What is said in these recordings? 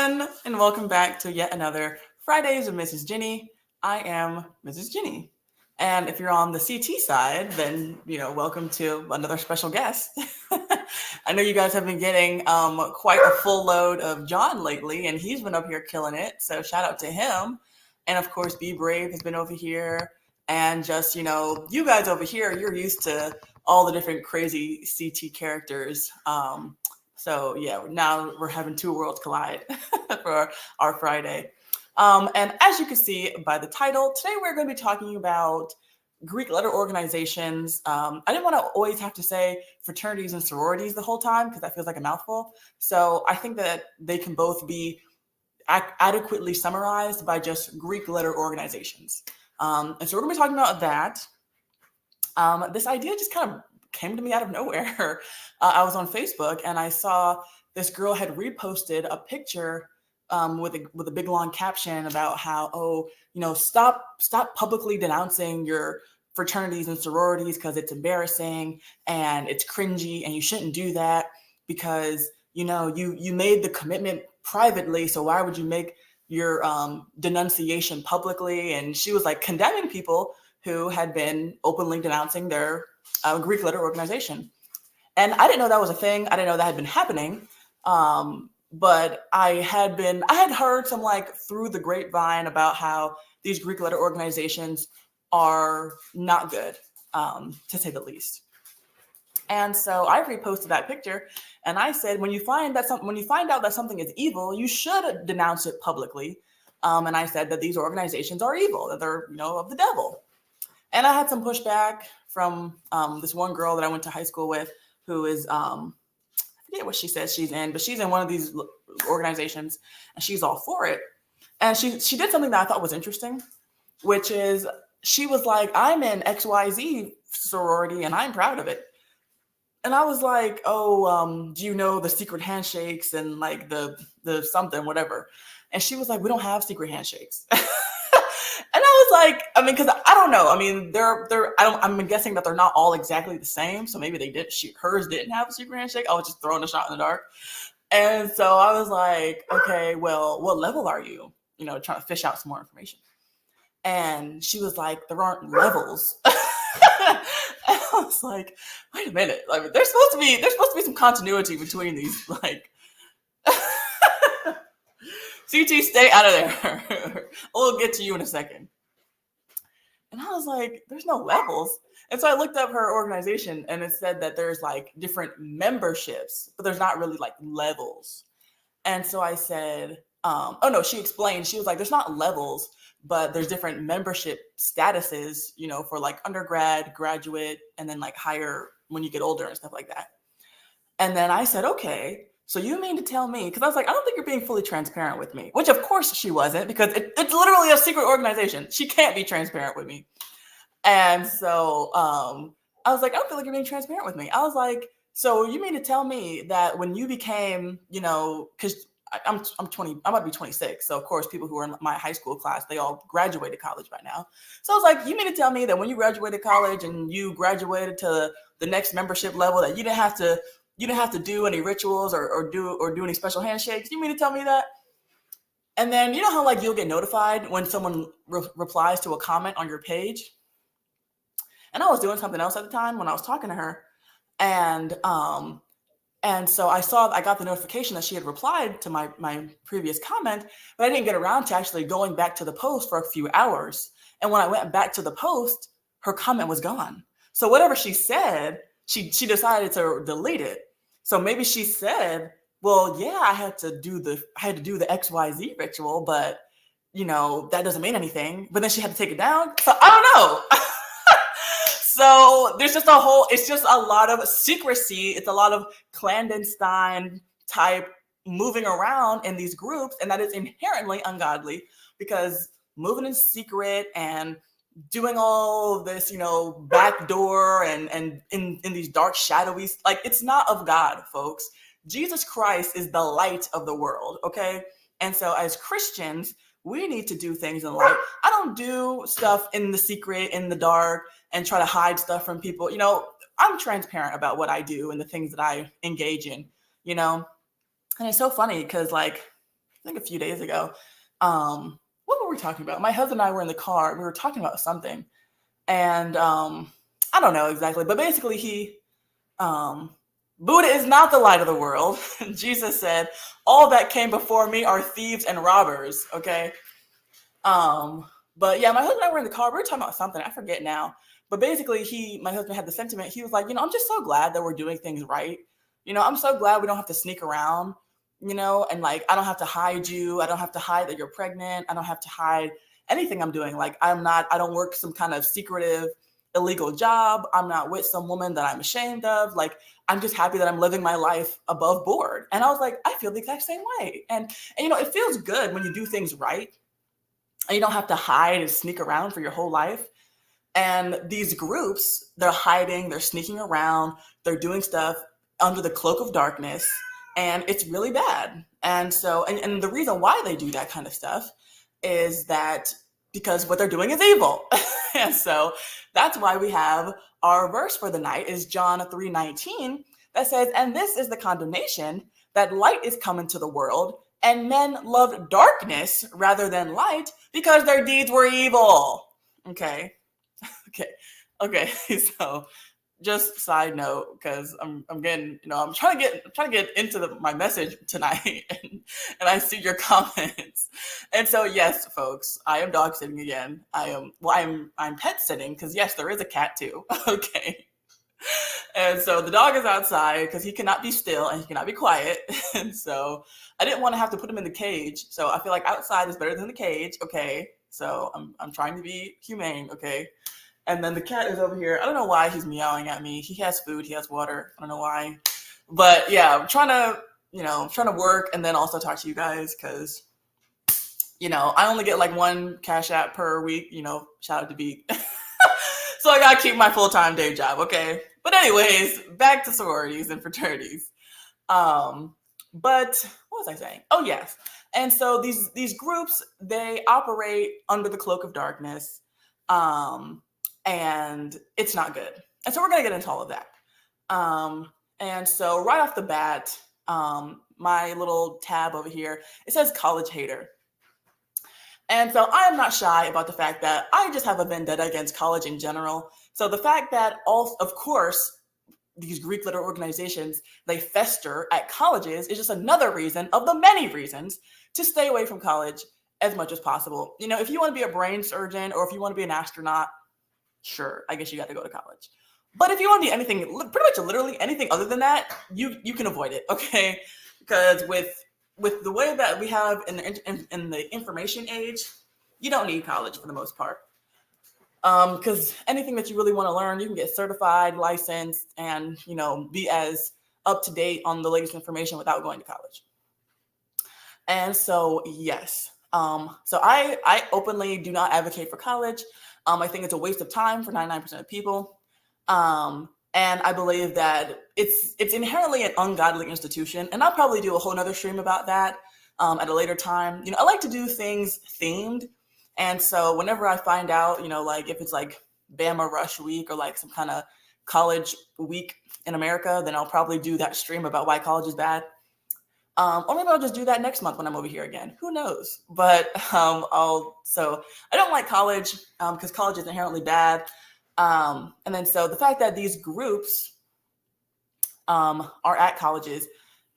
everyone, and welcome back to yet another Fridays with Mrs. Ginny. I am Mrs. Ginny. And if you're on the CT side, then, welcome to another special guest. I know you guys have been getting quite a full load of John lately, and he's been up here killing it. So shout out to him. And of course, Be Brave has been over here. And just, you guys over here, you're used to all the different crazy CT characters. So yeah, now we're having two worlds collide for our Friday. And as you can see by the title, today we're going to be talking about Greek letter organizations. I didn't want to always have to say fraternities and sororities the whole time because that feels like a mouthful. So I think that they can both be adequately summarized by just Greek letter organizations. And so we're going to be talking about that. This idea just kind of came to me out of nowhere. I was on Facebook and I saw this girl had reposted a picture with a big long caption about how, stop publicly denouncing your fraternities and sororities because it's embarrassing and it's cringy and you shouldn't do that because, you made the commitment privately. So why would you make your denunciation publicly? And she was like condemning people who had been openly denouncing their Greek letter organization. And I didn't know that was a thing. I didn't know that had been happening. But I had heard some through the grapevine about how these Greek letter organizations are not good, to say the least. And so I reposted that picture and I said, when you find out that something is evil, you should denounce it publicly. And I said that these organizations are evil, that they're, of the devil. And I had some pushback from this one girl that I went to high school with who is, I forget what she says she's in, but she's in one of these organizations and she's all for it. And she did something that I thought was interesting, which is she was like, I'm in XYZ sorority and I'm proud of it. And I was like, do you know the secret handshakes and like the something, whatever. And she was like, we don't have secret handshakes. And I was like, because I don't know. I'm guessing that they're not all exactly the same. So maybe hers didn't have a secret handshake. I was just throwing a shot in the dark. And so I was like, okay, well, what level are you? Trying to fish out some more information. And she was like, there aren't levels. And I was like, wait a minute. There's supposed to be some continuity between these, CT, stay out of there. We'll get to you in a second. And I was like, there's no levels. And so I looked up her organization and it said that there's different memberships, but there's not really levels. And so I said, she explained, she was like, there's not levels, but there's different membership statuses, for undergrad, graduate, and then higher when you get older and stuff like that. And then I said, okay, so you mean to tell me, because I was like, I don't think you're being fully transparent with me, which of course she wasn't, because it's literally a secret organization. She can't be transparent with me. And so I was like, I don't feel like you're being transparent with me. I was like, so you mean to tell me that when you became, because I'm 20, I'm about to be 26. So of course, people who are in my high school class, they all graduated college by now. So I was like, you mean to tell me that when you graduated college and you graduated to the next membership level that you didn't have to do any rituals or do any special handshakes? You mean to tell me that? And then you know how you'll get notified when someone replies to a comment on your page? And I was doing something else at the time when I was talking to her. And so I got the notification that she had replied to my previous comment, but I didn't get around to actually going back to the post for a few hours. And when I went back to the post, her comment was gone. So whatever she said, she decided to delete it. So maybe she said, well, yeah, I had to do the XYZ ritual, but that doesn't mean anything. But then she had to take it down. So I don't know. So there's just it's just a lot of secrecy. It's a lot of clandestine type moving around in these groups. And that is inherently ungodly because moving in secret and doing all this, backdoor and in these dark shadowy, it's not of God, folks. Jesus Christ is the light of the world, okay? And so as Christians, we need to do things in light. I don't do stuff in the secret, in the dark, and try to hide stuff from people. I'm transparent about what I do and the things that I engage in, And it's so funny because think a few days ago. What were we talking about? My husband and I were in the car. We were talking about something, and I don't know exactly, but basically Buddha is not the light of the world. Jesus said, all that came before me are thieves and robbers. Okay. But yeah, my husband and I were in the car. We were talking about something. I forget now. But basically, my husband had the sentiment. He was like, I'm just so glad that we're doing things right. I'm so glad we don't have to sneak around, and like, I don't have to hide you. I don't have to hide that you're pregnant. I don't have to hide anything I'm doing. Like, I don't work some kind of secretive, illegal job. I'm not with some woman that I'm ashamed of. Like, I'm just happy that I'm living my life above board. And I was like, I feel the exact same way. And it feels good when you do things right and you don't have to hide and sneak around for your whole life. And these groups, they're hiding, they're sneaking around, they're doing stuff under the cloak of darkness, and it's really bad. And so, and the reason why they do that kind of stuff is that because what they're doing is evil. And so that's why we have our verse for the night is John 3:19 that says, and this is the condemnation, that light is come into the world, and men loved darkness rather than light because their deeds were evil. Okay. Okay. So just side note, because I'm getting, I'm trying to get into my message tonight, and I see your comments. And so yes, folks, I am dog sitting again. I'm pet sitting, because yes, there is a cat too. Okay. And so the dog is outside because he cannot be still and he cannot be quiet. And so I didn't want to have to put him in the cage. So I feel like outside is better than the cage. Okay. So I'm trying to be humane. Okay. And then the cat is over here. I don't know why he's meowing at me. He has food. He has water. I don't know why. But yeah, I'm trying to work and then also talk to you guys because, I only get like one cash app per week, shout out to Beat. So I got to keep my full-time day job. Okay. But anyways, back to sororities and fraternities. But what was I saying? Oh, yes. And so these groups, they operate under the cloak of darkness. And it's not good. And so we're going to get into all of that. And so right off the bat, my little tab over here, it says college hater. And so I am not shy about the fact that I just have a vendetta against college in general. So the fact that of course, these Greek letter organizations, they fester at colleges is just another reason of the many reasons to stay away from college as much as possible. If you want to be a brain surgeon or if you want to be an astronaut, sure, I guess you got to go to college. But if you want to be anything, pretty much literally anything other than that, you can avoid it, okay? Because with the way that we have in the information age, you don't need college for the most part. Because anything that you really want to learn, you can get certified, licensed, and be as up to date on the latest information without going to college. And so yes, so I openly do not advocate for college. I think it's a waste of time for 99% of people. And I believe that it's inherently an ungodly institution. And I'll probably do a whole nother stream about that at a later time. I like to do things themed. And so whenever I find out, like if it's like Bama Rush Week or like some kind of college week in America, then I'll probably do that stream about why college is bad. Or maybe I'll just do that next month when I'm over here again. Who knows? But so I don't like college because college is inherently bad. And then so the fact that these groups are at colleges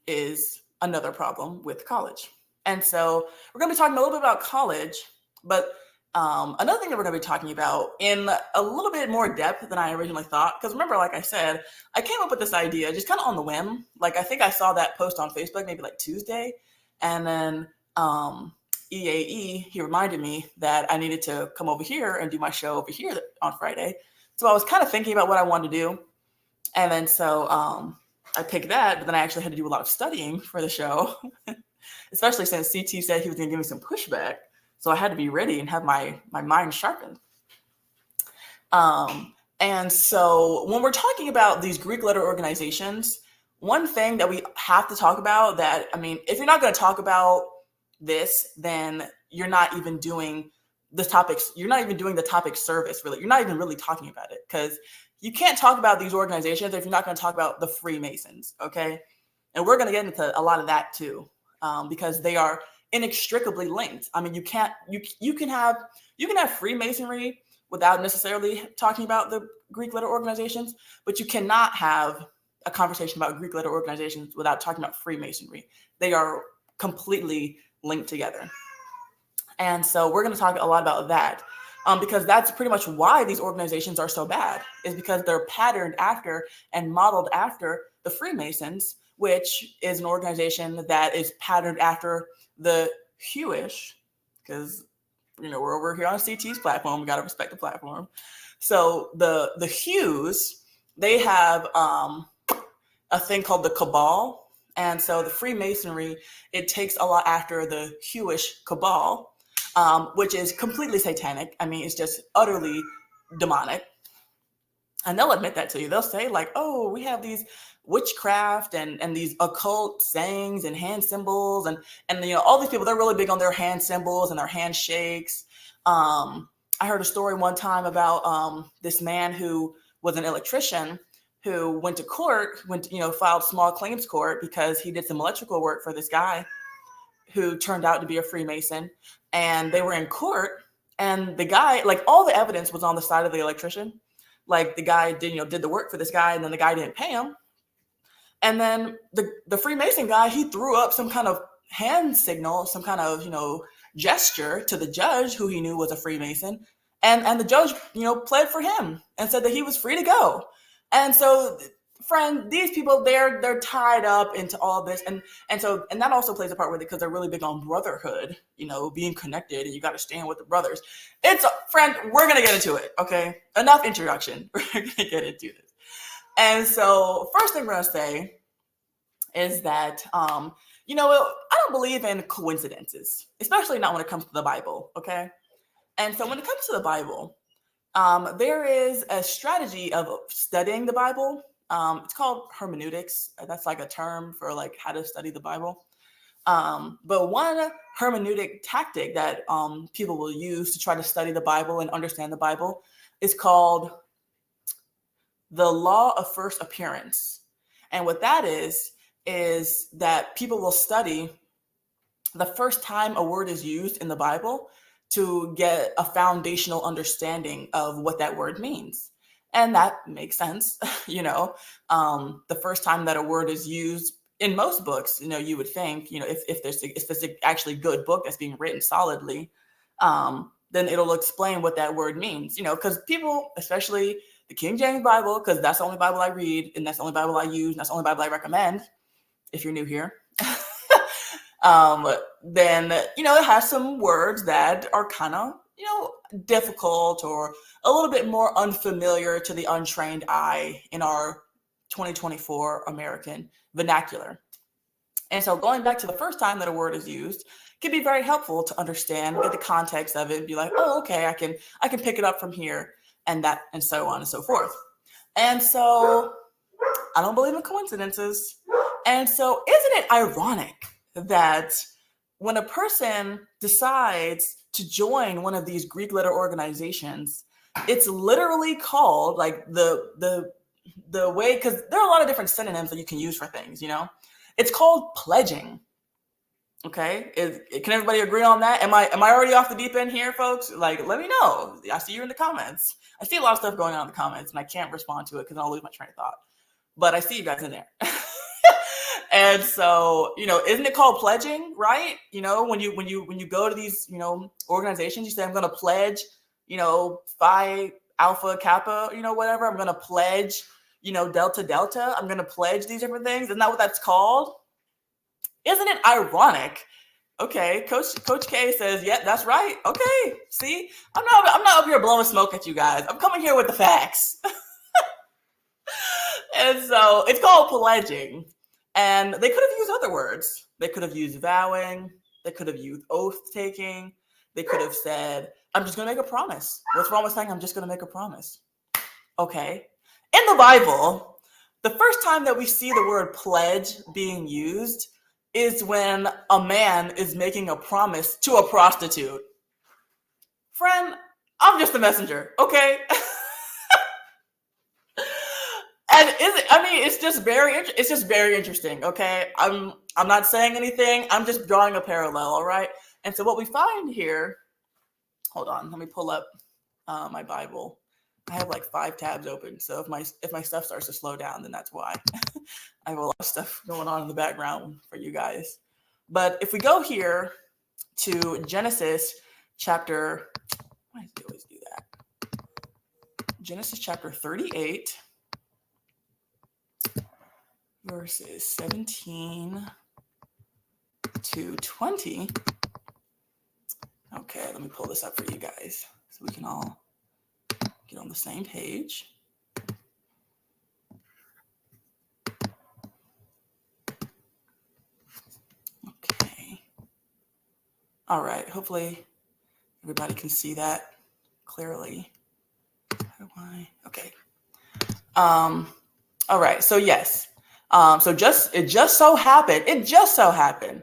is another problem with college. And so we're going to be talking a little bit about college, but another thing that we're going to be talking about in a little bit more depth than I originally thought, because remember, like I said, I came up with this idea just kind of on the whim. Like I think I saw that post on Facebook maybe like Tuesday, and then EAE, he reminded me that I needed to come over here and do my show over here on Friday. So I was kind of thinking about what I wanted to do. And then so I picked that, but then I actually had to do a lot of studying for the show, especially since CT said he was going to give me some pushback. So I had to be ready and have my mind sharpened. And so when we're talking about these Greek letter organizations, one thing that we have to talk about that, I mean, if you're not going to talk about this, then you're not even doing the topics. You're not even doing the topic service, really. You're not even really talking about it, because you can't talk about these organizations if you're not going to talk about the Freemasons, okay? And we're going to get into a lot of that too, because they are inextricably linked. I mean, you can have Freemasonry without necessarily talking about the Greek letter organizations, but you cannot have a conversation about Greek letter organizations without talking about Freemasonry. They are completely linked together. And so we're going to talk a lot about that, because that's pretty much why these organizations are so bad, is because they're patterned after and modeled after the Freemasons, which is an organization that is patterned after the Hewish, because we're over here on CT's platform. We got to respect the platform. So the Hughes, they have a thing called the Cabal. And so the Freemasonry, it takes a lot after the Hewish Cabal, which is completely satanic. I mean, it's just utterly demonic. And they'll admit that to you. They'll say like, oh, we have these witchcraft and these occult sayings and hand symbols. And all these people, they're really big on their hand symbols and their handshakes. I heard a story one time about this man who was an electrician who went to court, filed small claims court because he did some electrical work for this guy who turned out to be a Freemason. And they were in court, and the guy, like, all the evidence was on the side of the electrician. Like, the guy did the work for this guy, and then the guy didn't pay him. And then the Freemason guy, he threw up some kind of hand signal, some kind of, gesture to the judge, who he knew was a Freemason. And the judge, pled for him and said that he was free to go. And so, friend, these people, they're tied up into all this. And that also plays a part with it, because they're really big on brotherhood, being connected, and you got to stand with the brothers. Friend, we're going to get into it. Okay. Enough introduction. We're going to get into this. And so first thing we're going to say is that, I don't believe in coincidences, especially not when it comes to the Bible. Okay. And so when it comes to the Bible, there is a strategy of studying the Bible. It's called hermeneutics. That's like a term for like how to study the Bible. But one hermeneutic tactic that people will use to try to study the Bible and understand the Bible is called the law of first appearance. And what that is that people will study the first time a word is used in the Bible to get a foundational understanding of what that word means. And that makes sense. The first time that a word is used in most books, you would think, if there's actually good book that's being written solidly, then it'll explain what that word means, because people, especially the King James Bible, because that's the only Bible I read, and that's the only Bible I use, and that's the only Bible I recommend, if you're new here, then, it has some words that are kind of, difficult or a little bit more unfamiliar to the untrained eye in our 2024 American vernacular. And so going back to the first time that a word is used can be very helpful to understand, get the context of it, and be like, oh, okay, I can pick it up from here, and that, and so on and so forth. And so I don't believe in coincidences. And so isn't it ironic that when a person decides to join one of these Greek letter organizations, it's literally called like the way, because there are a lot of different synonyms that you can use for things, it's called pledging. Okay. Can everybody agree on that? Am I already off the deep end here, folks? Like, let me know. I see you in the comments. I see a lot of stuff going on in the comments, and I can't respond to it because I'll lose my train of thought, but I see you guys in there. And so, isn't it called pledging, right? When you go to these, organizations, you say, I'm going to pledge, Phi Alpha Kappa, whatever. I'm going to pledge, Delta Delta. I'm going to pledge these different things. Isn't that what that's called? Isn't it ironic? Okay, Coach K says, yeah, that's right. Okay, see, I'm not up here blowing smoke at you guys. I'm coming here with the facts. And so it's called pledging. And they could have used other words. They could have used vowing. They could have used oath taking. They could have said, I'm just going to make a promise. What's wrong with saying I'm just going to make a promise? Okay. In the Bible, the first time that we see the word pledge being used is when a man is making a promise to a prostitute. Friend, I'm just a messenger, okay? And it's just very interesting. Okay, I'm I'm not saying anything. I'm just drawing a parallel, all right? And so what we find here, hold on, let me pull up my Bible. I have like 5 tabs open, so if my stuff starts to slow down, then that's why. I have a lot of stuff going on in the background for you guys. But if we go here to Genesis chapter, why does it always do that? Genesis chapter 38, verses 17 to 20. Okay, let me pull this up for you guys so we can all get on the same page. Okay. All right, hopefully everybody can see that clearly. How do I? Okay. All right, so yes. So it just so happened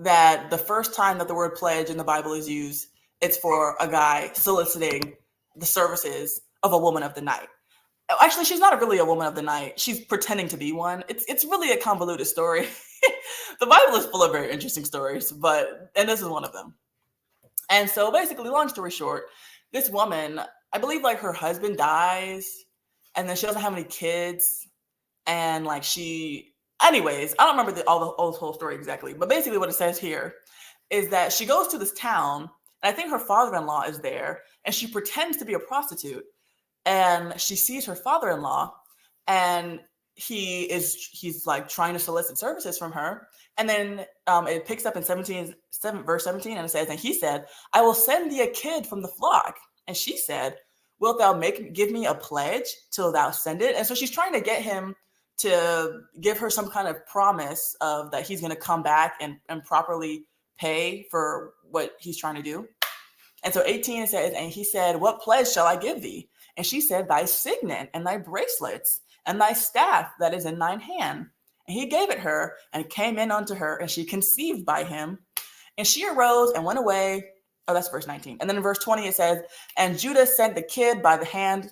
that the first time that the word pledge in the Bible is used, it's for a guy soliciting the services of a woman of the night. Actually, she's not really a woman of the night. She's pretending to be one. It's really a convoluted story. The Bible is full of very interesting stories, and this is one of them. And so basically, long story short, this woman, I believe like her husband dies, and then she doesn't have any kids. And like anyways, I don't remember the whole story exactly, but basically what it says here is that she goes to this town, and I think her father-in-law is there, and she pretends to be a prostitute, and she sees her father-in-law, and he's like trying to solicit services from her. And then it picks up in verse 17, and it says, and he said, I will send thee a kid from the flock. And she said, wilt thou give me a pledge till thou send it? And so she's trying to get him to give her some kind of promise of that he's going to come back and properly pay for what he's trying to do. And so 18 says, and he said, what pledge shall I give thee? And she said, thy signet and thy bracelets and thy staff that is in thine hand. And he gave it her, and came in unto her, and she conceived by him. And she arose and went away. Oh, that's verse 19. And then in verse 20 it says, and Judah sent the kid by the hand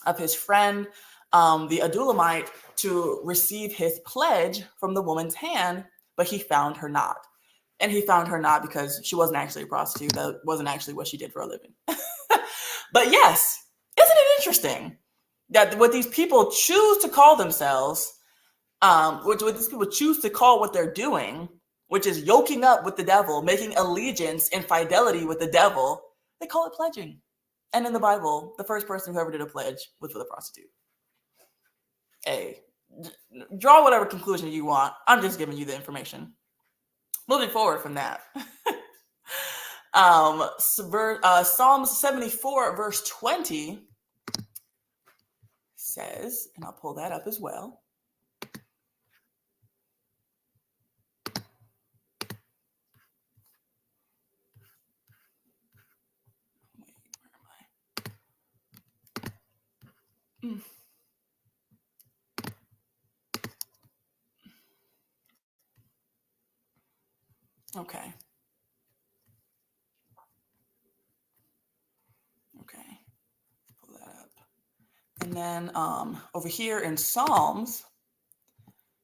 of his friend, the Adulamite, to receive his pledge from the woman's hand, but he found her not. And he found her not because she wasn't actually a prostitute. That wasn't actually what she did for a living. But yes, isn't it interesting that what these people choose to call themselves, what these people choose to call what they're doing, which is yoking up with the devil, making allegiance and fidelity with the devil, they call it pledging. And in the Bible, the first person who ever did a pledge was with a prostitute. Hey, draw whatever conclusion you want. I'm just giving you the information. Moving forward from that. Psalms 74 verse 20 says, and I'll pull that up as well. Okay. Pull that up. And then over here in Psalms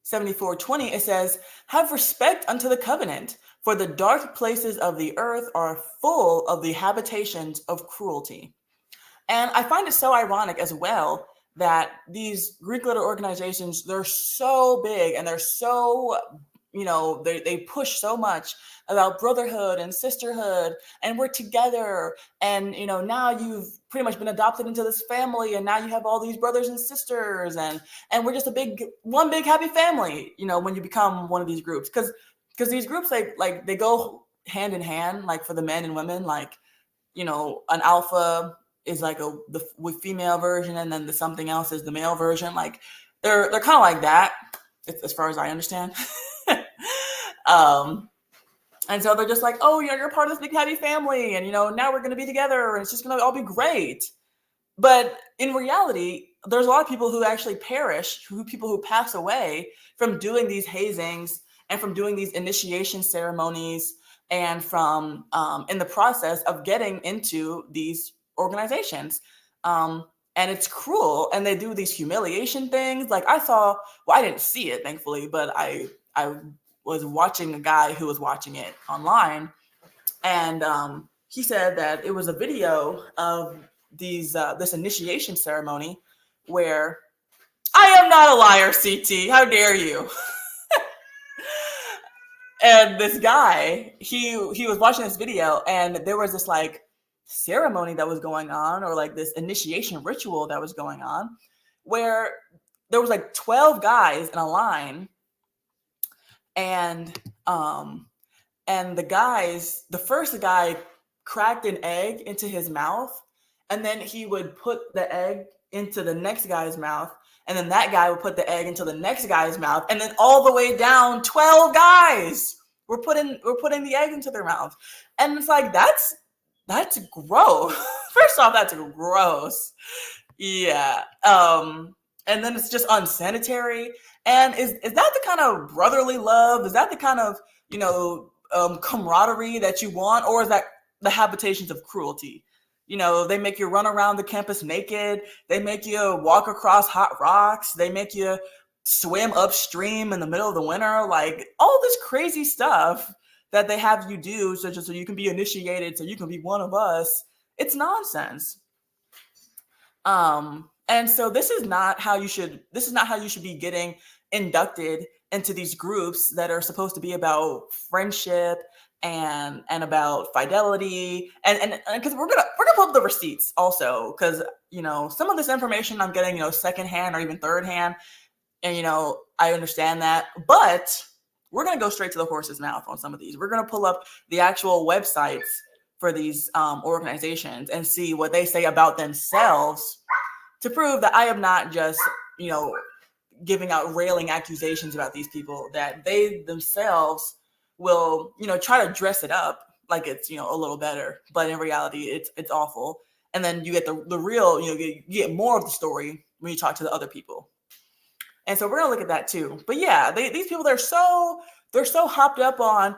74:20, it says, have respect unto the covenant, for the dark places of the earth are full of the habitations of cruelty. And I find it so ironic as well that these Greek letter organizations, they're so big and they're so, they push so much about brotherhood and sisterhood, and we're together. And, now you've pretty much been adopted into this family, and now you have all these brothers and sisters, and we're just one big happy family, when you become one of these groups. Because these groups, like they go hand in hand, like for the men and women, like, an alpha is like the female version, and then the something else is the male version. Like they're kind of like that, as far as I understand. And so they're just like, oh, you're part of this big happy family, and now we're going to be together, and it's just going to all be great. But in reality, there's a lot of people who actually perish, people who pass away from doing these hazings and from doing these initiation ceremonies, and from in the process of getting into these organizations. And it's cruel, and they do these humiliation things. Like I didn't see it, thankfully, but I was watching a guy who was watching it online, and he said that it was a video of this initiation ceremony where I am not a liar, CT. How dare you? And this guy, he was watching this video, and there was this like ceremony that was going on, or like this initiation ritual that was going on, where there was like 12 guys in a line, and the first guy cracked an egg into his mouth, and then he would put the egg into the next guy's mouth, and then that guy would put the egg into the next guy's mouth, and then all the way down 12 guys were putting the egg into their mouth. And it's like, that's gross. First off, that's gross. Yeah. And then it's just unsanitary. And is that the kind of brotherly love? Is that the kind of, camaraderie that you want? Or is that the habitations of cruelty? They make you run around the campus naked. They make you walk across hot rocks. They make you swim upstream in the middle of the winter. Like, all this crazy stuff that they have you do so you can be initiated, so you can be one of us. It's nonsense. And so this is not how you should be getting inducted into these groups that are supposed to be about friendship and about fidelity, and because we're gonna pull up the receipts also, because some of this information I'm getting secondhand or even third hand, and I understand that, but we're gonna go straight to the horse's mouth on some of these. We're gonna pull up the actual websites for these organizations and see what they say about themselves, to prove that I am not just giving out railing accusations about these people, that they themselves will try to dress it up like it's a little better, but in reality it's awful. And then you get the real, you get more of the story when you talk to the other people. And so we're gonna look at that too. But yeah, these people, they're so hopped up on,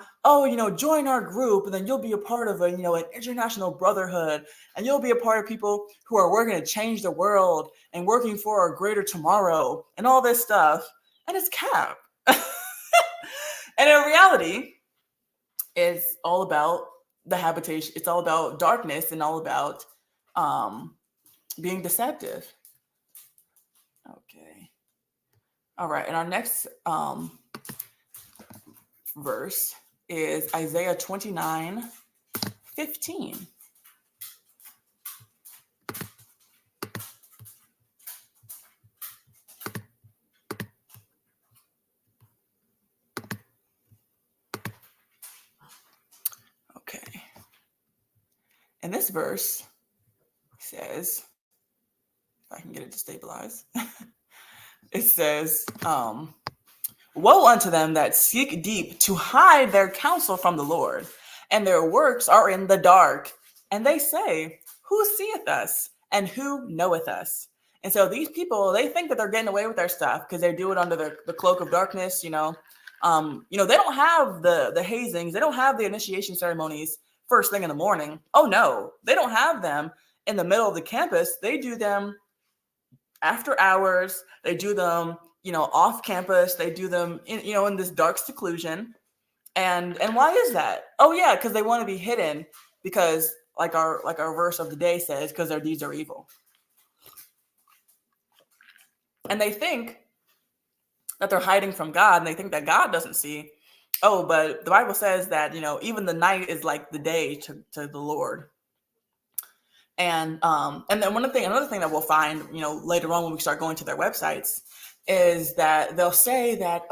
join our group, and then you'll be a part of an international brotherhood, and you'll be a part of people who are working to change the world and working for a greater tomorrow and all this stuff. And it's cap. And in reality, it's all about the habitation. It's all about darkness and all about being deceptive. Okay. All right. And our next verse is Isaiah 29:15. Okay. And this verse says, if I can get it to stabilize, it says, woe unto them that seek deep to hide their counsel from the Lord, and their works are in the dark. And they say, who seeth us, and who knoweth us? And so these people, they think that they're getting away with their stuff because they do it under the cloak of darkness. They don't have the hazings, they don't have the initiation ceremonies first thing in the morning. Oh no, they don't have them in the middle of the campus. They do them after hours. They do them off campus. They do them in this dark seclusion. And why is that? Oh yeah, because they want to be hidden, because like our verse of the day says, because their deeds are evil. And they think that they're hiding from God, and they think that God doesn't see. Oh, but the Bible says that even the night is like the day to the Lord. And then another thing that we'll find later on when we start going to their websites is that they'll say that,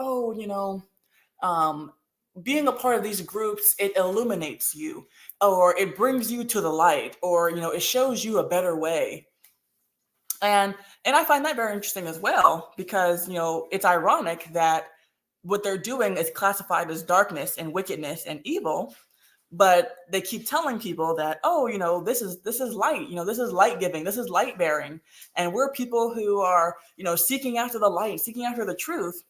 being a part of these groups, it illuminates you, or it brings you to the light, or it shows you a better way. And I find that very interesting as well, because it's ironic that what they're doing is classified as darkness and wickedness and evil, but they keep telling people that, this is light, this is light giving, this is light bearing, and we're people who are seeking after the light, seeking after the truth.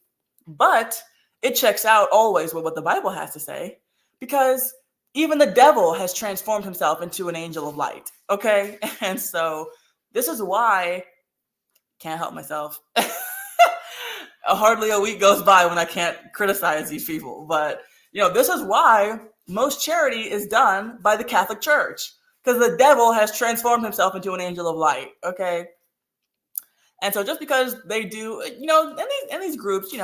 But it checks out always with what the Bible has to say, because even the devil has transformed himself into an angel of light. Okay. And so this is why, can't help myself. hardly a week goes by when I can't criticize these people. But, this is why most charity is done by the Catholic Church, because the devil has transformed himself into an angel of light. Okay. And so just because they do, in these groups,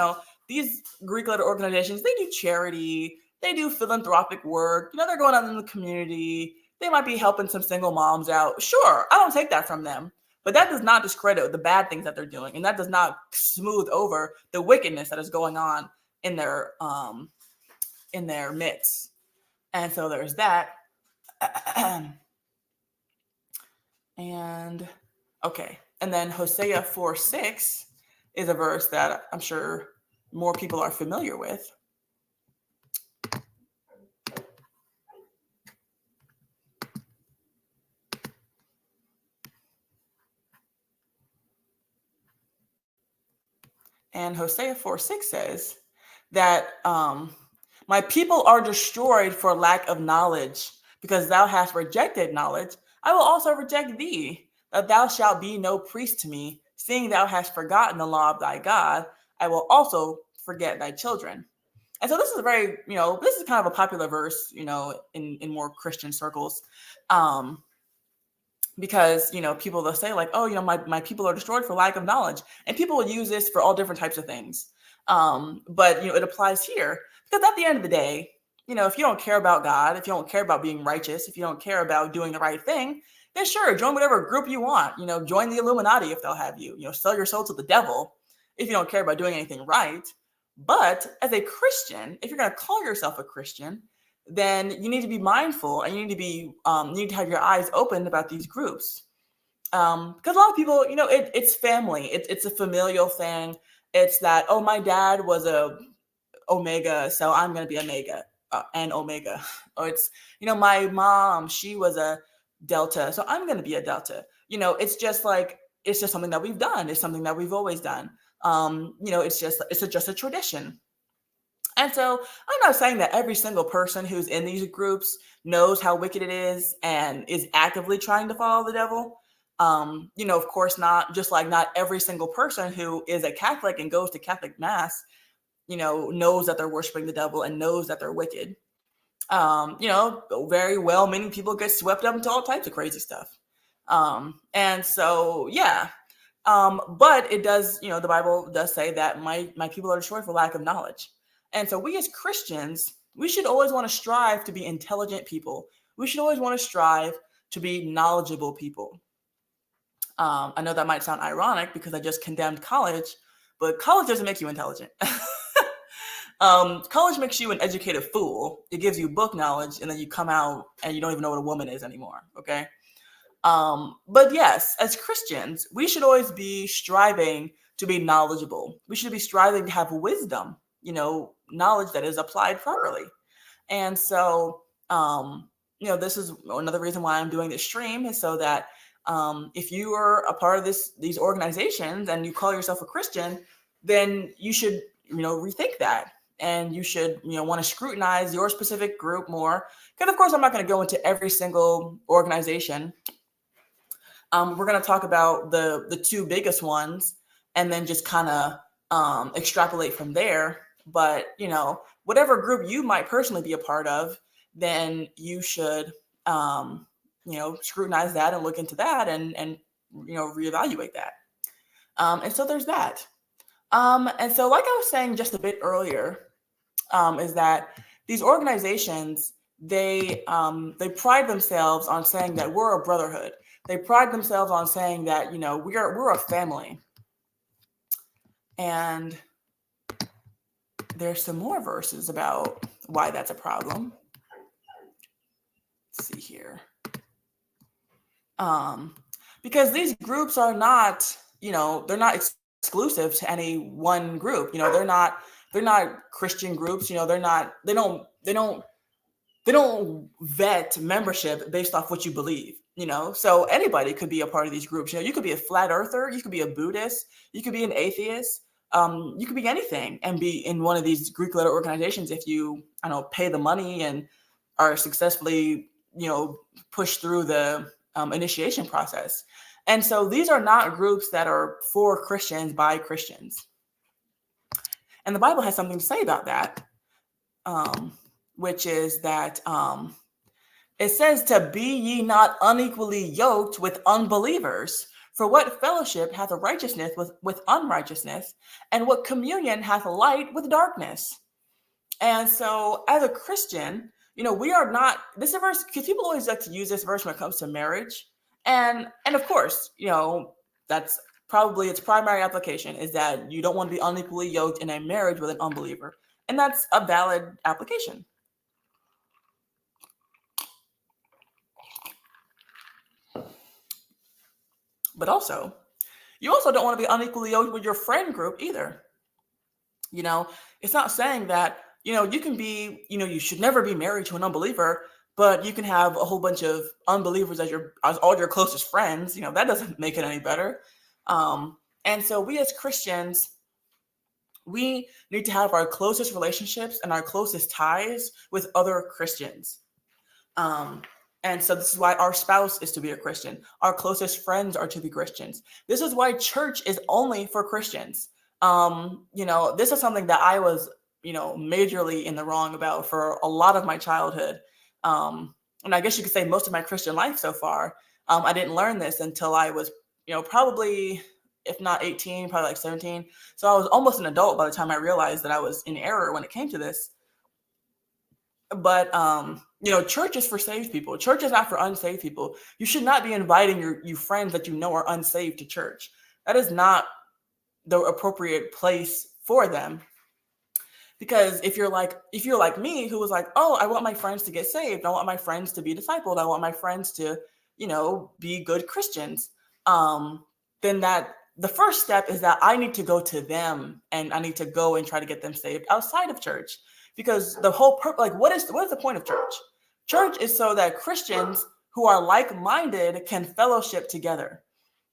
these Greek letter organizations, they do charity, they do philanthropic work, they're going out in the community, they might be helping some single moms out. Sure, I don't take that from them. But that does not discredit the bad things that they're doing, and that does not smooth over the wickedness that is going on in their midst. And so there's that. And okay. And then Hosea 4:6 is a verse that I'm sure more people are familiar with. And Hosea 4:6 says that my people are destroyed for lack of knowledge, because thou hast rejected knowledge. I will also reject thee, that thou shalt be no priest to me, seeing thou hast forgotten the law of thy God. I will also forget thy children. And so this is a very, this is kind of a popular verse, in more Christian circles. Because, people will say like, oh, my people are destroyed for lack of knowledge. And people will use this for all different types of things. But, it applies here because at the end of the day, if you don't care about God, if you don't care about being righteous, if you don't care about doing the right thing, then sure, join whatever group you want, join the Illuminati if they'll have you, sell your soul to the devil if you don't care about doing anything right. But as a Christian, if you're going to call yourself a Christian, then you need to be mindful, and you need to have your eyes open about these groups. Because a lot of people, it's family. It's a familial thing. It's that, oh, my dad was a Omega, so I'm going to be Omega and Omega. Or it's, my mom, she was a Delta, so I'm going to be a Delta. It's just something that we've done. It's something that we've always done. It's just a tradition. And so I'm not saying that every single person who's in these groups knows how wicked it is and is actively trying to follow the devil. Of course not, just like not every single person who is a Catholic and goes to Catholic Mass, knows that they're worshiping the devil and knows that they're wicked. Very well, many people get swept up into all types of crazy stuff. And so, yeah. But it does, the Bible does say that my people are destroyed for lack of knowledge. And so we as Christians, we should always want to strive to be intelligent people. We should always want to strive to be knowledgeable people. I know that might sound ironic because I just condemned college, but college doesn't make you intelligent. College makes you an educated fool. It gives you book knowledge, and then you come out and you don't even know what a woman is anymore. Okay. But yes, as Christians, we should always be striving to be knowledgeable. We should be striving to have wisdom, knowledge that is applied properly. And so, this is another reason why I'm doing this stream, is so that if you are a part of these organizations and you call yourself a Christian, then you should, rethink that. And you should, want to scrutinize your specific group more. Because, of course, I'm not going to go into every single organization. We're going to talk about the two biggest ones and then just kind of extrapolate from there. But, whatever group you might personally be a part of, then you should, scrutinize that and look into that and reevaluate that. And so there's that. And so like I was saying just a bit earlier, is that these organizations, they pride themselves on saying that we're a brotherhood. They pride themselves on saying that, we're a family. And there's some more verses about why that's a problem. Let's see here. Because these groups are not, they're not exclusive to any one group. They're not Christian groups. They don't vet membership based off what you believe. So anybody could be a part of these groups. You could be a flat earther, you could be a Buddhist, you could be an atheist, you could be anything and be in one of these Greek letter organizations if you, pay the money and are successfully, push through the initiation process. And so these are not groups that are for Christians by Christians. And the Bible has something to say about that, which is that it says to be ye not unequally yoked with unbelievers. For what fellowship hath a righteousness with unrighteousness? And what communion hath light with darkness? And so as a Christian, we are not, this is a verse, because people always like to use this verse when it comes to marriage. And of course, that's probably its primary application, is that you don't want to be unequally yoked in a marriage with an unbeliever. And that's a valid application. But also, you also don't want to be unequally yoked with your friend group either. It's not saying that, you can be, you should never be married to an unbeliever, but you can have a whole bunch of unbelievers as all your closest friends. That doesn't make it any better. And so we as Christians, we need to have our closest relationships and our closest ties with other Christians. And so this is why our spouse is to be a Christian. Our closest friends are to be Christians. This is why church is only for Christians. This is something that I was, majorly in the wrong about for a lot of my childhood. And I guess you could say most of my Christian life so far. I didn't learn this until I was, probably, if not 18, probably like 17. So I was almost an adult by the time I realized that I was in error when it came to this. But, church is for saved people. Church is not for unsaved people. You should not be inviting your friends that you know are unsaved to church. That is not the appropriate place for them. Because if you're like me, who was like, oh, I want my friends to get saved. I want my friends to be discipled. I want my friends to, be good Christians. Then the first step is that I need to go to them and I need to go and try to get them saved outside of church. Because the whole purpose, what is the point of church? Church is so that Christians who are like-minded can fellowship together.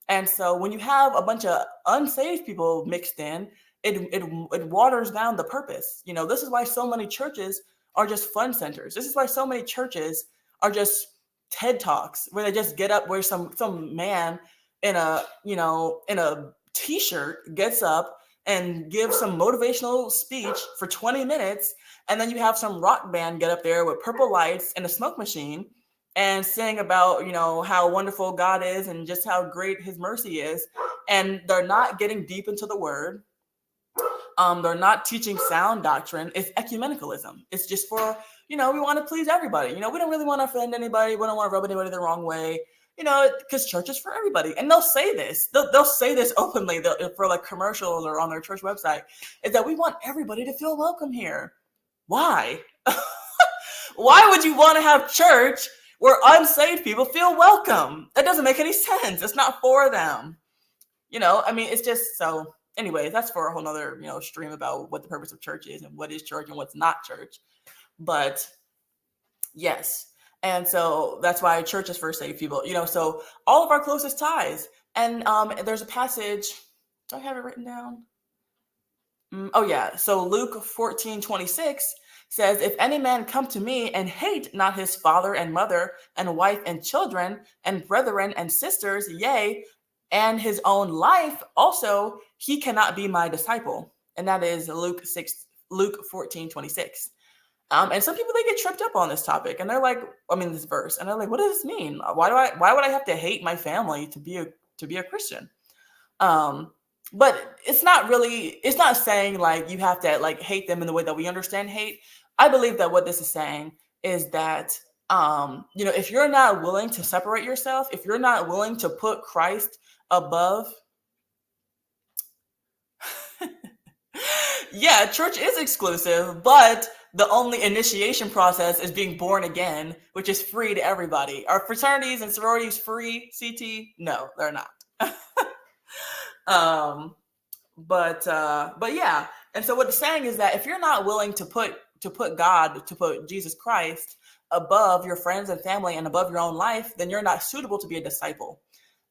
And so when you have a bunch of unsaved people mixed in, it waters down the purpose. This is why so many churches are just fun centers. This is why so many churches are just TED Talks, where they just get up, where some man in a t-shirt gets up and give some motivational speech for 20 minutes. And then you have some rock band get up there with purple lights and a smoke machine and sing about, how wonderful God is and just how great his mercy is. And they're not getting deep into the word. They're not teaching sound doctrine. It's ecumenicalism. It's just for, we want to please everybody. We don't really want to offend anybody. We don't want to rub anybody the wrong way. Because church is for everybody. And they'll say this. They'll say this openly for like commercials or on their church website, is that we want everybody to feel welcome here. Why? Why would you want to have church where unsaved people feel welcome? That doesn't make any sense. It's not for them. It's just so. Anyway, that's for a whole nother, stream about what the purpose of church is and what is church and what's not church. But yes. And so that's why church is for saved people, so all of our closest ties. And there's a passage. Do I have it written down? Oh, yeah. So Luke 14:26 says, if any man come to me and hate not his father and mother and wife and children and brethren and sisters, yea, and his own life also, he cannot be my disciple. And that is Luke 14:26. And some people, they get tripped up on this topic and they're like, this verse, and they're like, what does this mean? Why would I have to hate my family to be a Christian? But it's not saying like you have to like hate them in the way that we understand hate. I believe that what this is saying is that, if you're not willing to separate yourself, if you're not willing to put Christ above, yeah, church is exclusive, but the only initiation process is being born again, which is free to everybody. Are fraternities and sororities free, CT? No, they're not. But yeah. And so what it's saying is that if you're not willing to put Jesus Christ above your friends and family and above your own life, then you're not suitable to be a disciple.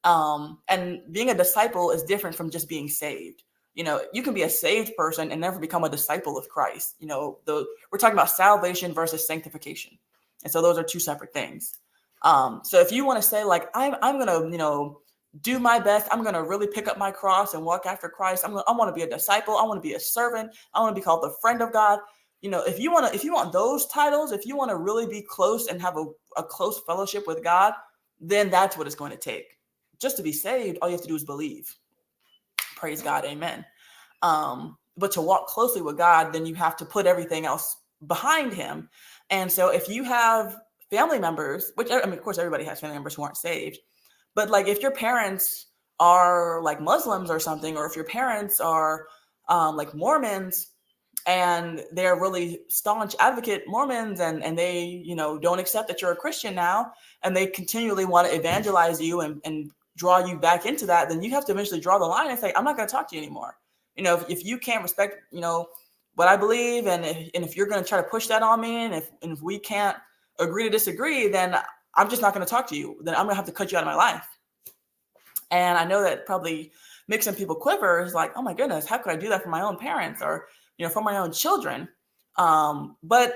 And being a disciple is different from just being saved. You can be a saved person and never become a disciple of Christ. We're talking about salvation versus sanctification. And so those are two separate things. So if you want to say like, I'm going to, do my best. I'm going to really pick up my cross and walk after Christ. I want to be a disciple. I want to be a servant. I want to be called the friend of God. If you want those titles, if you want to really be close and have a close fellowship with God, then that's what it's going to take. Just to be saved, all you have to do is believe. Praise God. Amen. But to walk closely with God, then you have to put everything else behind him. And so if you have family members, which, I mean, of course, everybody has family members who aren't saved, but like if your parents are like Muslims or something, or if your parents are like Mormons, and they're really staunch advocate Mormons, and they, don't accept that you're a Christian now, and they continually want to evangelize you and draw you back into that, then you have to eventually draw the line and say, I'm not going to talk to you anymore. If you can't respect, what I believe, and if you're going to try to push that on me, and if we can't agree to disagree, then I'm just not going to talk to you. Then I'm going to have to cut you out of my life. And I know that probably makes some people quiver. It's like, oh my goodness, how could I do that for my own parents, or, for my own children? But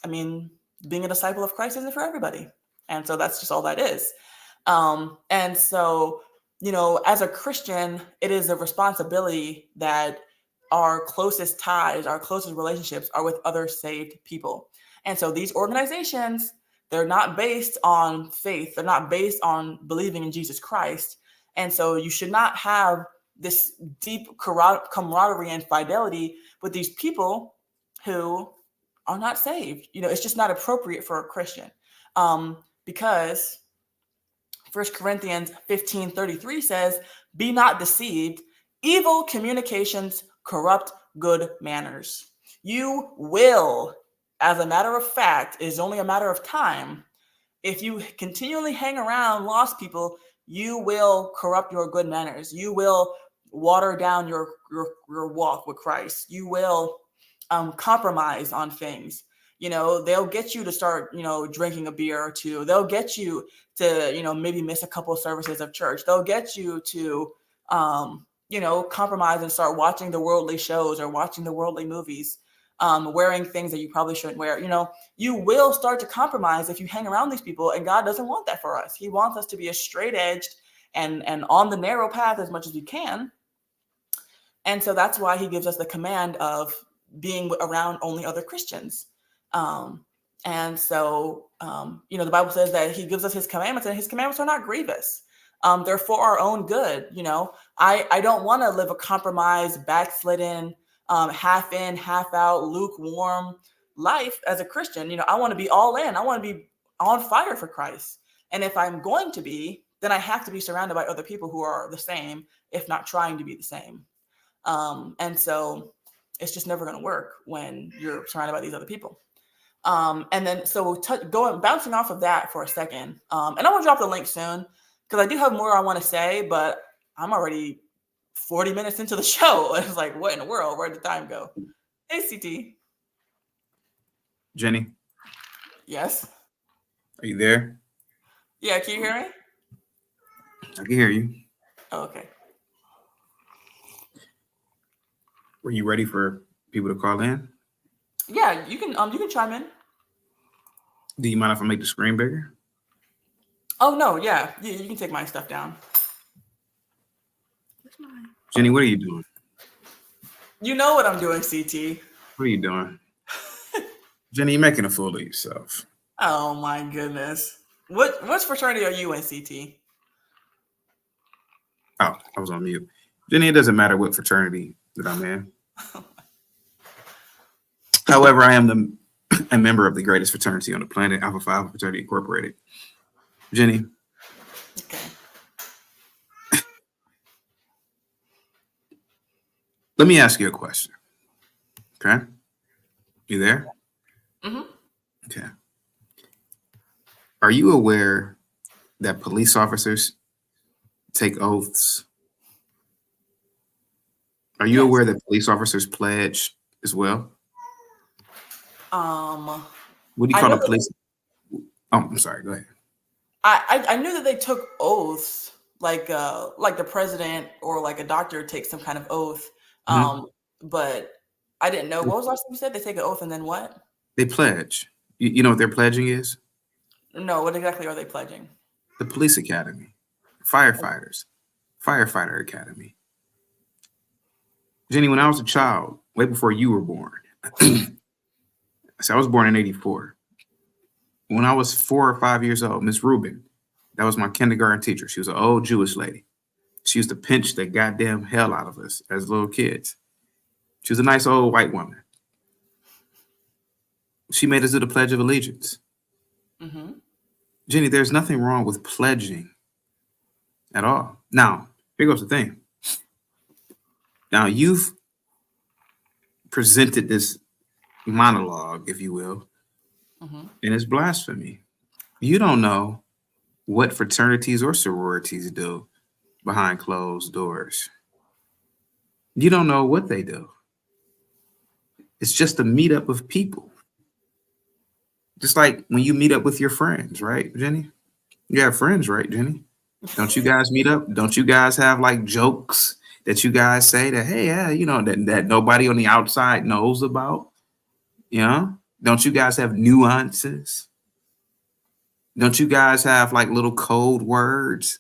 I mean, being a disciple of Christ isn't for everybody. And so that's just all that is. And so, as a Christian, it is a responsibility that our closest ties, our closest relationships are with other saved people. And so these organizations, they're not based on faith. They're not based on believing in Jesus Christ. And so you should not have this deep camaraderie and fidelity with these people who are not saved. It's just not appropriate for a Christian, because 1 Corinthians 15:33 says, be not deceived. Evil communications corrupt good manners. You will, as a matter of fact, it is only a matter of time. If you continually hang around lost people, you will corrupt your good manners. You will water down your walk with Christ. You will compromise on things. They'll get you to start, drinking a beer or two. They'll get you to, maybe miss a couple of services of church. They'll get you to, compromise and start watching the worldly shows or watching the worldly movies, wearing things that you probably shouldn't wear. You will start to compromise if you hang around these people, and God doesn't want that for us. He wants us to be as straight-edged and on the narrow path as much as we can. And so that's why he gives us the command of being around only other Christians. And so, the Bible says that he gives us his commandments, and his commandments are not grievous. They're for our own good. I don't want to live a compromised, backslidden, half in, half out, lukewarm life as a Christian. I want to be all in. I want to be on fire for Christ. And if I'm going to be, then I have to be surrounded by other people who are the same, if not trying to be the same. And so it's just never going to work when you're surrounded by these other people. And then, so bouncing off of that for a second, and I want to drop the link soon, because I do have more I want to say, but I'm already 40 minutes into the show. It's like, what in the world? Where'd the time go? Hey, CT. Jenny? Yes? Are you there? Yeah, can you hear me? I can hear you. Oh, okay. Were you ready for people to call in? Yeah, you can chime in. Do you mind if I make the screen bigger? Oh, no, yeah. You can take my stuff down. Jenny, what are you doing? You know what I'm doing, CT. What are you doing? Jenny, you're making a fool of yourself. Oh, my goodness. What fraternity are you in, CT? Oh, I was on mute. Jenny, it doesn't matter what fraternity that I'm in. However, I am a member of the greatest fraternity on the planet, Alpha Phi Fraternity Incorporated. Jenny. Okay. Let me ask you a question. Okay? You there? Mm-hmm. Okay. Are you aware that police officers take oaths? Are you aware that police officers pledge as well? What do you call a police? Oh, I'm sorry. Go ahead. I knew that they took oaths, like the president or like a doctor takes some kind of oath. But I didn't know. What was the last thing you said? They take an oath and then what? They pledge. You know what their pledging is? No. What exactly are they pledging? The police academy. firefighters, firefighter academy. Jenny, when I was a child, way before you were born, so I was born in '84. When I was 4 or 5 years old, Miss Rubin, that was my kindergarten teacher. She was an old Jewish lady. She used to pinch the goddamn hell out of us as little kids. She was a nice old white woman. She made us do the Pledge of Allegiance. Mm-hmm. Jenny, there's nothing wrong with pledging at all. Now, here goes the thing. Now, you've presented this monologue, if you will, Mm-hmm. and it's blasphemy. You don't know what fraternities or sororities do behind closed doors. You don't know what they do. It's just a meetup of people. Just like when you meet up with your friends, right, Jenny? You have friends, right, Jenny? Don't you guys meet up? Don't you guys have like jokes that you guys say that, hey, yeah, that nobody on the outside knows about? You know? Don't you guys have nuances? Don't you guys have like little code words?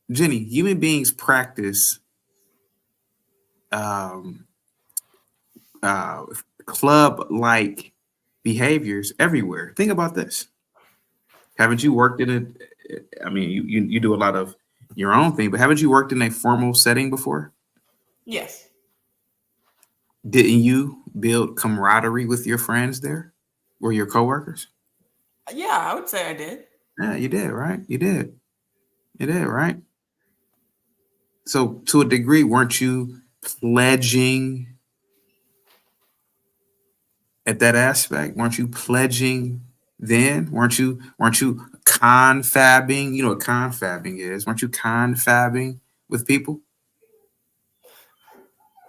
Jenny, human beings practice um, club-like behaviors everywhere. Think about this. Haven't you worked in a, I mean, you do a lot of your own thing, but haven't you worked in a formal setting before? Yes. Didn't you build camaraderie with your friends there or your coworkers? Yeah, I would say I did. Yeah, you did, right? You did. You did, right? So to a degree, weren't you pledging at that aspect? Weren't you pledging then? Weren't you confabbing? You know what confabbing is? Weren't you confabbing with people?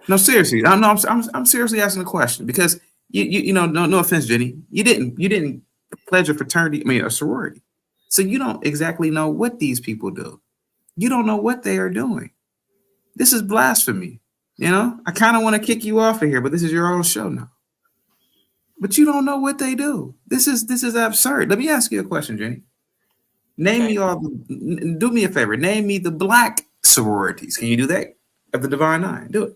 No, seriously. I'm seriously asking a question because you know, no offense, Jenny. You didn't pledge a fraternity, I mean a sorority. So you don't exactly know what these people do. You don't know what they are doing. This is blasphemy. You know, I kind of want to kick you off of here, but this is your own show now. But you don't know what they do. This is absurd. Let me ask you a question, Jenny. Name Okay. me do me a favor. Name me the black sororities. Can you do that? Of the Divine Nine. Do it.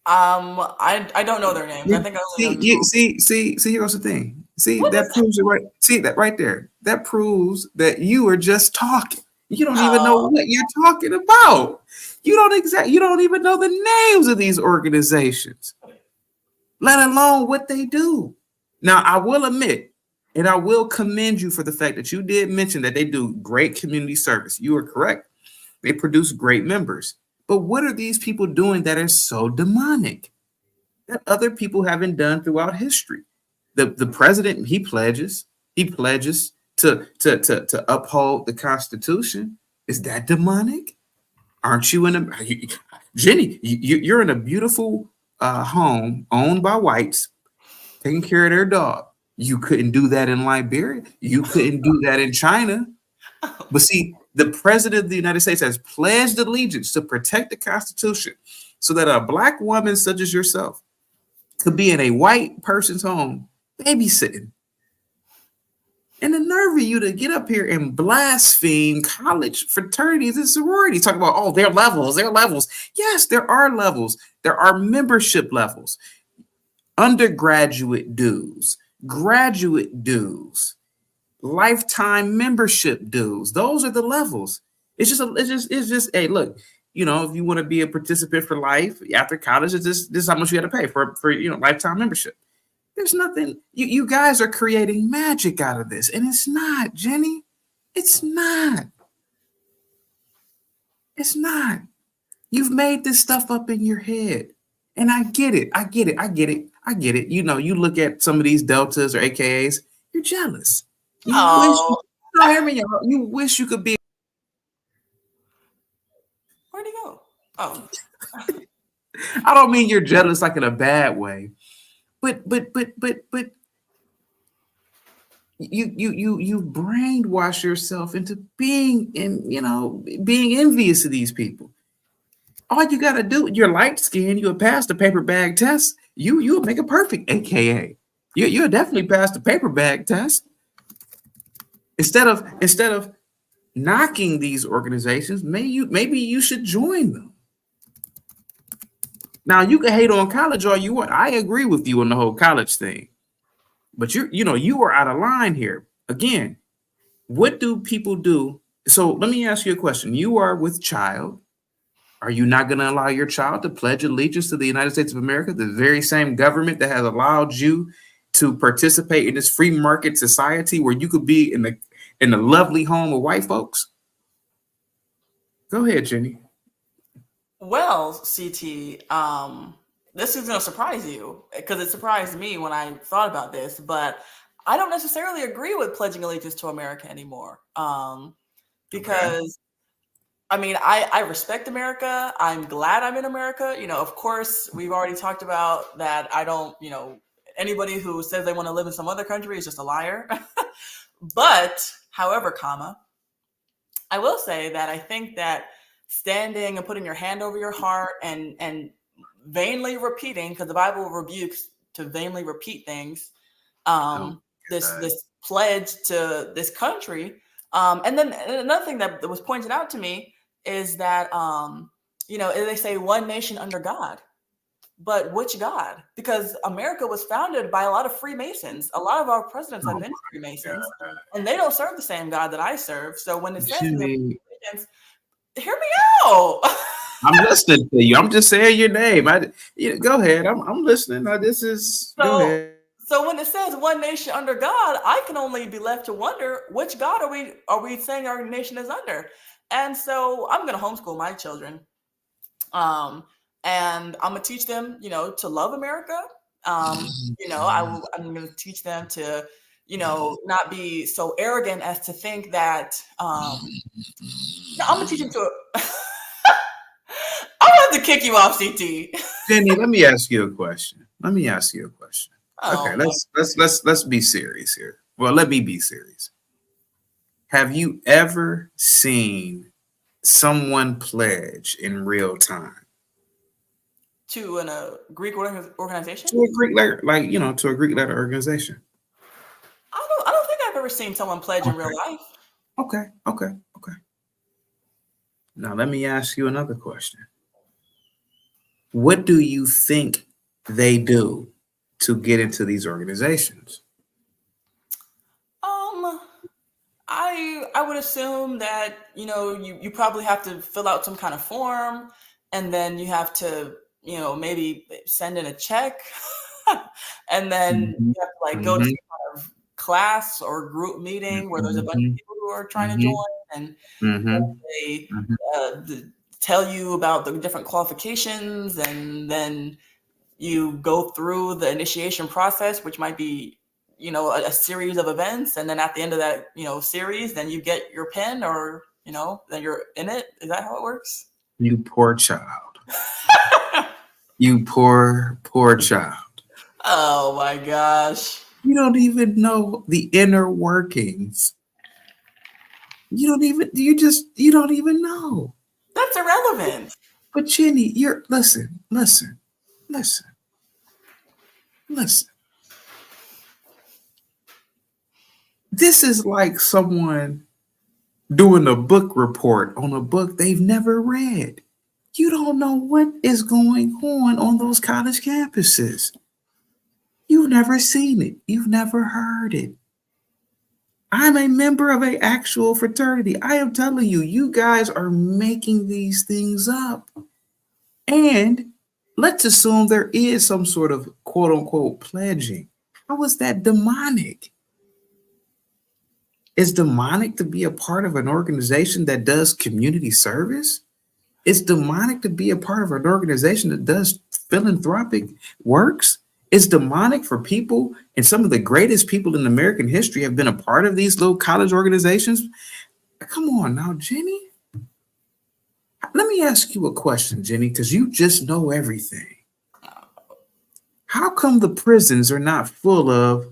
I don't know their names. I think I only know two. See, here goes the thing. See, What is that proves it right. See that right there. That proves that you are just talking. You don't even know Oh, what you're talking about. You don't even know the names of these organizations, let alone what they do. Now, I will admit, and I will commend you for the fact that you did mention that they do great community service. You are correct. They produce great members. But what are these people doing that is so demonic that other people haven't done throughout history? The president, he pledges to uphold the Constitution. Is that demonic? Aren't you Jenny? You're in a beautiful home owned by whites, taking care of their dog. You couldn't do that in Liberia. You couldn't do that in China. But see, the president of the United States has pledged allegiance to protect the Constitution so that a black woman such as yourself could be in a white person's home babysitting. And the nerve of you to get up here and blaspheme college fraternities and sororities, talk about, oh, their levels. Yes, there are levels. There are membership levels, undergraduate dues, graduate dues, lifetime membership dues. Those are the levels. It's just, hey, look, if you want to be a participant for life after college, this is how much you got to pay for lifetime membership. There's nothing, you guys are creating magic out of this. And it's not, Jenny. It's not. It's not. You've made this stuff up in your head. And I get it. You look at some of these deltas or AKAs, you're jealous. oh, You wish you could be. where'd he go? Oh, I don't mean you're jealous like in a bad way. But you brainwash yourself into being envious of these people. All you gotta do, you're light skinned, you'll pass the paper bag test. You'll make a perfect AKA. You'll definitely pass the paper bag test. Instead of knocking these organizations. Maybe you should join them. Now you can hate on college all you want. I agree with you on the whole college thing, but you are out of line here. Again, what do people do? So let me ask you a question. You are with child. Are you not going to allow your child to pledge allegiance to the United States of America, the very same government that has allowed you to participate in this free market society where you could be in the lovely home of white folks? Go ahead, Jenny. Well, CT, this is going to surprise you because it surprised me when I thought about this, but I don't necessarily agree with pledging allegiance to America anymore. Because I mean, I respect America. I'm glad I'm in America. Of course, we've already talked about that. I don't, anybody who says they want to live in some other country is just a liar. But, however, I will say that I think that standing and putting your hand over your heart and vainly repeating, because the Bible rebukes to vainly repeat things, this pledge to this country. And then another thing that was pointed out to me is that, they say one nation under God, but which God? Because America was founded by a lot of Freemasons. A lot of our presidents have been Freemasons, and they don't serve the same God that I serve. So when it says Freemasons, hear me out. I'm listening to you. I'm just saying your name. Go ahead. I'm listening. Go ahead. So when it says one nation under God, I can only be left to wonder which God are we saying our nation is under? And so I'm going to homeschool my children. And I'm going to teach them, to love America. I'm going to teach them to, not be so arrogant as to think that, I'm going to teach them to, I'm going to have to kick you off, CT. Jenny, let me ask you a question. Oh, okay, let's be serious here. Well, let me be serious. Have you ever seen someone pledge in real time to a Greek organization? To a Greek letter, to a Greek letter organization. I don't think I've ever seen someone pledge in real life. Okay. Now let me ask you another question. What do you think they do to get into these organizations? I would assume that you probably have to fill out some kind of form, and then you have to maybe send in a check, and then you have to go to some kind of class or group meeting where there's a bunch of people who are trying to join, and they tell you about the different qualifications, and then you go through the initiation process, which might be a series of events, and then at the end of that series, then you get your pin, or then you're in it. Is that how it works? You poor child. You poor child. Oh my gosh. You don't even know the inner workings. You don't even know. That's irrelevant. But Jenny, listen. This is like someone doing a book report on a book they've never read. You don't know what is going on those college campuses. You've never seen it. You've never heard it. I'm a member of an actual fraternity. I am telling you, you guys are making these things up. And let's assume there is some sort of quote unquote pledging. How is that demonic? It's demonic to be a part of an organization that does community service. It's demonic to be a part of an organization that does philanthropic works. It's demonic for people, and some of the greatest people in American history have been a part of these little college organizations. Come on now, Jenny. Let me ask you a question, Jenny, because you just know everything. How come the prisons are not full of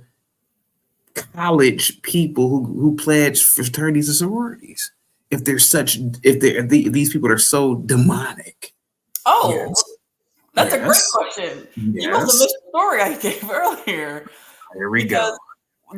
college people who pledge fraternities and sororities? If these people are so demonic. Oh, yes. That's a great question. Yes. You must have missed the story I gave earlier. Here we go.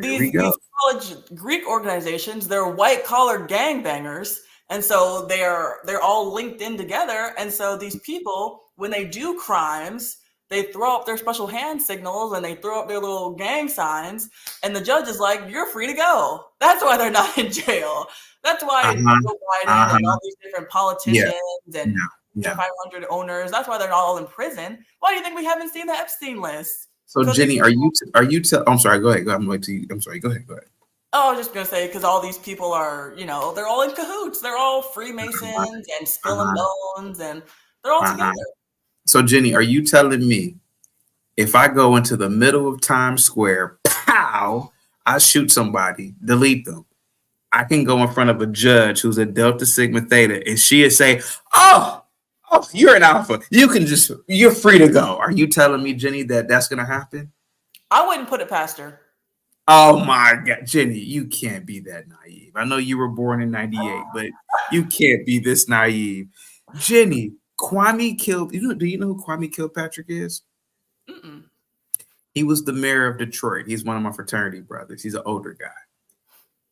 Here we go. These college Greek organizations, they're white collar gangbangers, and so they're all linked in together. And so these people, when they do crimes, they throw up their special hand signals and they throw up their little gang signs, and the judge is like, "You're free to go." That's why they're not in jail. That's why Uh-huh. Joe Biden and all these different Yeah. politicians and Yeah. 500 owners. That's why they're not all in prison. Why do you think we haven't seen the Epstein list? So Jenny, I'm sorry, go ahead. I'm going to I'm sorry, go ahead. Oh, I was just gonna say because all these people are, they're all in cahoots. They're all Freemasons and spilling bones, and they're all together. So Jenny, are you telling me if I go into the middle of Times Square, pow, I shoot somebody, delete them, I can go in front of a judge who's a Delta Sigma Theta, and she'll say, "Oh, you're an Alpha. You're free to go." Are you telling me, Jenny, that that's gonna happen? I wouldn't put it past her. Oh my God, Jenny, you can't be that naive. I know you were born in '98, but you can't be this naive. Jenny, Kwame killed. Do you know who Kwame Kilpatrick is? Mm-mm. He was the mayor of Detroit. He's one of my fraternity brothers. He's an older guy.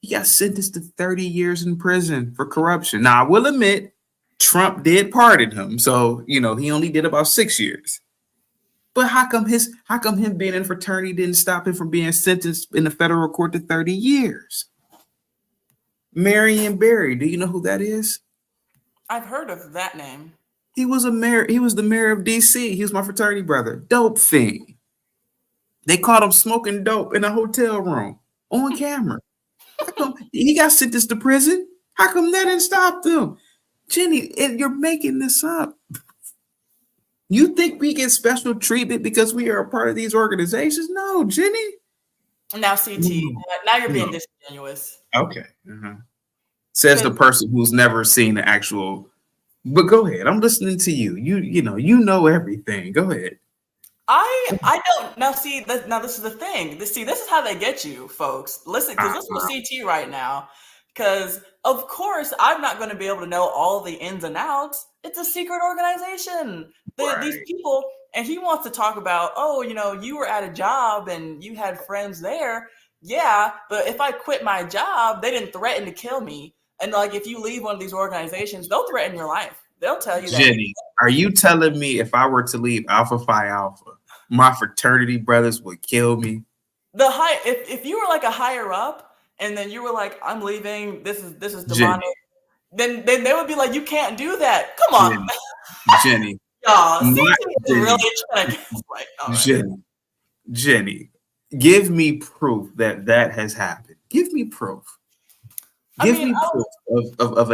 He got sentenced to 30 years in prison for corruption. Now, I will admit, Trump did pardon him, so he only did about 6 years. But how come him being in a fraternity didn't stop him from being sentenced in the federal court to 30 years? Marion Barry, do you know who that is? I've heard of that name. He was the mayor of DC. He was my fraternity brother. Dope fiend. They caught him smoking dope in a hotel room on camera. How come he got sentenced to prison? How come that didn't stop them? Jenny, you're making this up. You think we get special treatment because we are a part of these organizations? No, Jenny. Now, CT, now you're being disingenuous. Okay. Says the person who's never seen the actual. But go ahead. I'm listening to you. You know everything. Go ahead. I don't now. See, this is the thing. This is how they get you, folks. Listen, because listen to CT right now. Because of course, I'm not going to be able to know all the ins and outs. It's a secret organization. These people, and he wants to talk about, you were at a job and you had friends there. Yeah, but if I quit my job, they didn't threaten to kill me. And like, if you leave one of these organizations, they'll threaten your life. They'll tell you that. Jenny, are you telling me if I were to leave Alpha Phi Alpha, my fraternity brothers would kill me? If you were like a higher up, and then you were like, "I'm leaving. This is demonic." Then they would be like, "You can't do that. Come on, Jenny." Jenny, give me proof that has happened. Give me proof. Give me proof of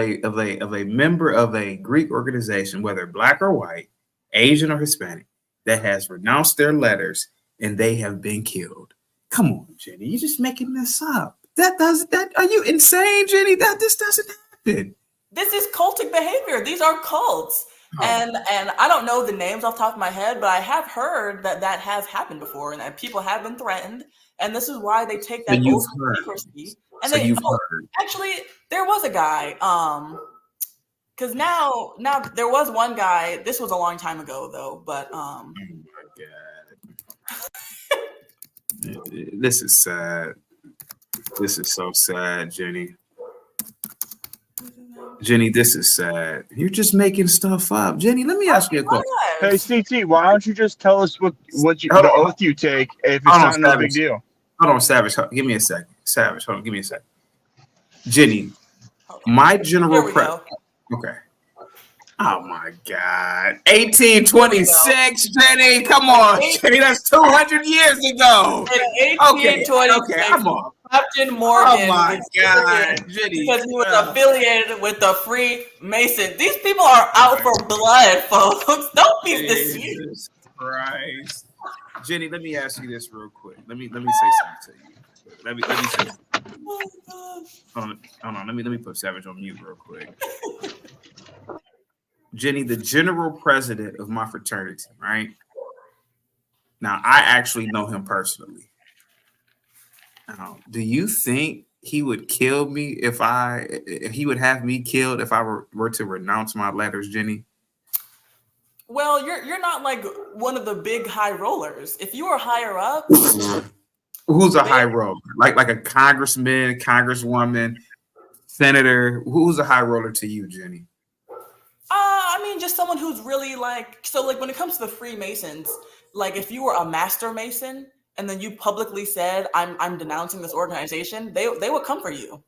a member of a Greek organization, whether black or white, Asian or Hispanic, that has renounced their letters and they have been killed. Come on, Jenny, you're just making this up. Are you insane, Jenny? This doesn't happen. This is cultic behavior. These are cults. And I don't know the names off the top of my head, but I have heard that has happened before and that people have been threatened. And this is why they take that oath of secrecy. And actually, there was a guy. Because now there was one guy. This was a long time ago, though. But oh my God, this is sad. This is so sad, Jenny. Jenny, this is sad. You're just making stuff up. Jenny, let me ask you a question. Hey, CT, why don't you just tell us what the oath you take if it's not a big deal? Hold on, Savage. Give me a second. Savage, hold on. Give me a second. Jenny, my general okay. Oh my God. 1826, Jenny. Come on, Jenny. That's 200 years ago. In 1826, come on. Captain Morgan. Oh my God, Jenny. Because he was affiliated with the Freemason. These people are out for blood, folks. Don't be deceived. Jesus Christ. Jenny, let me ask you this real quick. Let me say something to you. Let me say something. Oh my God. Hold on. Let me put Savage on mute real quick. Jenny, the general president of my fraternity, right? Now, I actually know him personally. Do you think he would kill me if he would have me killed if I were to renounce my letters, Jenny? Well, you're not like one of the big high rollers. If you were higher up, Who's a high roller? Like a congressman, congresswoman, senator? Who's a high roller to you, Jenny? I mean, just someone who's really like, so like when it comes to the Freemasons, like if you were a master Mason and then you publicly said, I'm denouncing this organization, they would come for you.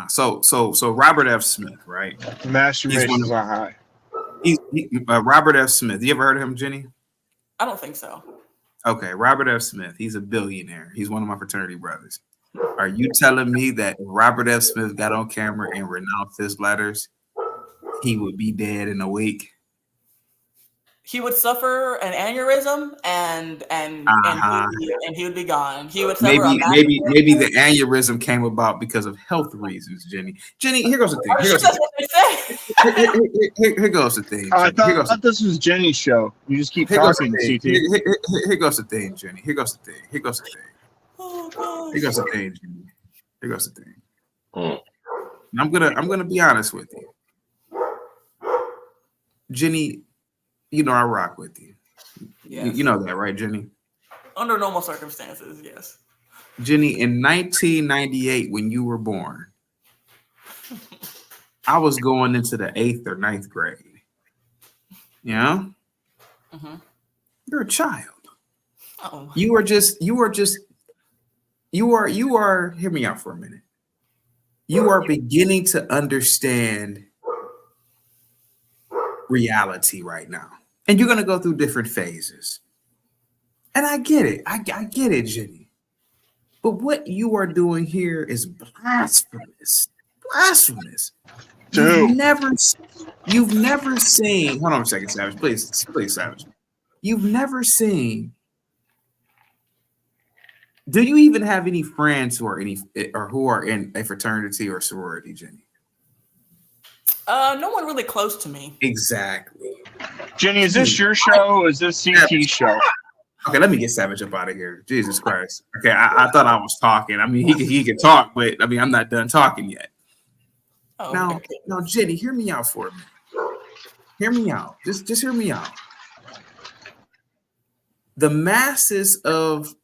So Robert F. Smith, right? Master Masons are high. Robert F. Smith. You ever heard of him, Jenny? I don't think so. Okay, Robert F. Smith. He's a billionaire. He's one of my fraternity brothers. Are you telling me that if Robert F. Smith got on camera and renounced his letters, he would be dead in a week? He would suffer an aneurysm and he would be gone. He would suffer maybe the aneurysm came about because of health reasons, Jenny. Jenny, here goes the thing. Here goes the thing. I thought this was Jenny's show. You just keep talking, CT. Here goes the thing, Jenny. Here goes the thing. Oh, gosh. Here goes the thing, Jenny. Here goes the thing. And I'm gonna be honest with you, Jenny. You know I rock with you. Yes. You know that, right, Jenny? Under normal circumstances, yes. Jenny, in 1998, when you were born, I was going into the 8th or 9th grade. Yeah? Mm-hmm. You're a child. Oh. You are, hear me out for a minute. You are beginning to understand reality right now. And you're going to go through different phases. And I get it. I get it, Jenny. But what you are doing here is blasphemous. Blasphemous. Dude. You've never seen, hold on a second, Savage. Please, Savage. You've never seen, do you even have any friends who are in a fraternity or sorority, Jenny? No one really close to me. Exactly. Jenny, is this your show or is this CT's show? Okay, let me get Savage up out of here. Jesus Christ. Okay, I thought I was talking. I mean, he can talk, but I mean, I'm not done talking yet. Oh, now, Jenny, hear me out for a minute. Hear me out. Just hear me out. The masses of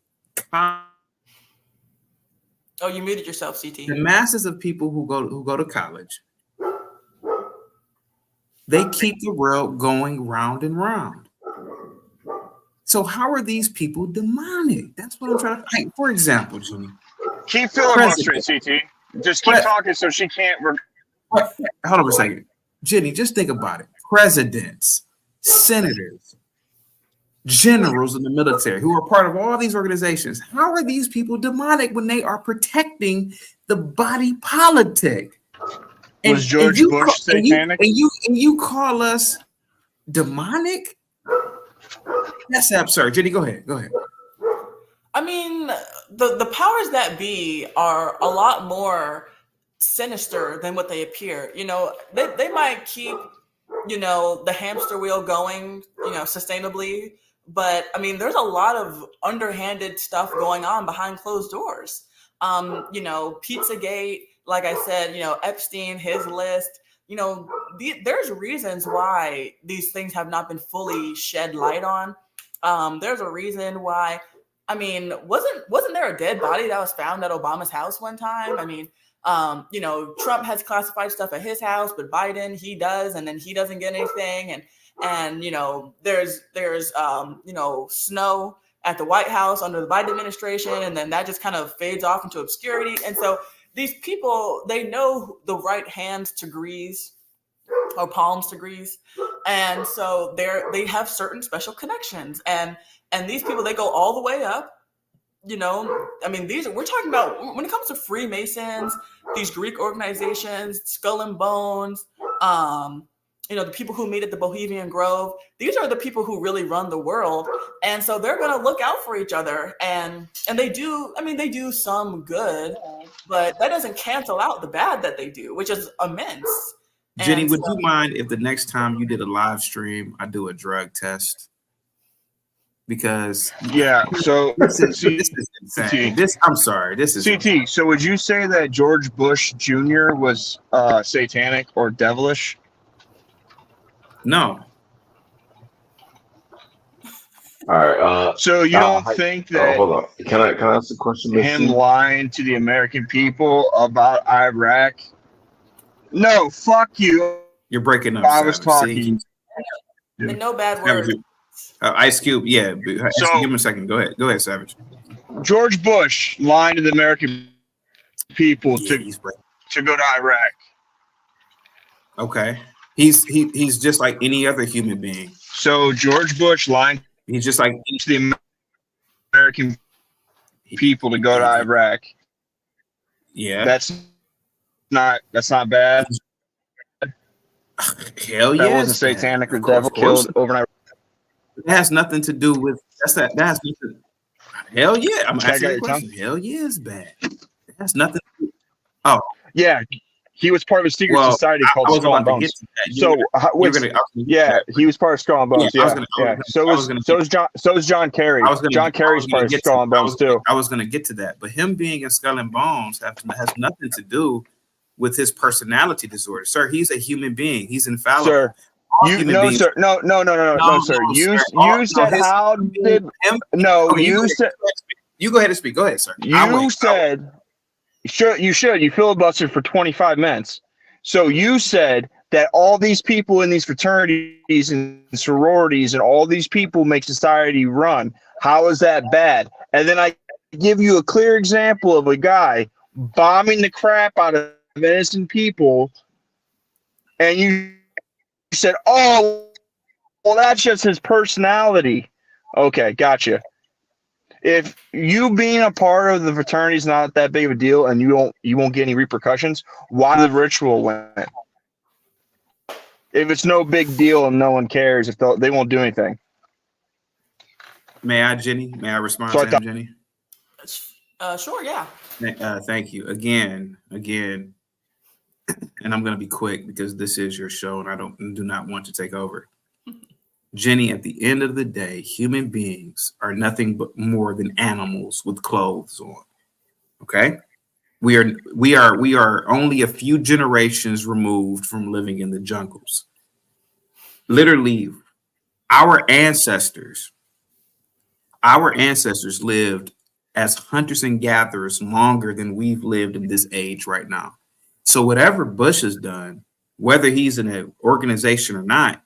you muted yourself, CT. The masses of people who go to college, they keep the world going round and round. So how are these people demonic? That's what I'm trying to think. For example, Jenny. Keep filibustering, CT. Just keep talking so she can't. Hold on a second. Jenny, just think about it. Presidents, senators, generals in the military who are part of all these organizations. How are these people demonic when they are protecting the body politic? Was George Bush satanic? And you call us demonic? That's absurd. Jenny, go ahead. I mean, the powers that be are a lot more sinister than what they appear. You know, they might keep, the hamster wheel going, sustainably. But I mean, there's a lot of underhanded stuff going on behind closed doors. Pizzagate, like I said, Epstein, his list, there's reasons why these things have not been fully shed light on. There's a reason why, I mean, wasn't there a dead body that was found at Obama's house one time? I mean, Trump has classified stuff at his house, but Biden, he does, and then he doesn't get anything. And there's snow at the White House under the Biden administration, and then that just kind of fades off into obscurity. And so these people, they know the right hands to grease or palms to grease. And so they have certain special connections. And these people, they go all the way up. I mean, we're talking about, when it comes to Freemasons, these Greek organizations, Skull and Bones, the people who meet at the Bohemian Grove, these are the people who really run the world. And so they're going to look out for each other. And they do some good, but that doesn't cancel out the bad that they do, which is immense. Jenny, would you mind if the next time you did a live stream, I do a drug test? Because so this is insane. I'm sorry. This is CT. So would you say that George Bush Jr. was satanic or devilish? No. All right. So you don't think that hold on. Can I ask a question, Miss him Ginny? lying to the American people about Iraq? No, fuck you. You're breaking up, I was Savage. See, talking. And no bad Savage, words. Ice Cube. Yeah, So give him a second. Go ahead, Savage. George Bush lying to the American people Yeah, he's breaking. to go to Iraq. Okay, he's just like any other human being. So George Bush lying He's just like to the American people to go to Iraq. Yeah, That's not bad. Hell yeah, That wasn't satanic or devil killed overnight. It has nothing to do with that has nothing. Hell yeah, I'm asking you a question. Tongue? Hell yeah, it's bad. It has nothing to do. Oh yeah, he was part of a secret society called Skull and Bones. So he was part of Skull and Bones. So is John Kerry. John Kerry's part of Skull and Bones too. I was going to get to that, but him being in Skull and Bones has nothing to do with his personality disorder, sir. He's a human being. He's infallible. Sir. No, sir. No, sir. You said how did him? No, you said. You go ahead and speak. Go ahead, sir. You said. Sure, you should. You filibustered for 25 minutes. So you said that all these people in these fraternities and sororities and all these people make society run. How is that bad? And then I give you a clear example of a guy bombing the crap out of innocent people, and you said, "Oh, well, that's just his personality." Okay, gotcha. If you being a part of the fraternity is not that big of a deal, and you won't get any repercussions, why the ritual went? If it's no big deal and no one cares, if they won't do anything. May I, Ginny? May I respond to him, Ginny? Sure, yeah. Thank you again, and I'm going to be quick because this is your show, and I do not want to take over. Ginny, at the end of the day, human beings are nothing but more than animals with clothes on. Okay? We are only a few generations removed from living in the jungles. Literally, our ancestors lived as hunters and gatherers longer than we've lived in this age right now. So whatever Bush has done, whether he's in an organization or not,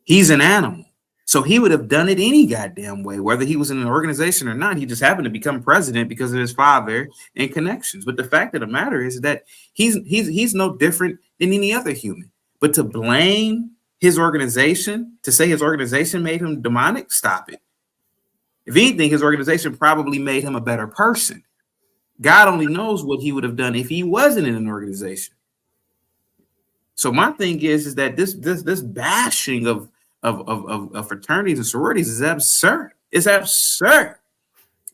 he's an animal. So he would have done it any goddamn way, whether he was in an organization or not. He just happened to become president because of his father and connections. But the fact of the matter is that he's no different than any other human. But to blame his organization, to say his organization made him demonic, stop it. If anything, his organization probably made him a better person. God only knows what he would have done if he wasn't in an organization. So my thing is that this bashing of fraternities and sororities is absurd. It's absurd.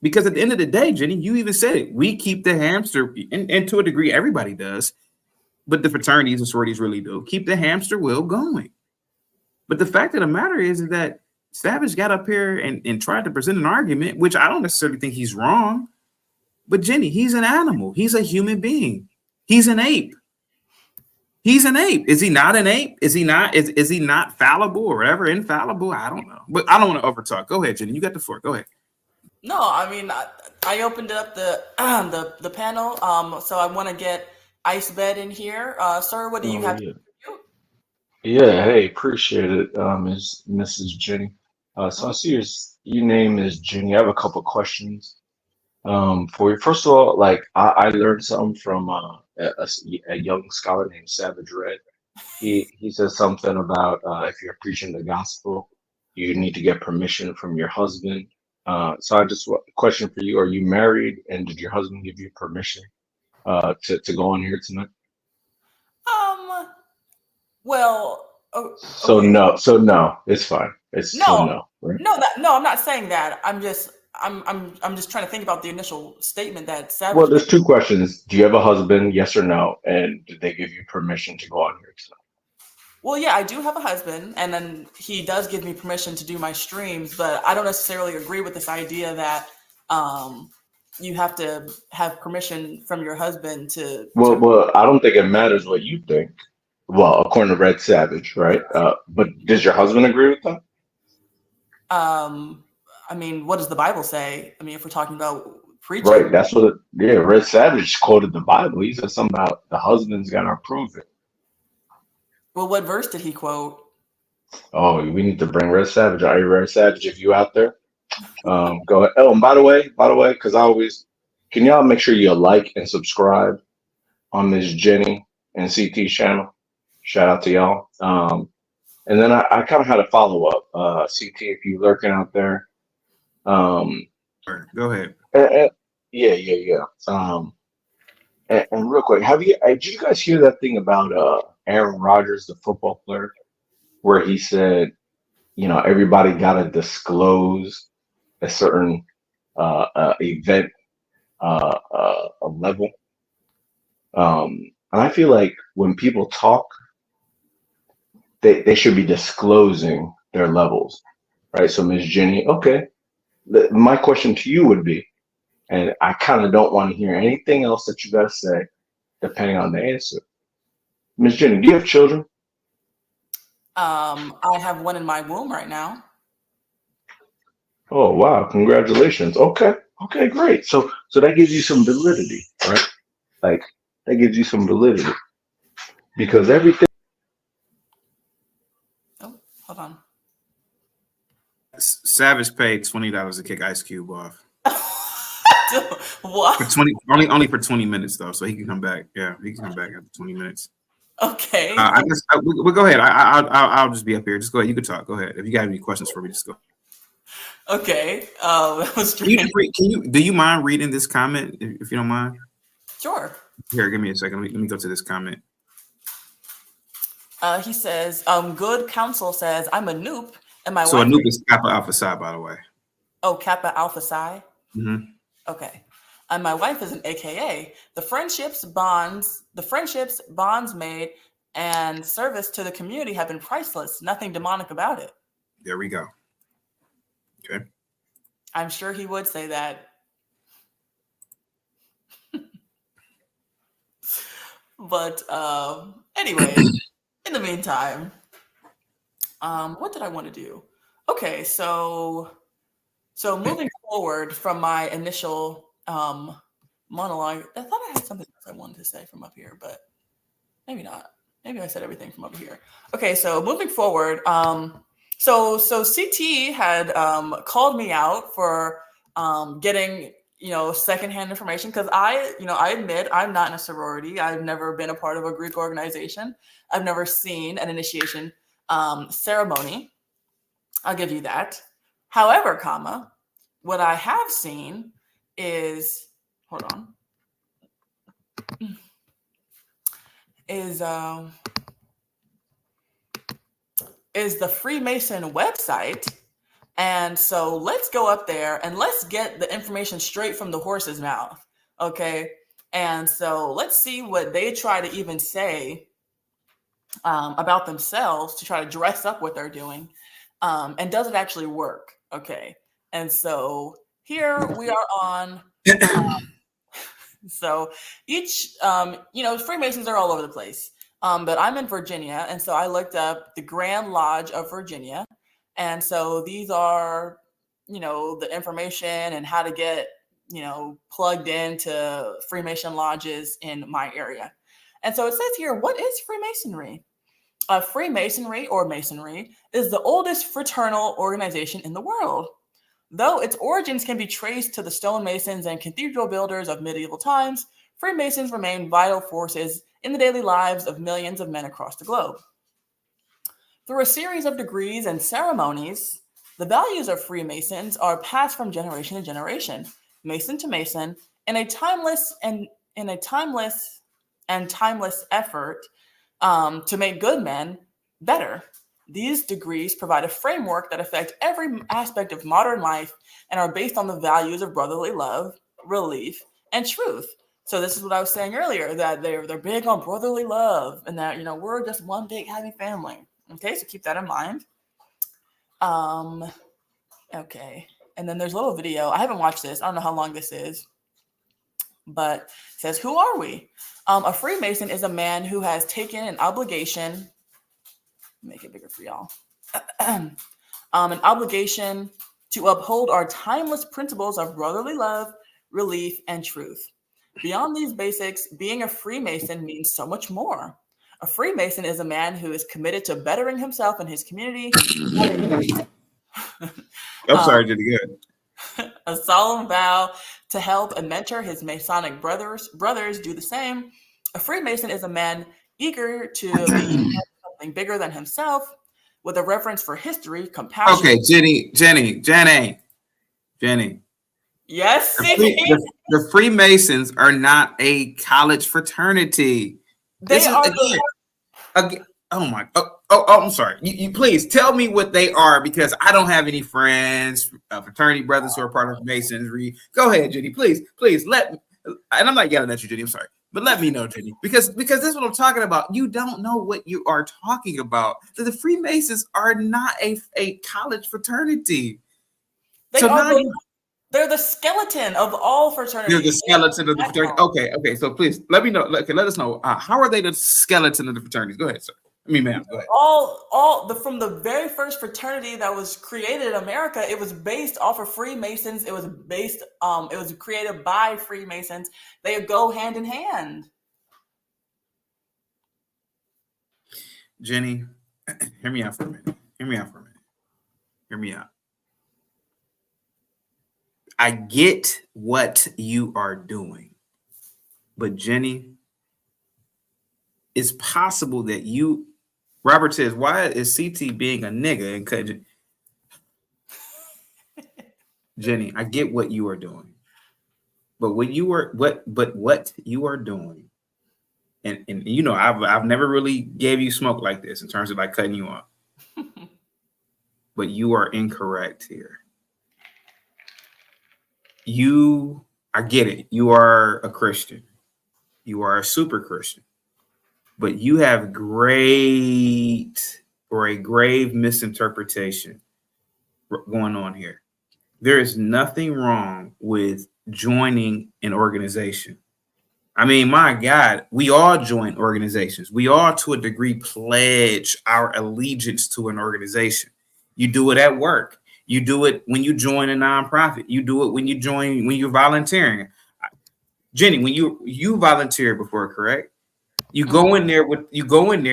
Because at the end of the day, Jenny, you even said it. We keep the hamster, and to a degree, everybody does, but the fraternities and sororities really do, keep the hamster wheel going. But the fact of the matter is that Savage got up here and tried to present an argument, which I don't necessarily think he's wrong. But Jenny, he's an animal. He's a human being. He's an ape. He's an ape. Is he not an ape? Is he not fallible or whatever? Infallible? I don't know. But I don't want to overtalk. Go ahead, Jenny. You got the floor. Go ahead. No, I mean, I opened up the panel. So I want to get Ice Bed in here. Sir, what do you have to do? Yeah, hey, appreciate it, Mrs. Ginny. So I see your name is Ginny. I have a couple of questions for you. First of all, like I learned something from a young scholar named Savage Red. He says something about if you're preaching the gospel, you need to get permission from your husband. So I just question for you: are you married, and did your husband give you permission to go on here tonight? Well. So okay. No, it's fine. It's no, right? No, I'm not saying that. I'm just trying to think about the initial statement that Savage. Well, there's two questions. Do you have a husband? Yes or no? And did they give you permission to go on here tonight? Well, yeah, I do have a husband, and then he does give me permission to do my streams, but I don't necessarily agree with this idea that you have to have permission from your husband to. Well, I don't think it matters what you think. Well, according to Red Savage, right? But does your husband agree with that? I mean, what does the Bible say? I mean, if we're talking about preaching, Right. That's what. Yeah. Red Savage quoted the Bible. He said something about the husband's got to approve it. well, what verse did he quote? Oh, we need to bring Red Savage. Are you Red Savage? If you out there, go ahead. Oh, and by the way, because I always can y'all make sure you like and subscribe on Miss Jenny and CT channel. Shout out to y'all. And then I kind of had a follow up. CT, if you lurking out there, um, Go ahead. yeah. And real quick, did you guys hear that thing about Aaron Rodgers, the football player, where he said, everybody got to disclose a certain event, a level. And I feel like when people talk, they should be disclosing their levels, right? So, Ms. Jenny, okay, my question to you would be, and I kind of don't want to hear anything else that you got to say, depending on the answer. Ms. Jenny, do you have children? I have one in my womb right now. Oh, wow. Congratulations. Okay. Okay, great. So that gives you some validity, right? Like that gives you some validity because everything. Oh, hold on. Savage paid $20 to kick Ice Cube off. What? For 20, only for 20 minutes though, so he can come back. Yeah, he can come back after 20 minutes. Okay. We'll go ahead. I'll just be up here. Just go ahead. You can talk. Go ahead. If you got any questions for me, just go. Okay. That was Do you mind reading this comment if you don't mind? Sure. Here, give me a second. Let me go to this comment. He says, good counsel says I'm a noob and my So wife. a noob is Kappa Alpha Psi, by the way. Oh, Kappa Alpha Psi. Mm-hmm. Okay. And my wife is an AKA. The friendships bonds made and service to the community have been priceless. Nothing demonic about it. There we go. Okay. I'm sure he would say that. But anyway, in the meantime, what did I want to do? Okay, so moving forward from my initial monologue, I thought I had something else I wanted to say from up here, but maybe not. Maybe I said everything from up here. Okay, so moving forward, so CT had called me out for getting secondhand information because I admit I'm not in a sorority. I've never been a part of a Greek organization. I've never seen an initiation ceremony. I'll give you that. However, what I have seen is is the Freemason website. And so let's go up there and let's get the information straight from the horse's mouth. Okay. And so let's see what they try to even say about themselves to try to dress up what they're doing. And does it actually work? Okay. And so here we are on. So each, Freemasons are all over the place. But I'm in Virginia. And so I looked up the Grand Lodge of Virginia. And so these are, the information and how to get, plugged into Freemason lodges in my area. And so it says here, what is Freemasonry? Freemasonry or Masonry is the oldest fraternal organization in the world. Though its origins can be traced to the stonemasons and cathedral builders of medieval times, Freemasons remain vital forces in the daily lives of millions of men across the globe. Through a series of degrees and ceremonies, the values of Freemasons are passed from generation to generation, Mason to Mason, in a timeless effort to make good men better. These degrees provide a framework that affect every aspect of modern life and are based on the values of brotherly love, relief, and truth. So this is what I was saying earlier, that they're big on brotherly love and that, we're just one big happy family. Okay, so keep that in mind. Okay. And then there's a little video. I haven't watched this. I don't know how long this is. But it says, who are we? A Freemason is a man who has taken an obligation. Make it bigger for y'all. an obligation to uphold our timeless principles of brotherly love, relief, and truth. Beyond these basics, being a Freemason means so much more. A Freemason is a man who is committed to bettering himself and his community. I'm sorry, Jenny. Good. A solemn vow to help and mentor his Masonic brothers do the same. A Freemason is a man eager to be something bigger than himself, with a reverence for history, compassion. Okay, Jenny. Yes, The Freemasons are not a college fraternity. They are. Again, oh my. I'm sorry. You please tell me what they are, because I don't have any friends, fraternity brothers who are part of Masonry. Go ahead, Jenny. Please let me. And I'm not yelling at you, Jenny. I'm sorry, but let me know, Jenny, because this is what I'm talking about. You don't know what you are talking about. The Freemasons are not a college fraternity. They're the skeleton of all fraternities. They're the skeleton of the fraternity. Okay. So please let me know. Let us know. How are they the skeleton of the fraternities? Go ahead, sir. Ma'am, go ahead. From the very first fraternity that was created in America, it was based off of Freemasons. It was created by Freemasons. They go hand in hand. Jenny, hear me out for a minute. Hear me out. I get what you are doing, but Jenny, it's possible that Robert says, why is CT being a nigga and cutting? Jenny, I get what you are doing, but what you are doing, and you know, I've never really gave you smoke like this in terms of like cutting you off, but you are incorrect here. I get it. You are a Christian. You are a super Christian. But you have a grave misinterpretation going on here. There is nothing wrong with joining an organization. I mean, my God, we all join organizations. We all, to a degree, pledge our allegiance to an organization. You do it at work. You do it when you join a nonprofit. You do it when you're volunteering. Jenny, when you volunteer before, correct? You go in there,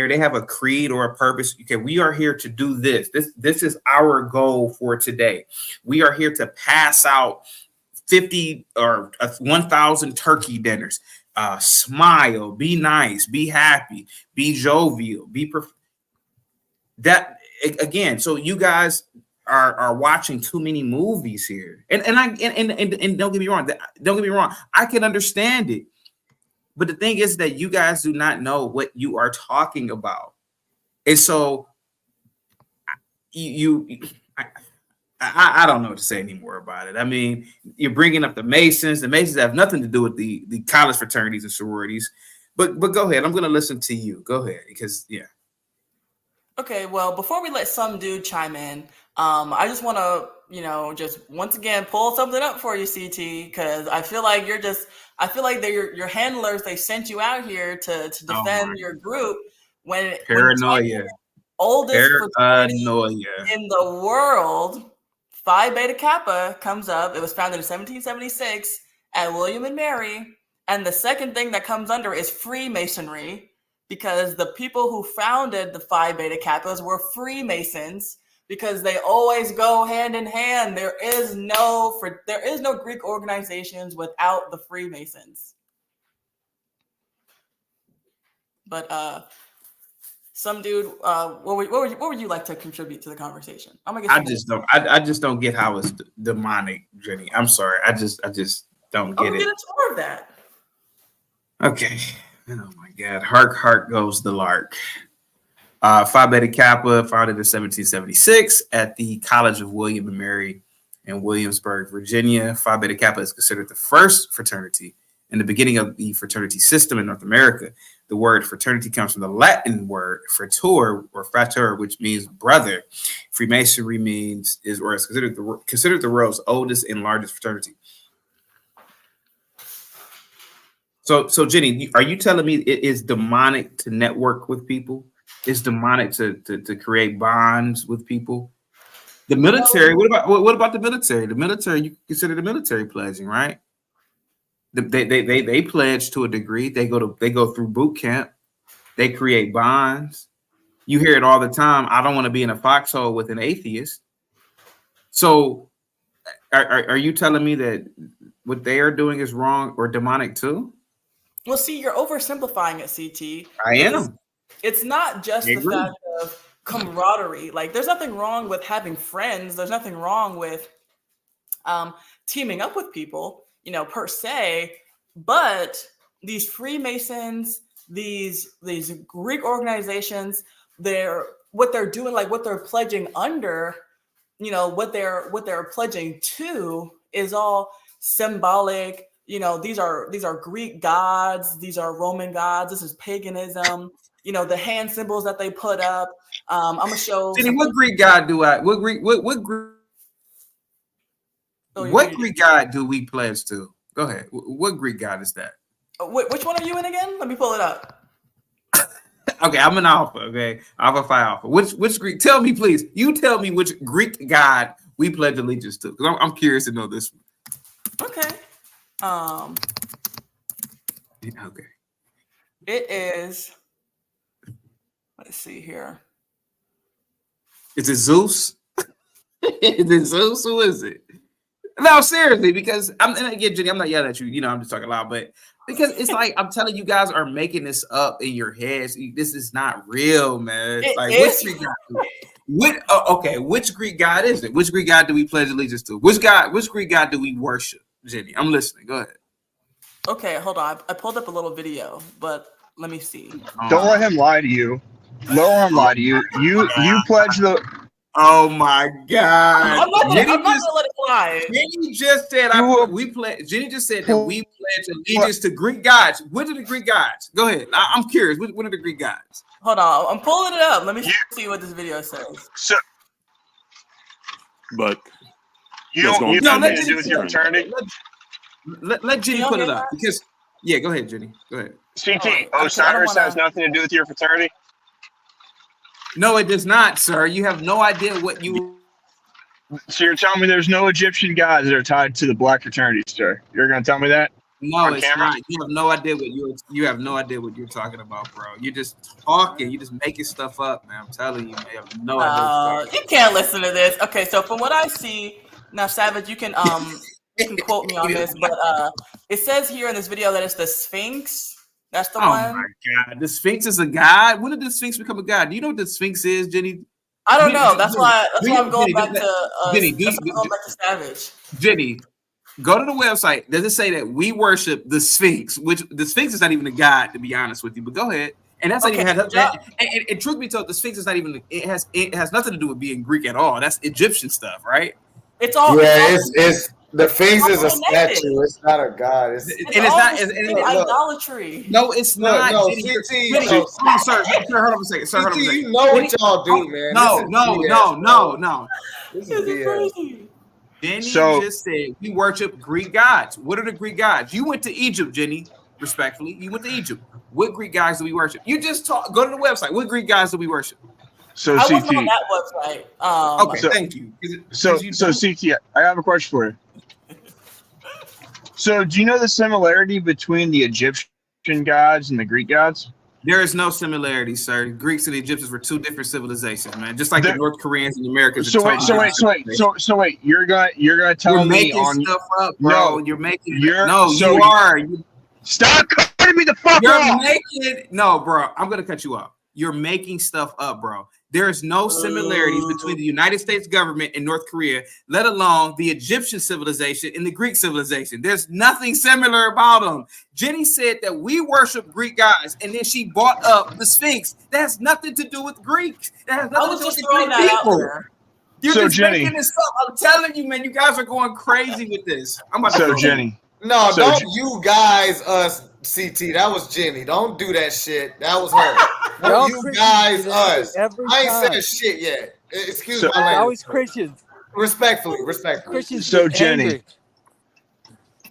they have a creed or a purpose. Okay, we are here to do this. This is our goal for today. We are here to pass out 50 or 1,000 turkey dinners. Smile, be nice, be happy, be jovial, that again. So you guys are watching too many movies here, and don't get me wrong. I can understand it. But the thing is that you guys do not know what you are talking about. And so I don't know what to say anymore about it. I mean, you're bringing up the Masons. The Masons have nothing to do with the college fraternities and sororities. But go ahead. I'm going to listen to you. Go ahead. Because, yeah. Okay, well, before we let some dude chime in, I just want to, just once again pull something up for you, CT, because I feel like they're your handlers. They sent you out here to defend your group when paranoia, oldest fraternity in the world, Phi Beta Kappa, comes up. It was founded in 1776 at William and Mary, and the second thing that comes under is Freemasonry, because the people who founded the Phi Beta Kappas were Freemasons, because they always go hand in hand. There is no Greek organizations without the Freemasons. But some dude, what would you like to contribute to the conversation? I just don't get how it's demonic, Jenny. I'm sorry. I just don't get it. Get a tour of that. Okay. Oh my God. Hark, hark goes the lark. Phi Beta Kappa, founded in 1776 at the College of William and Mary in Williamsburg, Virginia. Phi Beta Kappa is considered the first fraternity in the beginning of the fraternity system in North America. The word fraternity comes from the Latin word frater or frater, which means brother. Freemasonry is considered the world's oldest and largest fraternity. So Jenny, are you telling me it is demonic to network with people? It's demonic to create bonds with people? The military. What about the military? The military, you consider the military pledging, right? They pledge to a degree. They go through boot camp. They create bonds. You hear it all the time. I don't want to be in a foxhole with an atheist. So, are you telling me that what they are doing is wrong or demonic too? Well, see, you're oversimplifying it, CT. I am. It's not just the fact of camaraderie. Like, there's nothing wrong with having friends. There's nothing wrong with teaming up with people, per se. But these Freemasons, these Greek organizations, what they're doing, like what they're pledging under, what they're pledging to is all symbolic. These are Greek gods, these are Roman gods, this is paganism. The hand symbols that they put up. I'm gonna show. Jenny, what Greek god do I? What Greek god do we pledge to? Go ahead. What Greek god is that? Which one are you in again? Let me pull it up. Okay, I'm an Alpha. Okay, Alpha Phi Alpha. Which Greek? Tell me, please. You tell me which Greek god we pledge allegiance to, because I'm curious to know this one. Okay. Okay. It is. Let's see here. Is it Zeus? Is it Zeus? Who is it? No, seriously, because again, Jenny, I'm not yelling at you. I'm just talking loud, but because it's like I'm telling you guys are making this up in your heads. This is not real, man. Which Greek god? Okay, which Greek god is it? Which Greek god do we pledge allegiance to? Which Greek god do we worship? Jenny, I'm listening. Go ahead. Okay, hold on. I pulled up a little video, but let me see. Don't let him lie to you. Don't let him lie to you. You pledge the. Oh my God! I'm not gonna let it fly. Jenny just said Jenny just said that we pledge allegiance to Greek gods. What are the Greek gods? Go ahead. I'm curious. What are the Greek gods? Hold on. I'm pulling it up. Let me see what this video says. So, but you don't have nothing to do with your fraternity. Let Jenny put it up because go ahead, Jenny. Go ahead. CT Osiris has nothing to do with your fraternity. No, it does not, sir. You have no idea what you. So you're telling me there's no Egyptian gods that are tied to the black fraternity, sir? You're going to tell me that? No, it's not. You have no idea what you're talking about, bro. You're just talking. You're just making stuff up, man. I'm telling you, man. You have no idea. You can't listen to this. Okay, so from what I see now, Savage, you can quote me on this, but it says here in this video that it's the Sphinx. That's the one. Oh my God, the Sphinx is a god. When did the Sphinx become a god? Do you know what the Sphinx is, Jenny? I don't know. That's why I'm going back to Savage. Jenny, go to the website. Does it say that we worship the Sphinx? Which the Sphinx is not even a god, to be honest with you. But go ahead. And that's not even and truth be told, the Sphinx is not even. It has nothing to do with being Greek at all. That's Egyptian stuff, right? It's all. Yeah, it's the Sphinx is a statue. It's not a god. It's idolatry. No, it's not. No, Jenny, CT. Sir, hold on a second. Sir, hold on a second. You know what y'all do, man. No. This is crazy. Jenny just said we worship Greek gods. What are the Greek gods? You went to Egypt, Jenny. Respectfully, you went to Egypt. What Greek gods do we worship? You just go to the website. What Greek gods do we worship? So I CT. wasn't on that website. Okay, thank you. So CT, I have a question for you. So, do you know the similarity between the Egyptian gods and the Greek gods? There is no similarity, sir. Greeks and Egyptians were two different civilizations, man. Just like the North Koreans and the Americans. So wait. You're gonna tell me on stuff up, bro. No, you so are. Stop cutting me the fuck off. Bro. I'm gonna cut you off. You're making stuff up, bro. There is no similarities between the United States government and North Korea, let alone the Egyptian civilization and the Greek civilization. There's nothing similar about them. Jenny said that we worship Greek gods, and then she brought up the Sphinx. That has nothing to do with Greeks. That has nothing to do with the Greek people. You're just Jenny, making this up. I'm telling you, man, you guys are going crazy with this. Jenny. No, don't you guys, us, CT. That was Jenny. Don't do that shit. That was her. Don't you guys, us. I ain't said shit yet. Excuse my language. Always Christians. Respectfully. Christians. So Jenny.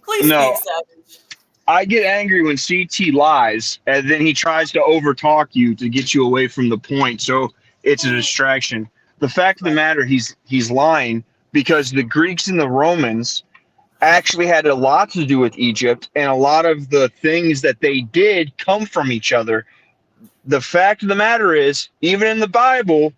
Please speak, Savage. I get angry when CT lies, and then he tries to overtalk you to get you away from the point. So it's a distraction. the fact of the matter, he's lying, because the Greeks and the Romans actually had a lot to do with Egypt, and a lot of the things that they did come from each other. The fact of the matter is, even in the Bible,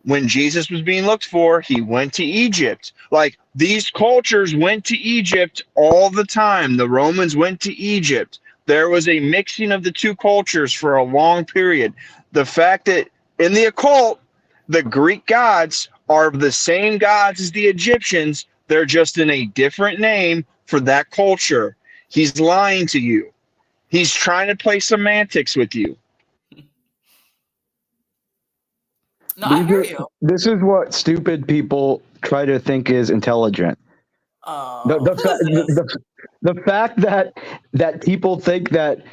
when Jesus was being looked for, he went to Egypt. Like, these cultures went to Egypt all the time. The Romans went to Egypt. There was a mixing of the two cultures for a long period. The fact that in the occult, the Greek gods are the same gods as the Egyptians, they're just in a different name for that culture. He's lying to you. He's trying to play semantics with you. No, I hear you. This is what stupid people try to think is intelligent. The fact that people think that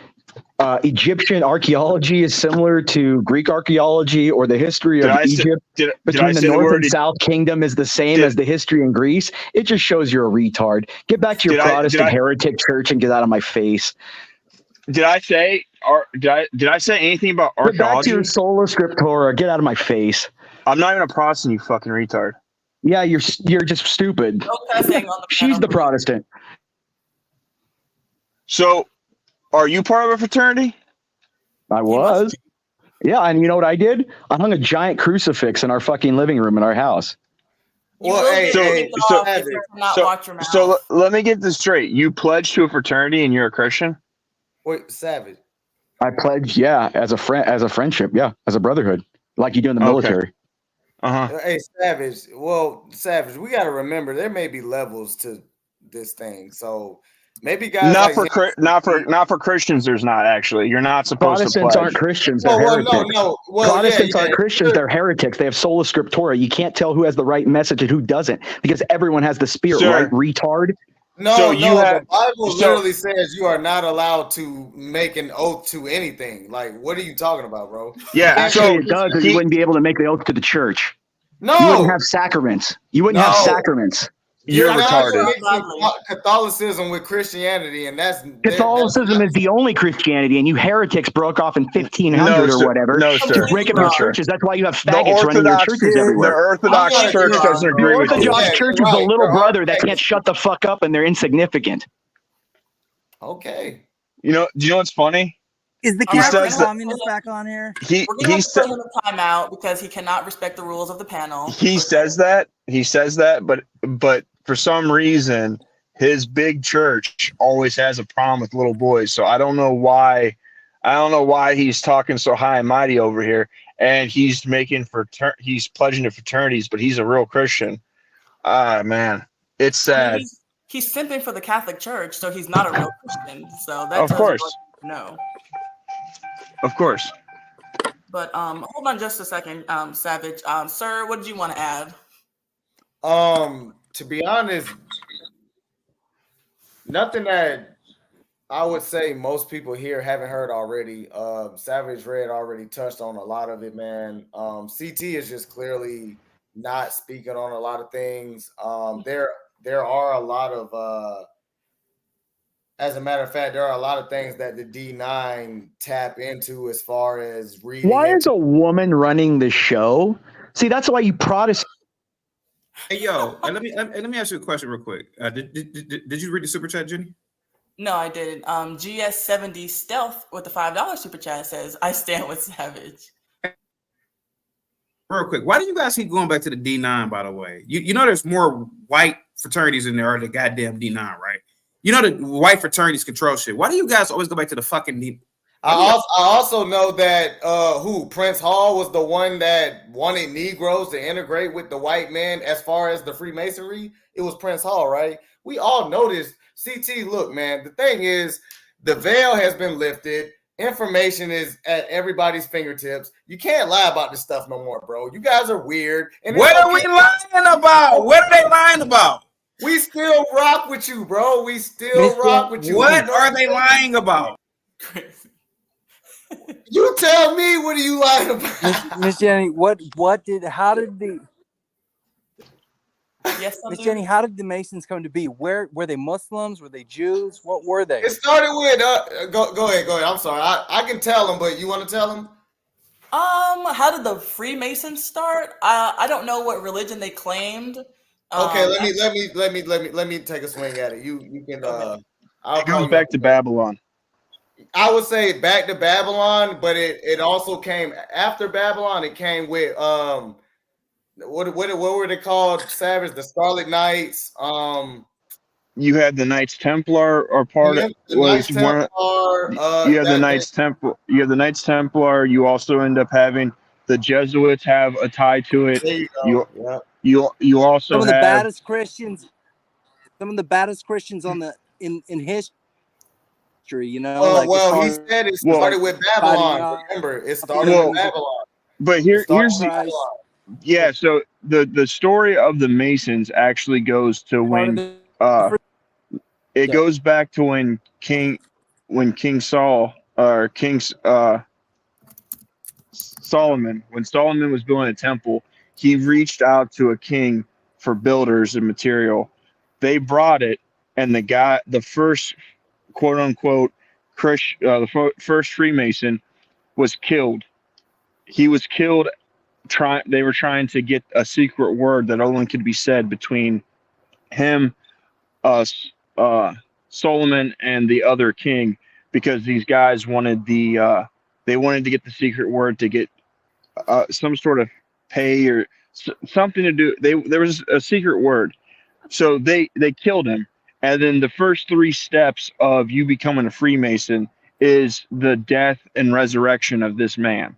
Egyptian archaeology is similar to Greek archaeology, or the history of Egypt between the North and South Kingdom is the same as the history in Greece, it just shows you're a retard. Get back to your Protestant heretic church and get out of my face. Did I say anything about archaeology? Get back to your sola scriptura. Get out of my face. I'm not even a Protestant, you fucking retard. Yeah, you're just stupid. She's the Protestant. So, are you part of a fraternity? I was. Yeah, and you know what I did? I hung a giant crucifix in our fucking living room in our house. Well, so let me get this straight. You pledged to a fraternity and you're a Christian? Wait, Savage. I pledged, yeah, as a friendship, yeah, as a brotherhood, like you do in the military. Hey, Savage. Well, Savage, we got to remember there may be levels to this thing. So maybe guys not for Christians. There's not actually. You're not supposed Protestants to. Protestants aren't Christians. They're heretics. Protestants aren't Christians. They're heretics. They have sola scriptura. You can't tell who has the right message and who doesn't, because everyone has the spirit, right? Retard. The Bible literally says you are not allowed to make an oath to anything. Like, what are you talking about, bro? Yeah, actually, it does. You wouldn't be able to make the oath to the church. No, you wouldn't have sacraments. You're retarded. Catholicism with Christianity, and Catholicism is the only Christianity, and you heretics broke off in 1500 or whatever. No, sir. Just break up your churches. That's why you have faggots running your churches everywhere. The Orthodox Church doesn't agree with you. The Orthodox Church is the little brother that can't shut the fuck up, and they're insignificant. Okay. Do you know what's funny? Is the Catholic communist back on here? We're going to put him in timeout because he cannot respect the rules of the panel. He says that, but for some reason, his big church always has a problem with little boys. So I don't know why he's talking so high and mighty over here. And he's he's pledging to fraternities, but he's a real Christian. Man, it's sad. He's simping for the Catholic Church, so he's not a real Christian. So that of course, no. Of course. But hold on just a second, Savage. Sir, what did you want to add? To be honest, nothing that I would say most people here haven't heard already. Savage Red already touched on a lot of it, man. CT is just clearly not speaking on a lot of things. There are a lot of as a matter of fact, there are a lot of things that the D9 tap into as far as reading. Why is a woman running the show? See, that's why you Protestant. Hey, yo, let me ask you a question real quick. Did you read the super chat, Jenny? No, I didn't. GS70 Stealth with the $5 super chat says, I stand with Savage. Real quick, why do you guys keep going back to the D9, by the way? You know there's more white fraternities in there are the goddamn D9, right? You know the white fraternities control shit. Why do you guys always go back to the fucking D9? I also know that Prince Hall was the one that wanted Negroes to integrate with the white men as far as the Freemasonry. It was Prince Hall, right? We all noticed. CT, look, man, the thing is the veil has been lifted. Information is at everybody's fingertips. You can't lie about this stuff no more, bro. You guys are weird. And what are we lying about? What are they lying about? We still rock with you, bro. We still rock with you. What are they lying about? You tell me, what are you lying about? Miss Jenny, Miss Jenny, how did the Masons come to be? Were they Muslims? Were they Jews? What were they? It started with go ahead. I'm sorry. I can tell them, but you want to tell them? How did the Freemasons start? I don't know what religion they claimed. Okay, let me take a swing at it. You can I'll It goes call you. back to Babylon. I would say back to Babylon, but it also came after Babylon. It came with what were they called? Savage, the Scarlet Knights. You had the Knights Templar, or part of The was Knights one. Templar. You have the Knights Templar. You have the Knights Templar. You also end up having the Jesuits have a tie to it. There you go. You also Some of the have baddest Christians. Some of the baddest Christians on the in history. You know, he said it started with Babylon. Remember, it started with Babylon. But here's the so the story of the Masons actually goes to when it goes back to when King Saul or Solomon, when Solomon was building a temple, he reached out to a king for builders and material. They brought it, and the first quote unquote the first Freemason was killed. He was killed. They were trying to get a secret word that only could be said between him, Solomon, and the other king, because these guys wanted they wanted to get the secret word to get some sort of pay or something to do. There was a secret word, so they killed him. And then the first 3 steps of you becoming a Freemason is the death and resurrection of this man.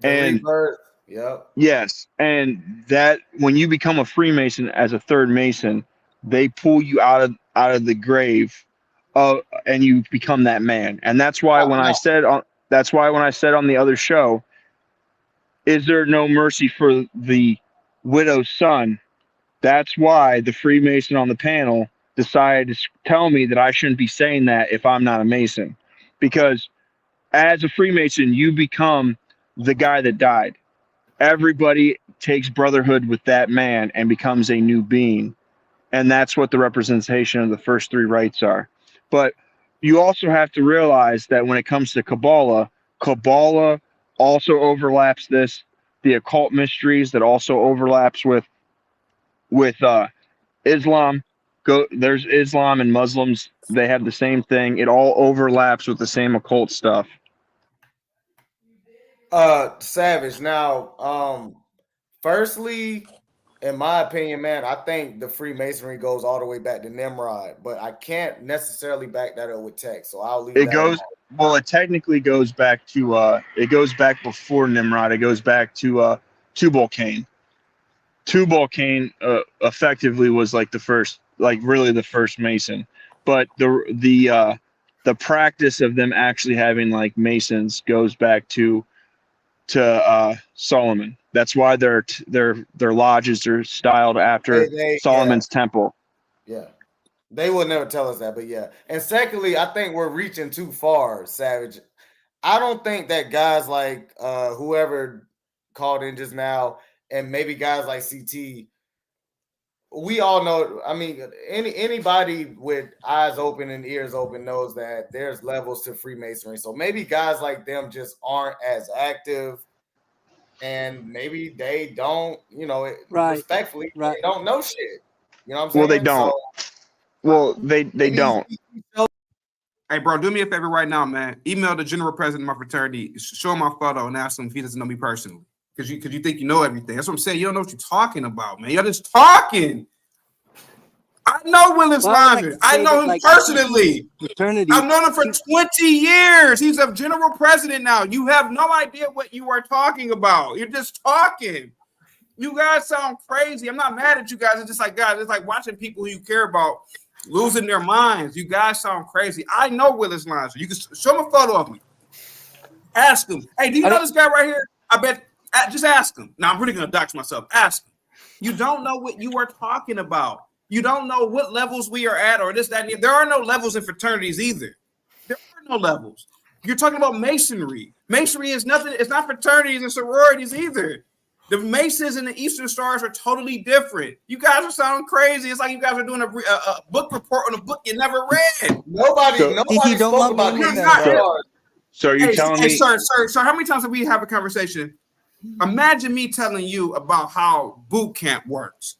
And rebirth. Yep. Yes, and that when you become a Freemason as a third Mason, they pull you out of the grave, and you become that man. And that's why when I said on the other show, is there no mercy for the widow's son? That's why the Freemason on the panel decided to tell me that I shouldn't be saying that if I'm not a Mason, because as a Freemason, you become the guy that died. Everybody takes brotherhood with that man and becomes a new being. And that's what the representation of the first 3 rites are. But you also have to realize that when it comes to Kabbalah also overlaps this, the occult mysteries that also overlaps with Islam. There's Islam and Muslims. They have the same thing. It all overlaps with the same occult stuff. Savage. Now, firstly, in my opinion, man, I think the Freemasonry goes all the way back to Nimrod, but I can't necessarily back that up with text. So I'll leave it. It technically goes back to it goes back before Nimrod. It goes back to Tubal-Cain. Tubal-Cain effectively was like the first Mason, but the practice of them actually having like Masons goes back to Solomon. That's why their lodges are styled after Solomon's temple. Yeah, they will never tell us that, but yeah. And secondly, I think we're reaching too far, Savage. I don't think that guys like whoever called in just now, and maybe guys like CT, we all know. I mean, anybody with eyes open and ears open knows that there's levels to Freemasonry. So maybe guys like them just aren't as active, and maybe they don't, respectfully, they don't know shit. You know what I'm saying? Well, they don't. They don't. Hey, bro, do me a favor right now, man. Email the general president of my fraternity, show him my photo, and ask him if he doesn't know me personally. Because you think you know everything. That's what I'm saying. You don't know what you're talking about, man. You're just talking. I know Willis Lyman. I know him personally. I've known him for 20 years. He's a general president now. You have no idea what you are talking about. You're just talking. You guys sound crazy. I'm not mad at you guys. It's just like, guys, it's like watching people who you care about losing their minds. You guys sound crazy. I know Willis Lyman. You can show him a photo of me. Ask him. Hey, do you know this guy right here? I bet. Just ask him. Now, I'm really going to dox myself. Ask him. You don't know what you are talking about. You don't know what levels we are at or this, that, and there are no levels in fraternities either. There are no levels. You're talking about Masonry. Masonry is nothing. It's not fraternities and sororities either. The Masons and the Eastern Stars are totally different. You guys are sounding crazy. It's like you guys are doing a book report on a book you never read. Nobody spoke about Eastern Stars. So are you telling me, sir, how many times have we have a conversation? Imagine me telling you about how boot camp works.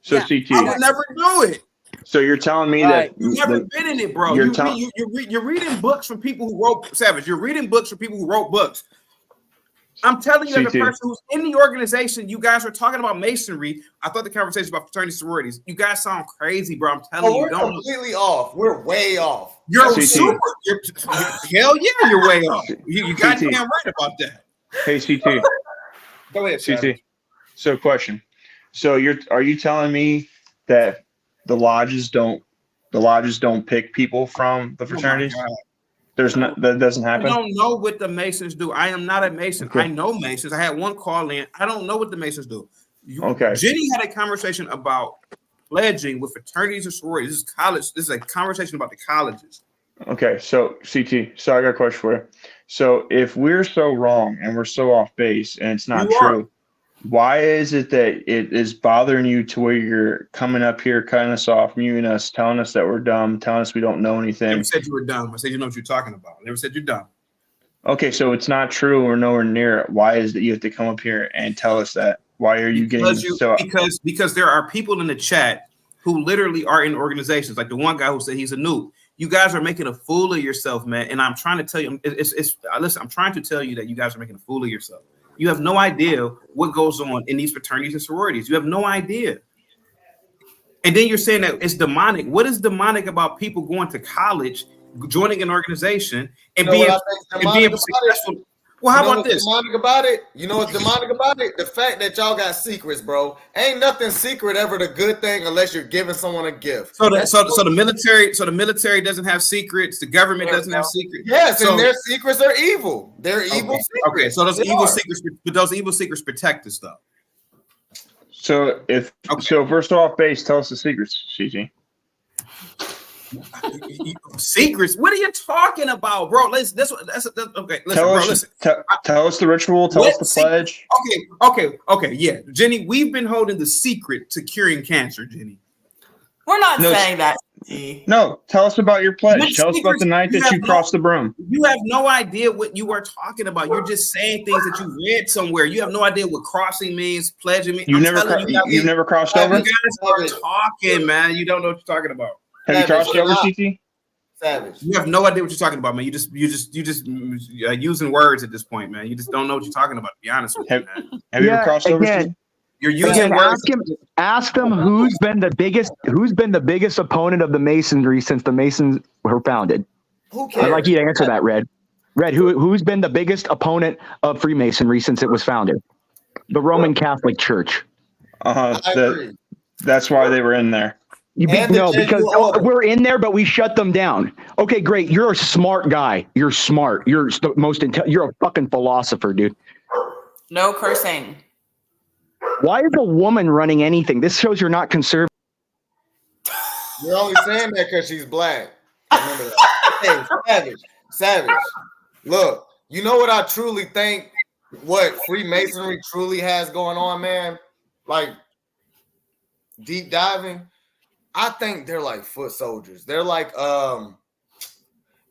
so Yeah. CT, I would never do it. so you're telling me Right. You've never been in it, bro. You're reading books from people who wrote Savage. You're reading books from people who wrote books. I'm telling you, as a CT. person who's in the organization, you guys are talking about masonry. I thought the conversation about fraternity sororities. You guys sound crazy, bro. I'm telling you, We're completely off. We're way off. You're CT. super. Hell yeah, you're way off. You goddamn right about that. Hey CT, Go ahead, CT. Savage. So question. So are you telling me that the lodges don't pick people from the fraternities? Oh my God. That doesn't I happen. don't know what the Masons do. I am not a Mason. Okay. I know Masons. I had one call in. I don't know what the Masons do. Okay. Jenny had a conversation about pledging with fraternities and sororities. This is college. This is a conversation about the colleges. Okay, so CT, so I got a question for you. So if we're so wrong and we're so off base and it's not You are. true, why is it that it is bothering you to where you're coming up here, cutting us off, muting us, telling us that we're dumb, telling us we don't know I anything? never said you were dumb. I said you know what you're talking about. I never said you're dumb. Okay, so it's not true. We're nowhere near it. Why is it you have to come up here and tell us that? Why are you Because there are people in the chat who literally are in organizations, like the one guy who said he's a noob. You guys are making a fool of yourself, man. And I'm trying to tell you, listen, I'm trying to tell you that you guys are making a fool of yourself. You have no idea what goes on in these fraternities and sororities. You have no idea. And then you're saying that it's demonic. What is demonic about people going to college, joining an organization, and being successful? Well, how about this? Demonic about it? You know what's demonic about it? The fact that y'all got secrets, bro. Ain't nothing secret ever the good thing unless you're giving someone a gift. So the military doesn't have secrets. The government doesn't have secrets. Yes, and their secrets are evil. They're evil secrets. Okay, so those evil secrets, but those evil secrets protect us, though. So if we're so off base, tell us the secrets, CG. Secrets? What are you talking about, bro? That's okay. Listen, tell us the ritual. Tell us the pledge. Okay. Yeah, Jenny, we've been holding the secret to curing cancer, Jenny. We're not saying that. No, tell us about your pledge. Tell us about the night that you crossed the broom. You have no idea what you are talking about. You're just saying things that you read somewhere. You have no idea what crossing means, pledging means. You've never crossed over? You guys are talking, man. You don't know what you're talking about. Have you crossed over, CT? Savage. You have no idea what you're talking about, man. You just using words at this point, man. You just don't know what you're talking about. To be honest with you, man. Have you ever crossed over? You're using words. Ask them who's been the biggest opponent of the Masonry since the Masons were founded. Who cares? I'd like you to answer that, Red. Red, who's been the biggest opponent of Freemasonry since it was founded? The Roman Catholic Church. That's why they were in there. Because we're in there, but we shut them down. Okay, great. You're a smart guy. You're smart. You're the most you're a fucking philosopher, dude. No cursing. Why is a woman running anything? This shows you're not conservative. You're only saying that because she's black. Remember that. Hey, Savage. Look, you know what I truly think what Freemasonry truly has going on, man? Like, deep diving. I think they're like foot soldiers. They're like,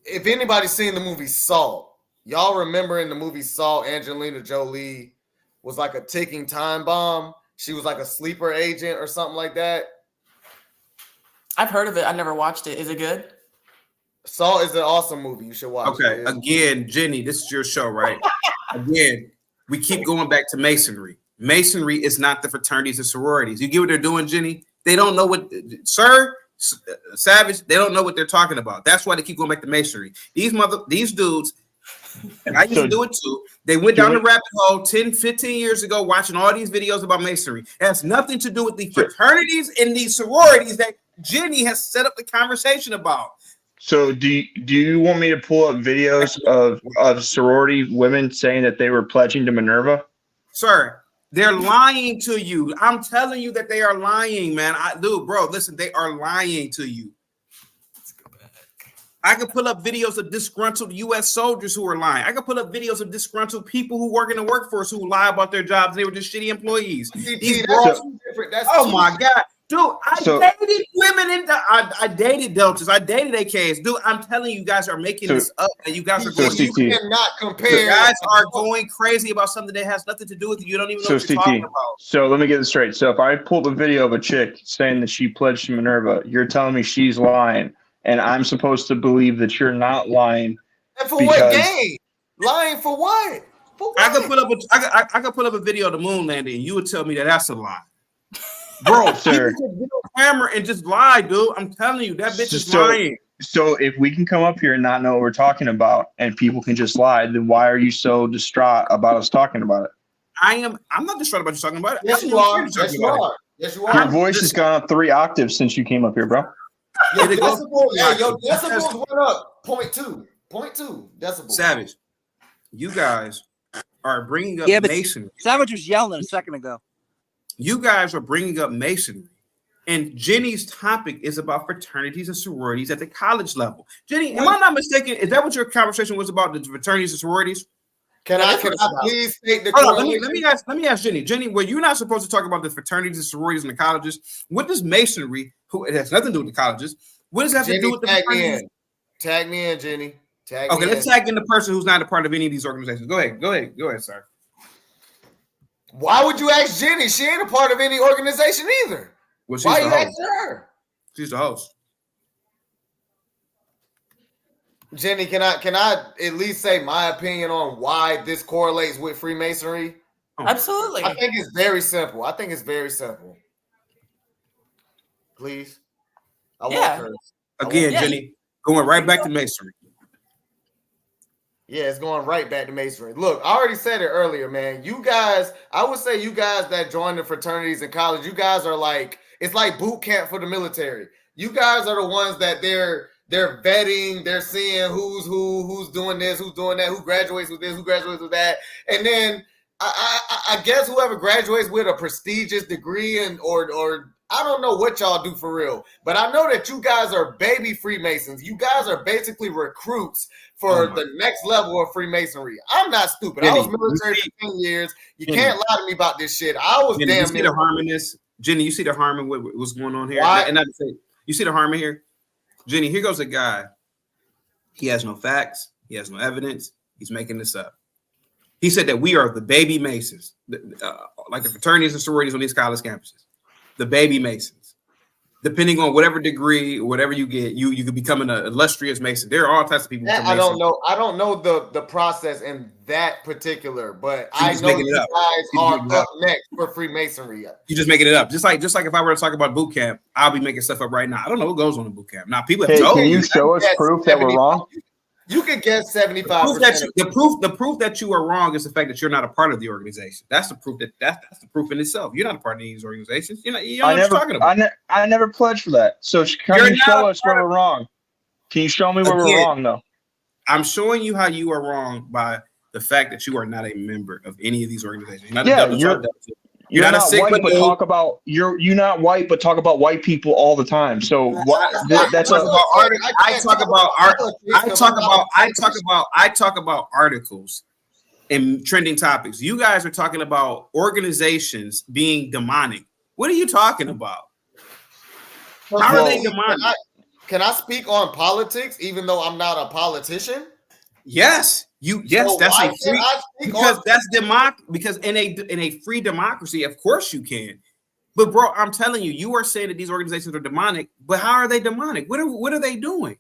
if anybody's seen the movie Salt, y'all remember in the movie Salt, Angelina Jolie was like a ticking time bomb. She was like a sleeper agent or something like that. I've heard of it. I never watched it. Is it good? Salt is an awesome movie. You should watch it. Okay, again, Jenny, this is your show, right? Again, we keep going back to Masonry. Masonry is not the fraternities and sororities. You get what they're doing, Jenny? They don't know what, Savage, they don't know what they're talking about. That's why they keep going back to Masonry. These dudes, and I used to do it too, they went down the rabbit hole 10, 15 years ago watching all these videos about Masonry. It has nothing to do with the fraternities and these sororities that Jenny has set up the conversation about. So do you want me to pull up videos of sorority women saying that they were pledging to Minerva? Sir, they're lying to you. I'm telling you that they are lying, man. Listen, they are lying to you. Let's go back. I can pull up videos of disgruntled U.S. soldiers who are lying. I can pull up videos of disgruntled people who work in the workforce who lie about their jobs. They were just shitty employees. Oh my God. Dude, I dated women in I dated deltas. I dated AKs. Dude, I'm telling you, guys are making this up, and you guys are going. You cannot compare. You guys are going crazy about something that has nothing to do with you. You don't even know what you're talking about. So let me get this straight. So if I pulled a video of a chick saying that she pledged to Minerva, you're telling me she's lying, and I'm supposed to believe that you're not lying. And for what gain? Lying for what? For what? I could put up a video of the moon landing, and you would tell me that that's a lie. Bro, sir, you can get on camera and just lie, dude. I'm telling you, that bitch is lying. So if we can come up here and not know what we're talking about, and people can just lie, then why are you so distraught about us talking about it? I'm not distraught about you talking about it. Yes, you are. Yes, you are. Yes, you are. Your voice has gone up 3 octaves since you came up here, bro. Your decibels went up 0.2 decibels. Savage, you guys are bringing up masonry. Savage was yelling a second ago. You guys are bringing up masonry, and Jenny's topic is about fraternities and sororities at the college level. Jenny, am I not mistaken? Is that what your conversation was about, the fraternities and sororities? Can I please state the let me ask Jenny. Jenny, well, you're not supposed to talk about the fraternities and sororities in the colleges. What does masonry, it has nothing to do with the colleges, what does that have to do with the fraternities? Tag me in, Jenny. Okay, let's tag in the person who's not a part of any of these organizations. Go ahead, sir. Why would you ask Jenny? She ain't a part of any organization either. Well, why you asking her? She's the host. Jenny, can I at least say my opinion on why this correlates with Freemasonry? Absolutely. I think it's very simple. Please. I want her. Again, Jenny, going right back to masonry. Yeah, it's going right back to masonry. Look, I already said it earlier, man. You guys, I would say you guys that join the fraternities in college, you guys are like, it's like boot camp for the military. You guys are the ones that they're vetting, they're seeing who's doing this, who's doing that, who graduates with this, who graduates with that. And then I guess whoever graduates with a prestigious degree or I don't know what y'all do for real, but I know that you guys are baby Freemasons. You guys are basically recruits for the next level of Freemasonry. I'm not stupid. Jenny, I was military for 10 years. You can't lie to me about this shit. I was Jenny, damn. You see the harm in this? Jenny, you see the harm in what's going on here? Why? And not to say, you see the harm in here? Jenny, here goes a guy. He has no facts. He has no evidence. He's making this up. He said that we are the baby Masons, like the fraternities and sororities on these college campuses. The baby Masons. Depending on whatever degree or whatever you get, you could become an illustrious Mason. There are all types of people. I don't know the process in that particular, but I know you guys are up next for Freemasonry. You're just making it up. Just like if I were to talk about boot camp, I'll be making stuff up right now. I don't know what goes on in boot camp. Now people have told can you show us proof that we're wrong? You could guess 75%. The proof that you are wrong is the fact that you're not a part of the organization. That's the proof that's the proof in itself. You're not a part of these organizations. You know what you're talking about. I never pledged for that. So can you show us where we're wrong? Can you show me where we're wrong though? I'm showing you how you are wrong by the fact that you are not a member of any of these organizations. You're not white, but talk about you're not white, but talk about white people all the time. So I talk about articles and trending topics. You guys are talking about organizations being demonic. What are you talking about? How are they demonic? Can I speak on politics, even though I'm not a politician? Yes. That's a free because that's because in a free democracy, of course you can. But bro, I'm telling you, you are saying that these organizations are demonic, but how are they demonic? What are they doing?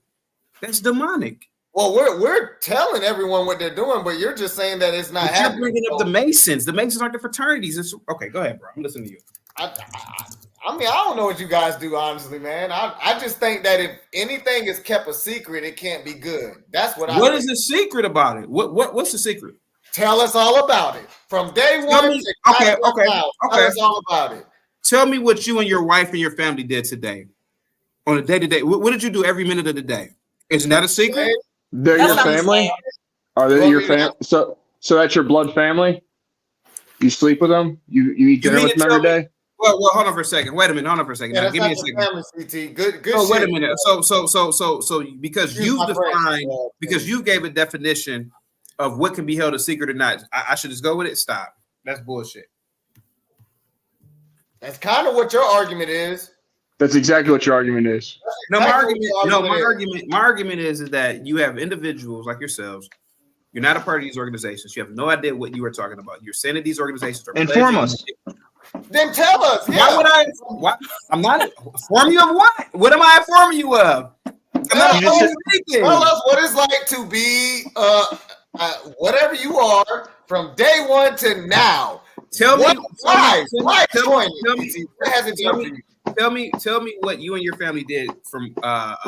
That's demonic. Well, we're telling everyone what they're doing, but you're just saying that it's not happening. You're bringing up the Masons. The Masons aren't the fraternities. Okay, go ahead, bro. I'm listening to you. I mean, I don't know what you guys do, honestly, man. I just think that if anything is kept a secret, it can't be good. That's what What is the secret about it? What's the secret? Tell us all about it. From day one to now, tell us all about it. Tell me what you and your wife and your family did today. On a day-to-day. What did you do every minute of the day? Isn't that a secret? They're your family? Are they your family? So that's your blood family? You sleep with them? You eat dinner with them every day? Well, hold on for a second. Wait a minute. Hold on for a second. Yeah, now, give me a second. Family, CT. Good. Oh, wait a minute. So because you defined, because you gave a definition of what can be held a secret or not, I should just go with it. Stop. That's bullshit. That's kind of what your argument is. That's exactly what your argument is. No, my argument is that you have individuals like yourselves. You're not a part of these organizations. You have no idea what you are talking about. You're saying that these organizations are inform us. Then tell us. Yeah. Why would I? Why, I'm not informing you of what? What am I informing you of? Tell us what it's like to be whatever you are from day one to now. Tell me what you and your family did from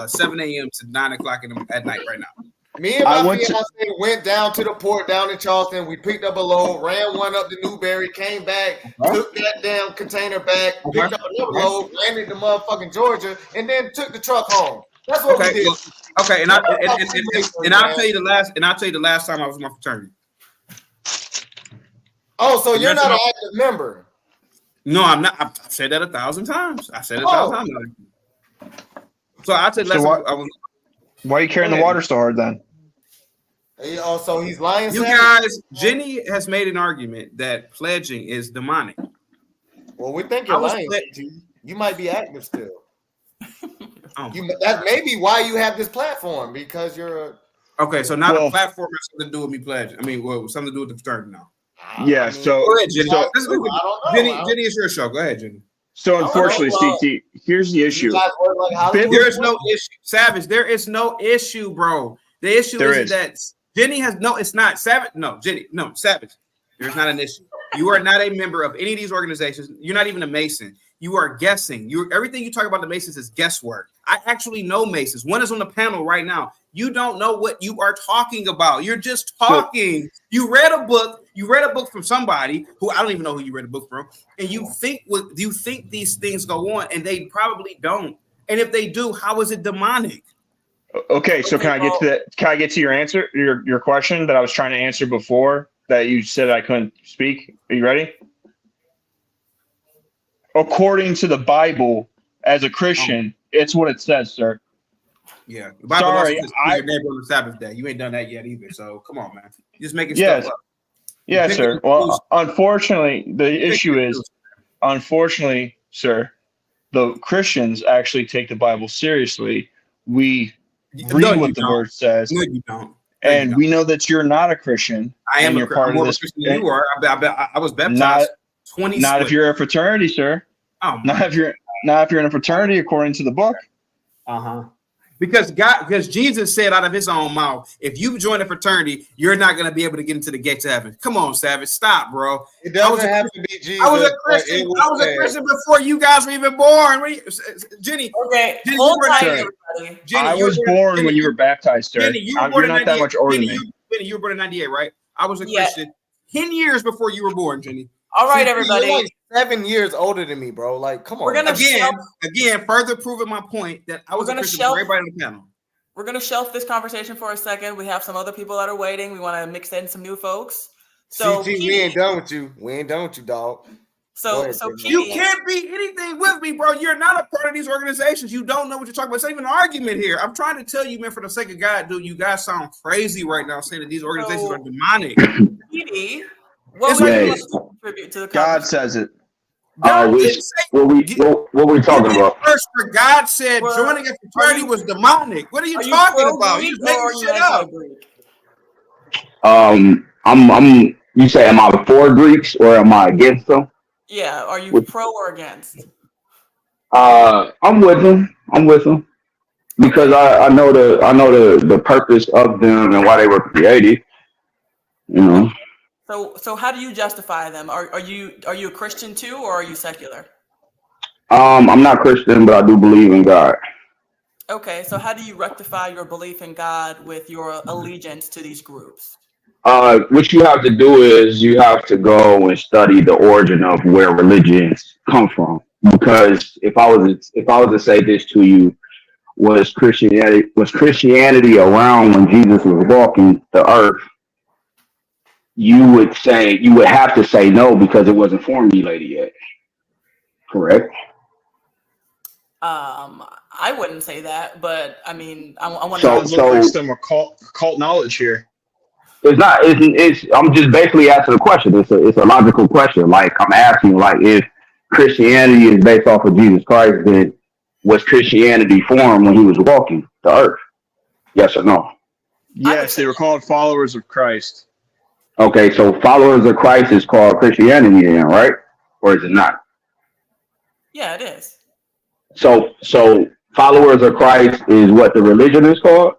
7 a.m. to 9 o'clock at night right now. Me and my fiance went down to the port down in Charleston. We picked up a load, ran one up to Newberry, came back, took that damn container back, picked up another load, landed to motherfucking Georgia, and then took the truck home. That's what we did. Okay, and I'll tell you the last time I was in my fraternity. Oh, so you're not an active member? No, I'm not. I've said that 1,000 times. I said it 1,000 times. So I'll tell you last time I was. Why are you carrying the water so hard then? Oh, so he's lying. You guys, Ginny has made an argument that pledging is demonic. Well, we think you're lying. You might be active still. That's maybe why you have this platform, because you're okay. So now the platform has something to do with me pledging. I mean, something to do with the fraternity now. Yeah. So go ahead, Ginny. Ginny, it's your show. Go ahead, Ginny. So unfortunately, CT, here's the issue. There is no issue, Savage. There is no issue, bro. The issue is that Ginny has no. It's not Savage. No, Ginny. No, Savage. There's not an issue. You are not a member of any of these organizations. You're not even a Mason. You are guessing. Everything you talk about the Masons is guesswork. I actually know Masons. One is on the panel right now. You don't know what you are talking about. You're just talking. You read a book. You read a book from somebody who I don't even know who you read a book from, and you think these things go on, and they probably don't. And if they do, how is it demonic? Okay, so can I get to that? Can I get to your answer, your question that I was trying to answer before that you said I couldn't speak? Are you ready? According to the Bible, as a Christian, it's what it says, sir. Yeah. The Bible also says your neighbor on the Sabbath day. You ain't done that yet either. So come on, man. You're just making stuff up. Yeah, sir. Well, unfortunately, the issue is, sir, the Christians actually take the Bible seriously. We read what the word says. No, you don't. And we know that you're not a Christian. I am a Christian. You are. I was baptized. 20. Not if you're a fraternity, sir. Oh, not if you're in a fraternity, according to the book. Because Jesus said out of his own mouth, if you join a fraternity, you're not going to be able to get into the gates of heaven. Come on, Savage, stop, bro. It doesn't have to be Jesus. I was a Christian. I was a Christian before you guys were even born. Jenny, okay, Jenny, I was born when you were baptized, sir. Jenny, you're not that much older than me. Jenny, you were born in 98, right? I was a Christian 10 years before you were born, Jenny. All right, everybody. You're like 7 years older than me, bro. Like, come on. We're gonna again, further proving my point that I was a Christian before everybody on the panel. We're gonna shelf this conversation for a second. We have some other people that are waiting. We want to mix in some new folks. So CG, we ain't done with you. We ain't done with you, dog. So you can't be anything with me, bro. You're not a part of these organizations. You don't know what you're talking about. It's not even an argument here. I'm trying to tell you, man, for the sake of God, dude, you guys sound crazy right now saying that these organizations are demonic. What would you like to contribute to the God says it. What were we talking about? First, for God said joining a fraternity was demonic. What are you talking about? You're making shit up. You say, am I for Greeks or am I against them? Yeah, are you pro or against? I'm with them because I know the purpose of them and why they were created. You know. So how do you justify them? Are you a Christian too, or are you secular? I'm not Christian, but I do believe in God. Okay, so how do you rectify your belief in God with your allegiance to these groups? What you have to do is you have to go and study the origin of where religions come from. Because if I was to say this to you, was Christianity around when Jesus was walking the earth? You would have to say no because it wasn't formulated yet. Correct? I wouldn't say that, but I mean, I want to look like some cult knowledge here. It's not. It's. I'm just basically asking a question. It's a logical question. Like I'm asking, like if Christianity is based off of Jesus Christ, then was Christianity formed when he was walking the earth? Yes or no? Yes, they were called followers of Christ. Okay, so followers of Christ is called Christianity then, right? Or is it not? Yeah, it is. So followers of Christ is what the religion is called?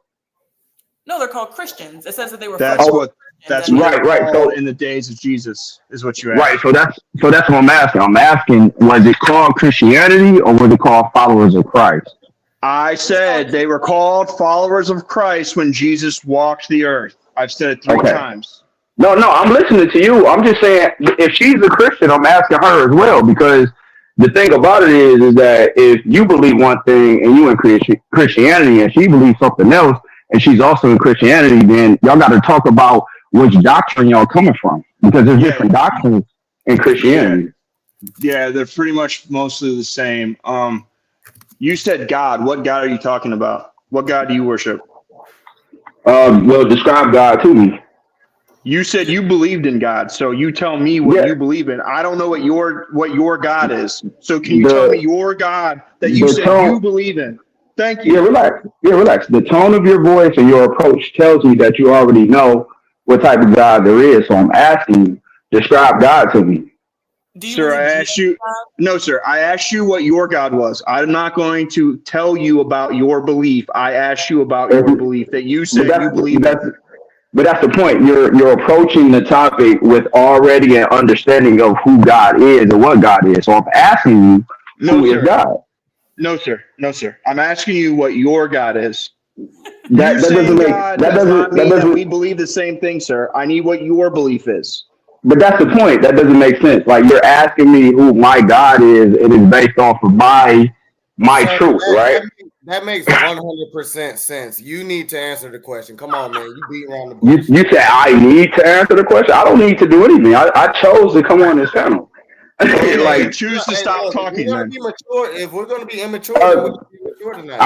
No, they're called Christians. It says that they were. That's what right. So in the days of Jesus is what you asked. right. So that's what I'm asking. I'm asking, was it called Christianity or was it called followers of Christ? I said they were called followers of Christ when Jesus walked the earth. I've said it 3 times. No, I'm listening to you. I'm just saying, if she's a Christian, I'm asking her as well, because the thing about it is that if you believe one thing and you in Christianity and she believes something else and she's also in Christianity, then y'all got to talk about which doctrine y'all coming from, because there's different doctrines in Christianity. Yeah, they're pretty much mostly the same. You said God. What God are you talking about? What God do you worship? Well, describe God to me. You said you believed in God, so you tell me what you believe in. I don't know what your God is. So can you tell me your God that you said you believe in? Thank you. Yeah, relax. The tone of your voice and your approach tells me that you already know what type of God there is. So I'm asking you, describe God to me. Sir, I asked you. No, sir. I asked you what your God was. I'm not going to tell you about your belief. I asked you about your belief that you said you believe in. But that's the point. You're approaching the topic with already an understanding of who God is and what God is. So I'm asking you, who is God? No, sir. No, sir. I'm asking you what your God is. That doesn't make God does not mean that we believe the same thing, sir. I need what your belief is. But that's the point. That doesn't make sense. Like, you're asking me who my God is, and it's based off of my truth, right? That makes 100% sense. You need to answer the question. Come on, man. You beat around the bush. You said I need to answer the question. I don't need to do anything. I chose to come on this channel. Like, choose to stop talking, man. If we're going to be immature, then we're going to be immature tonight.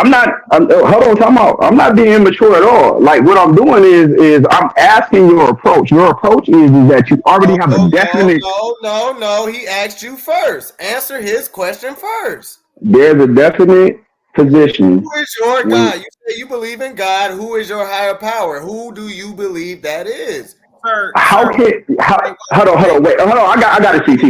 Hold on, time out. I'm not being immature at all. Like, what I'm doing is I'm asking your approach. Your approach is that you already have a definite. No. He asked you first. Answer his question first. There's a definite position. Who is your God? You say you believe in God. Who is your higher power? Who do you believe that is? Hold on, wait, hold on. I got it, CT.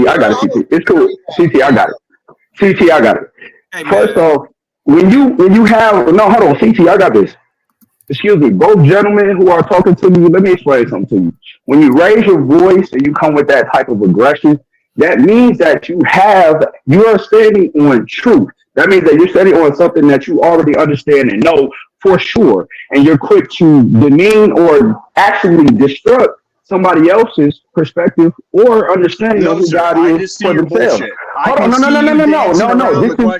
It's cool. CT, I got it. Hey, first off, when you have hold on, CT, I got this. Excuse me, both gentlemen who are talking to me, let me explain something to you. When you raise your voice and you come with that type of aggression, that means that you are standing on truth. That means that you're standing on something that you already understand and know for sure, and you're quick to demean or actually destruct somebody else's perspective or understanding of who God is for themselves. Hold on, no.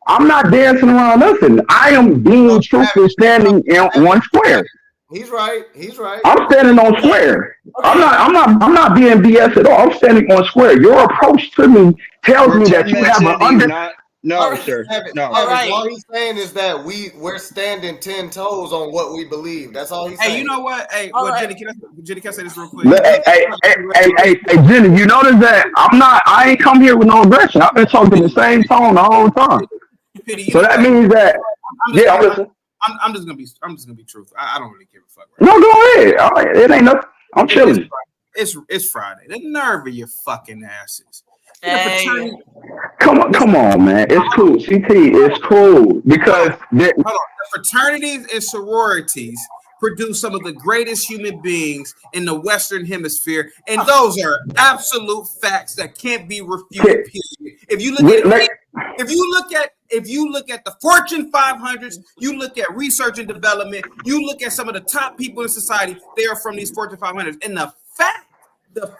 I'm not dancing around nothing. I am being truthful, standing on one square. He's right. I'm standing on square. Okay. I'm not being BS at all. I'm standing on square. Your approach to me tells me that you have an No, sir. No. All right. All he's saying is that we're standing 10 toes on what we believe. That's all he's saying. Hey, you know what? Hey, Jenny, can I say this real quick? Hey, Jenny, you notice that I ain't come here with no aggression. I've been talking the same tone the whole time. So that means that I'm just gonna be truthful. I don't really give a fuck. Right? No, go ahead. It ain't nothing. I'm chilling. It's Friday. The nerve of your fucking asses. Hey. Come on, man. It's cool. CT, it's cool because the fraternities and sororities produce some of the greatest human beings in the Western Hemisphere, and those are absolute facts that can't be refuted. If you look at the Fortune 500s, you look at research and development, you look at some of the top people in society, they are from these Fortune 500s, and the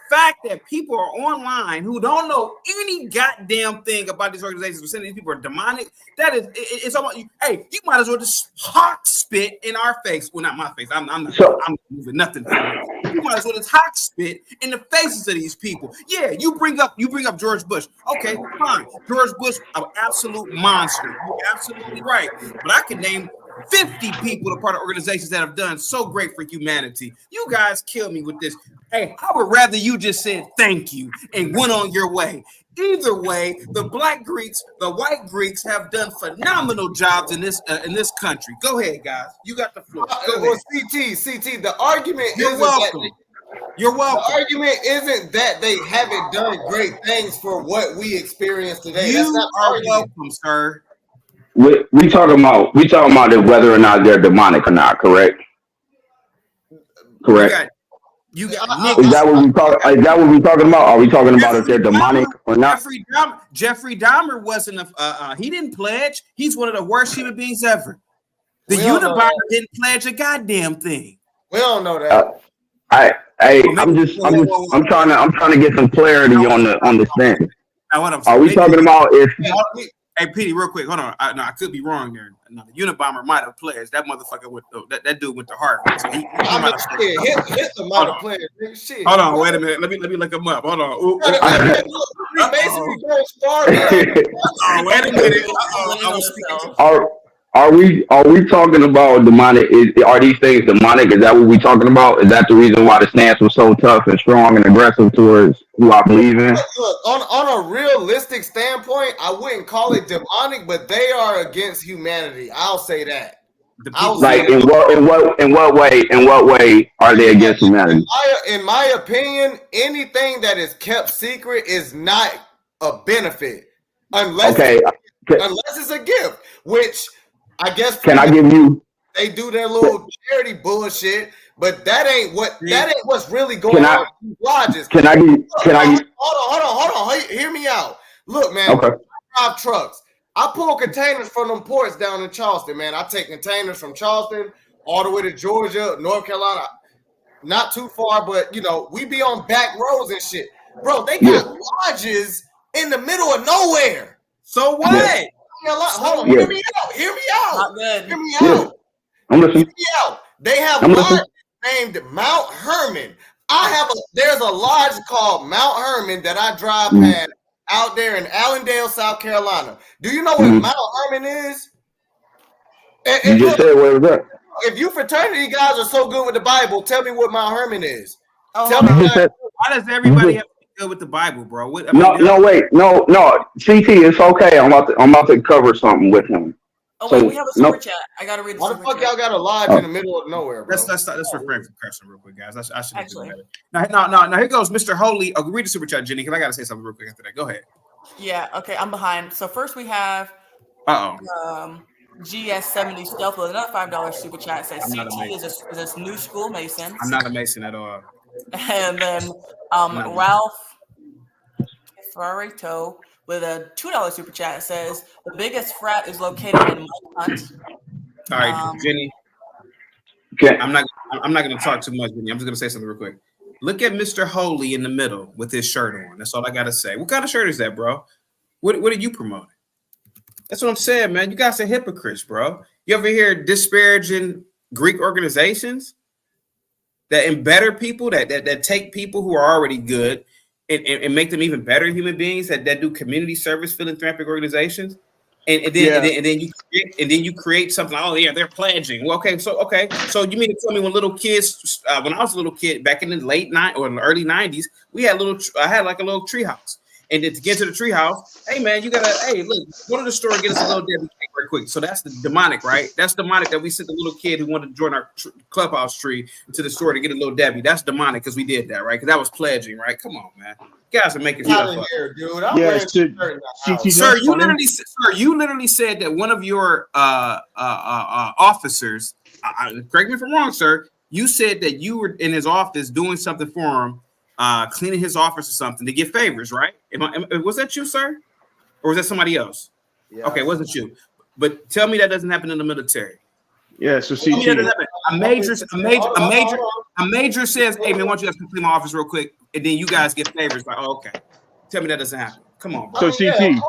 fact that people are online who don't know any goddamn thing about these organizations, saying these people are demonic, it's almost, hey, you might as well just hawk spit in our face. Well, not my face. I'm moving nothing. You might as well just hawk spit in the faces of these people. Yeah, you bring up George Bush. Okay, fine. George Bush, an absolute monster. You're absolutely right. But I can name 50 people are part of organizations that have done so great for humanity. You guys kill me with this. Hey, I would rather you just said thank you and went on your way. Either way, the Black Greeks, the white Greeks have done phenomenal jobs in this country. Go ahead, guys. You got the floor. Go ahead. CT, the argument You're welcome. You're welcome. The argument isn't that they haven't done great things for what we experience today. You That's not are welcome, sir. We talking about whether or not they're demonic or not, correct? Correct. You got is that what we talking about? Are we talking about if they're demonic or not? Jeffrey Dahmer wasn't he didn't pledge. He's one of the worst human beings ever. The Unabomber didn't pledge a goddamn thing. We don't know that. I'm trying to get some clarity on the thing. Are we talking about if? Hey, Petey, real quick, hold on. I could be wrong there. No, the Unabomber might have pledged. That motherfucker that dude went to Harvard. So he Hitler might have pledged. Shit. Hold on, wait a minute. Let me look him up. Hold on. Basically goes far. Wait a minute. Are we talking about demonic? Are these things demonic? Is that what we're talking about? Is that the reason why the stance was so tough and strong and aggressive towards who I believe in? Look, on a realistic standpoint, I wouldn't call it demonic, but they are against humanity. I'll say that. Like in what way are they against humanity? In my opinion, anything that is kept secret is not a benefit unless it's a gift, which I guess they do their little charity bullshit, but that ain't what's really going on. Hold on. Hear me out. Look, man, I drive trucks. I pull containers from them ports down in Charleston, man. I take containers from Charleston all the way to Georgia, North Carolina. Not too far, but we be on back roads and shit. Bro, they got lodges in the middle of nowhere. So what? Hold on, hear me out. I'm listening. They have lodges named Mount Herman. There's a lodge called Mount Herman that I drive past out there in Allendale, South Carolina. Do you know what Mount Herman is? You just said where was that? If you fraternity guys are so good with the Bible, tell me what Mount Herman is. Tell me why does everybody have to be good with the Bible, bro? Wait, no. CT, it's okay. I'm about to cover something with him. Oh wait, we have a super chat. I gotta read the super chat. Why the fuck y'all got a lodge in the middle of nowhere, bro? Let's refrain from cursing real quick, guys. I should actually. Now here goes Mr. Holy. I'll read the super chat, Jenny, because I gotta say something real quick after that. Go ahead. Yeah. Okay, I'm behind. So first we have. GS70 Stealth with another $5 super chat. Says CT is a new school Mason. I'm not a Mason at all. And then Ralph Farito with a $2 super chat says the biggest frat is located in Mike Hunt. All right, Jenny. I'm not going to talk too much, Jenny. I'm just going to say something real quick. Look at Mr. Holy in the middle with his shirt on. That's all I got to say. What kind of shirt is that, bro? What are you promoting? That's what I'm saying, man. You guys are hypocrites, bro. You ever hear disparaging Greek organizations that embetter people, that take people who are already good and make them even better human beings, that do community service philanthropic organizations? And then you create something. Oh yeah, they're pledging. Well, so you mean to tell me when little kids, when I was a little kid back in the late or in the early 90s, I had like a little tree house. And then to get to the treehouse, hey man, you gotta look, go to the store and get us a little Debbie cake right quick. So that's the demonic, right? That's demonic that we sent the little kid who wanted to join our clubhouse tree to the store to get a little Debbie. That's demonic because we did that, right? Because that was pledging, right? Come on, man. You guys are making stuff up. Here, dude. Sir, you literally said that one of your officers, correct me if I'm wrong, sir. You said that you were in his office doing something for him. Cleaning his office or something to get favors, right? Was that you, sir? Or was that somebody else? Yeah. Okay, it wasn't you. But tell me that doesn't happen in the military. Yeah, so see, a major says, hey man, why don't you guys come clean my office real quick? And then you guys get favors. Like, oh, okay. Tell me that doesn't happen. Come on, bro. So CT.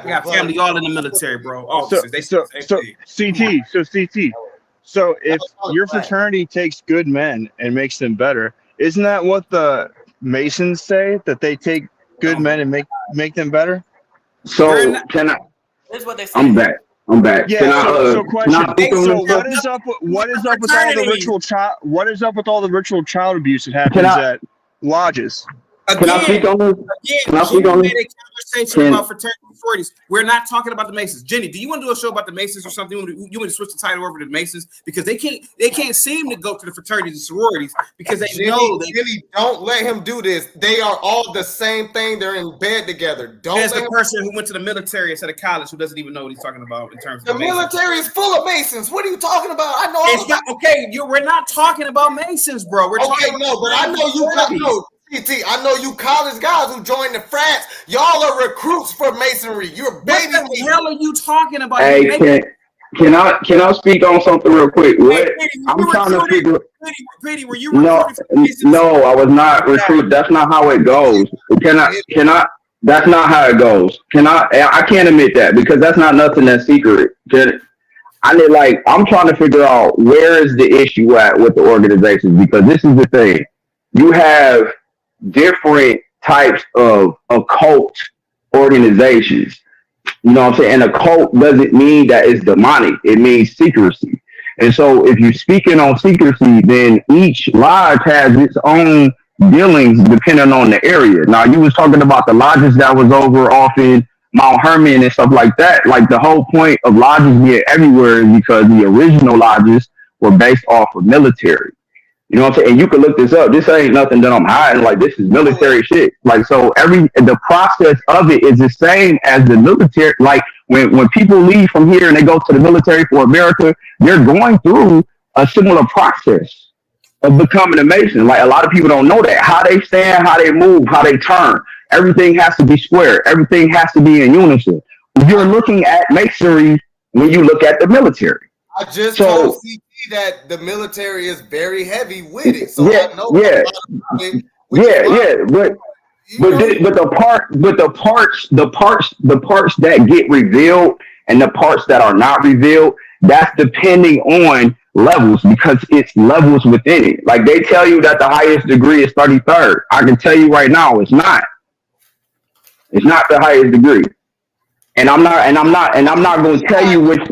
We got family all in the military, bro. Officers, CT. So if your fraternity takes good men and makes them better, isn't that what the Masons say, that they take good men and make them better? So can I? Here's what they say. I'm back. I'm back. Yeah. Can I, So question. So what what is up with all the ritual child? What is up with all the ritual child abuse that happens at lodges? Again, I speak on this? Can I speak Jenny on made this? a conversation about fraternities and sororities. We're not talking about the Masons. Jenny, do you want to do a show about the Masons or something? You want to switch the title over to the Masons because they can't seem to go to the fraternities and sororities because they know they. Jenny, don't let him do this. They are all the same thing. They're in bed together. Don't. As the person who went to the military instead of college who doesn't even know what he's talking about in terms of the military is full of Masons. What are you talking about? I know. It's not okay. We're not talking about Masons, bro. We're talking about but I know you. CT, I know you college guys who joined the frats. Y'all are recruits for Masonry. You're baby. What the hell are you talking about? Hey, can I speak on something real quick? What I'm trying to figure. Petey, were you No, I was not recruited. That's not how it goes. Can I? That's not how it goes. I can't admit that because that's not nothing that's secret. I'm trying to figure out where is the issue at with the organizations because this is the thing. You have different types of occult organizations. You know what I'm saying? And a cult doesn't mean that it's demonic. It means secrecy. And so if you're speaking on secrecy, then each lodge has its own dealings depending on the area. Now, you was talking about the lodges that was over off in Mount Hermon and stuff like that. Like the whole point of lodges being everywhere is because the original lodges were based off of military. You know what I'm saying? And you can look this up. This ain't nothing that I'm hiding. Like, this is military shit. Like, so the process of it is the same as the military. Like, when people leave from here and they go to the military for America, they're going through a similar process of becoming a Mason. Like, a lot of people don't know that. How they stand, how they move, how they turn. Everything has to be square. Everything has to be in unison. You're looking at Masonry when you look at the military. I just told CT that the military is very heavy with it. So I know but the parts that get revealed and the parts that are not revealed, that's depending on levels because it's levels within it. Like they tell you that the highest degree is 33rd. I can tell you right now, it's not. It's not the highest degree. And I'm not going to tell you what.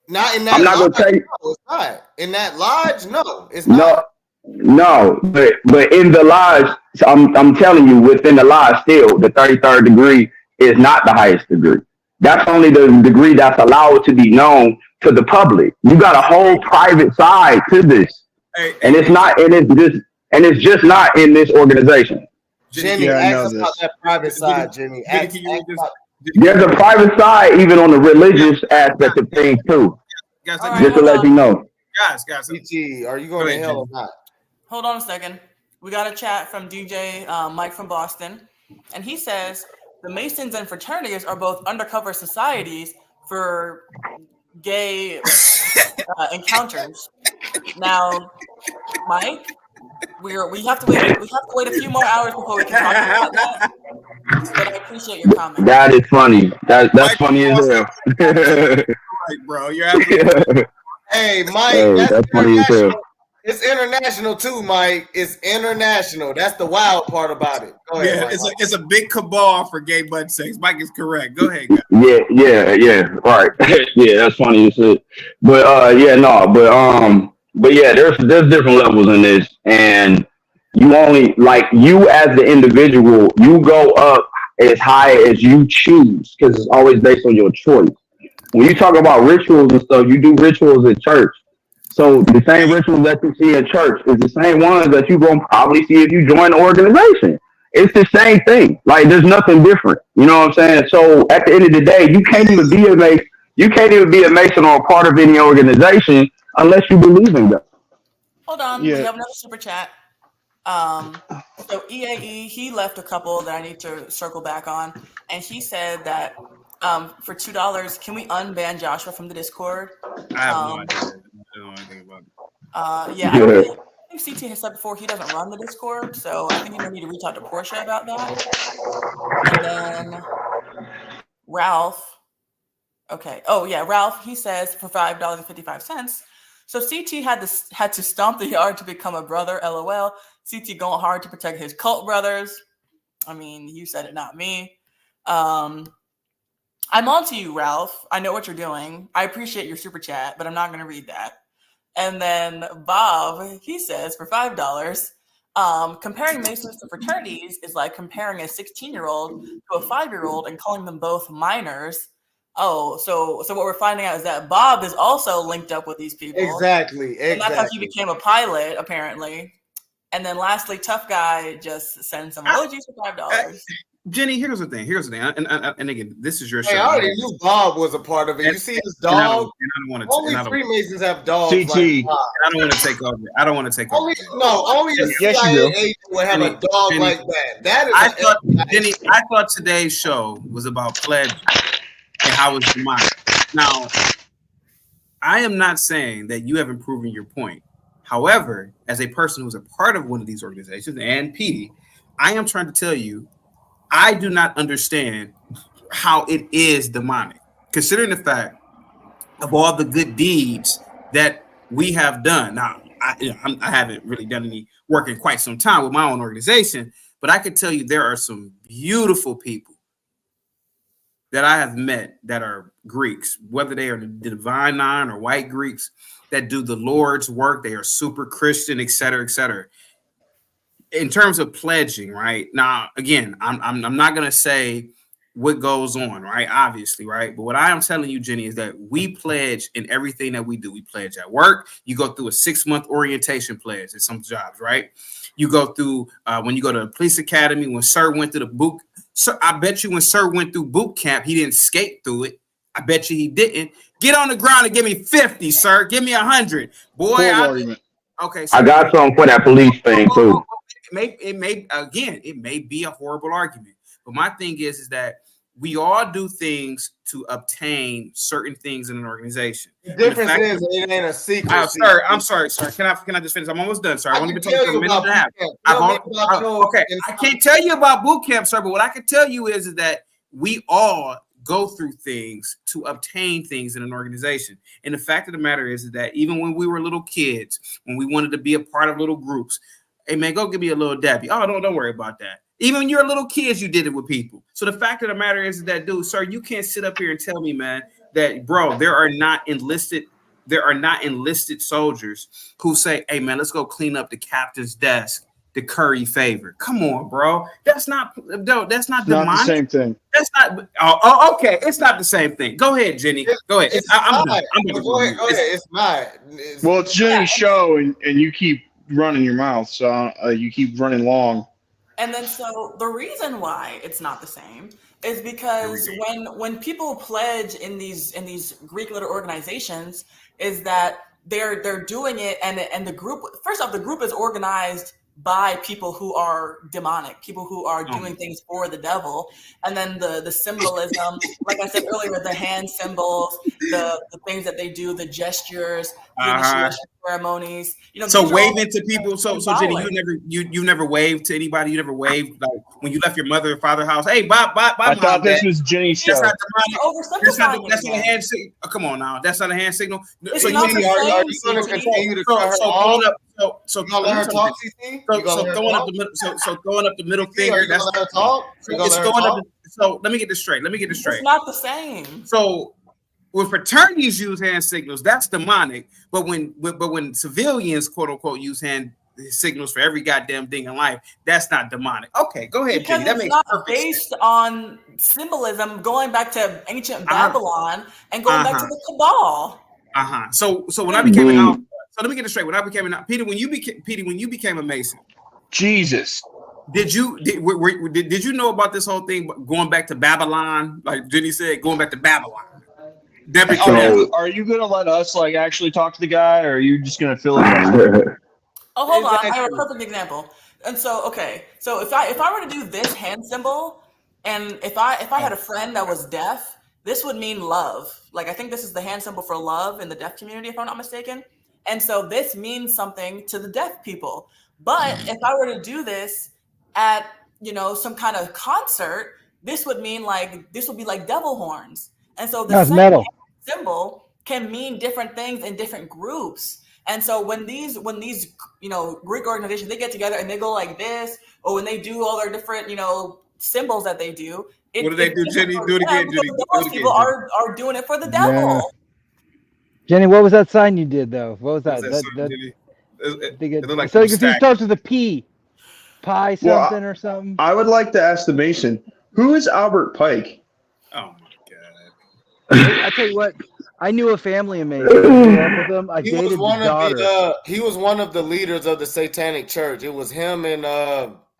Not in that. I'm not going to tell you. No, it's not. In that lodge, no, it's not. No, but in the lodge, I'm telling you, within the lodge, still the 33rd degree is not the highest degree. That's only the degree that's allowed to be known to the public. You got a whole private side to this, and it's just not in this organization. Jimmy, ask us about that private side, Jimmy. There's a private side even on the religious aspect of things too. Guys, just to let you know. Guys, are you going to hell or not? Hold on a second. We got a chat from DJ Mike from Boston, and he says the Masons and fraternities are both undercover societies for gay encounters. Now, Mike, we have to wait a few more hours before we can talk about that. But I appreciate your comment. That is funny. That's funny as hell. Right, bro. You're absolutely Hey, Mike, that's funny as hell. It's international too, Mike. It's international. That's the wild part about it. Go ahead. Yeah, it's a big cabal for gay butt sex. Mike is correct. Go ahead, guys. Yeah. Right. Yeah, that's funny as shit. But but yeah, there's different levels in this, and you only you as the individual, you go up as high as you choose because it's always based on your choice. When you talk about rituals and stuff, you do rituals in church. So the same rituals that you see in church is the same ones that you're going to probably see if you join the organization. It's the same thing. Like there's nothing different. You know what I'm saying? So at the end of the day, you can't even be a Mason. You can't even be a Mason or a part of any organization unless you believe in them. Hold on. We have another super chat. So EAE, he left a couple that I need to circle back on. And he said that for $2, can we unban Joshua from the Discord? I have no idea. I don't know anything about it. I think CT has said before he doesn't run the Discord, so I think you need to reach out to Portia about that. And then Ralph. Okay. Oh yeah, Ralph. He says for $5.55. So CT had to stomp the yard to become a brother. LOL. CT going hard to protect his cult brothers. I mean, you said it, not me. I'm on to you, Ralph. I know what you're doing. I appreciate your super chat, but I'm not going to read that. And then Bob, he says for $5, comparing Masons to fraternities is like comparing a 16-year-old to a 5-year-old and calling them both minors. Oh, so what we're finding out is that Bob is also linked up with these people. Exactly. And that's how he became a pilot, apparently. And then lastly, Tough Guy just sent some emojis for $5. Jenny, here's the thing. And again, this is your show. Hey, I already knew Bob was a part of it. You see this dog? Only Freemasons have dogs. CT. I don't want to take over. I don't want to take over. Only a CIA agent would have a dog like that. That is. I thought today's show was about pledge and how it's demonic. Now, I am not saying that you haven't proven your point. However, as a person who's a part of one of these organizations, and Petey, I am trying to tell you, I do not understand how it is demonic, considering the fact of all the good deeds that we have done. Now, I haven't really done any work in quite some time with my own organization, but I can tell you there are some beautiful people that I have met that are Greeks, whether they are the Divine Nine or white Greeks that do the Lord's work. They are super Christian, et cetera, et cetera. In terms of pledging, right? Now, again, I'm not going to say what goes on, right? Obviously, right? But what I am telling you, Jenny, is that we pledge in everything that we do. We pledge at work. You go through a 6-month orientation pledge at some jobs, right? You go through when you go to the police academy, when Sir went through the boot. Sir, I bet you when Sir went through boot camp, he didn't skate through it. I bet you he didn't. Get on the ground and give me 50, sir. Give me 100. Boy, okay. So I got something for that police thing too. It may be a horrible argument, but my thing is that we all do things to obtain certain things in an organization. The difference is it ain't a secret. Sir, I'm sorry, sir. Can I just finish? I'm almost done, sir. I've only been talking for a minute and a half. Okay, I can't tell you about boot camp, sir, but what I can tell you is that we all go through things to obtain things in an organization. And the fact of the matter is that even when we were little kids, when we wanted to be a part of little groups, hey man, go give me a little Debbie. Oh, don't worry about that. Even when you're little kids, you did it with people. So the fact of the matter is that, dude, sir, you can't sit up here and tell me, man, that bro, there are not enlisted soldiers who say, hey man, let's go clean up the captain's desk to curry favor. Come on, bro. That's not demonic. Not the same thing. That's not. Okay. It's not the same thing. Go ahead, Jenny. Go ahead. I'm done. It's not. Well, it's Jenny's show, and you keep running your mouth, so you keep running long. And then so the reason why it's not the same is because when people pledge in these Greek little organizations, is that they're doing it, and the group, first off, the group is organized by people who are demonic, people who are doing things for the devil. And then the symbolism, like I said earlier, the hand symbols, the things that they do, the gestures, the initiation ceremonies. So waving to people. So Jenny, you never waved to anybody. You never waved like when you left your mother or father's house. Hey, bye. I thought this was Jenny's show. That's not a hand signal. Come on now, that's not a hand signal. So you are you going to continue to cut her off? So throwing up the middle finger. That's it's throwing up. So let me get this straight. It's not the same. So when fraternities use hand signals, that's demonic. But when civilians, quote unquote, use hand signals for every goddamn thing in life, that's not demonic. Okay, go ahead, because Jenny. It's not based on symbolism going back to ancient Babylon and going back to the Cabal. So when I became an alpha, so let me get it straight. When I became an Peter, when you became a Mason, Jesus, did you know about this whole thing going back to Babylon? Like Jenny said, going back to Babylon. Are you going to let us like actually talk to the guy, or are you just going to fill it? Oh, hold on. I have a perfect example. And so, okay, so if I were to do this hand symbol, and if I had a friend that was deaf, this would mean love. Like I think this is the hand symbol for love in the deaf community, if I'm not mistaken. And so this means something to the deaf people. But if I were to do this at some kind of concert, this would be like devil horns. And so the same symbol can mean different things in different groups. And so when these Greek organizations, they get together and they go like this, or when they do all their different symbols that they do, What do they do, Jenny? Do it again, Jenny. Those people are doing it for the devil. Yeah. Jenny, what was that sign you did though? What was that? It looked like so it starts with a P. Pie something or something. I would like to ask the Mason, who is Albert Pike? Oh my God! I tell you what, I knew a family of Masons. I grew up with them. I dated his daughter. He was one of the leaders of the Satanic Church. It was him and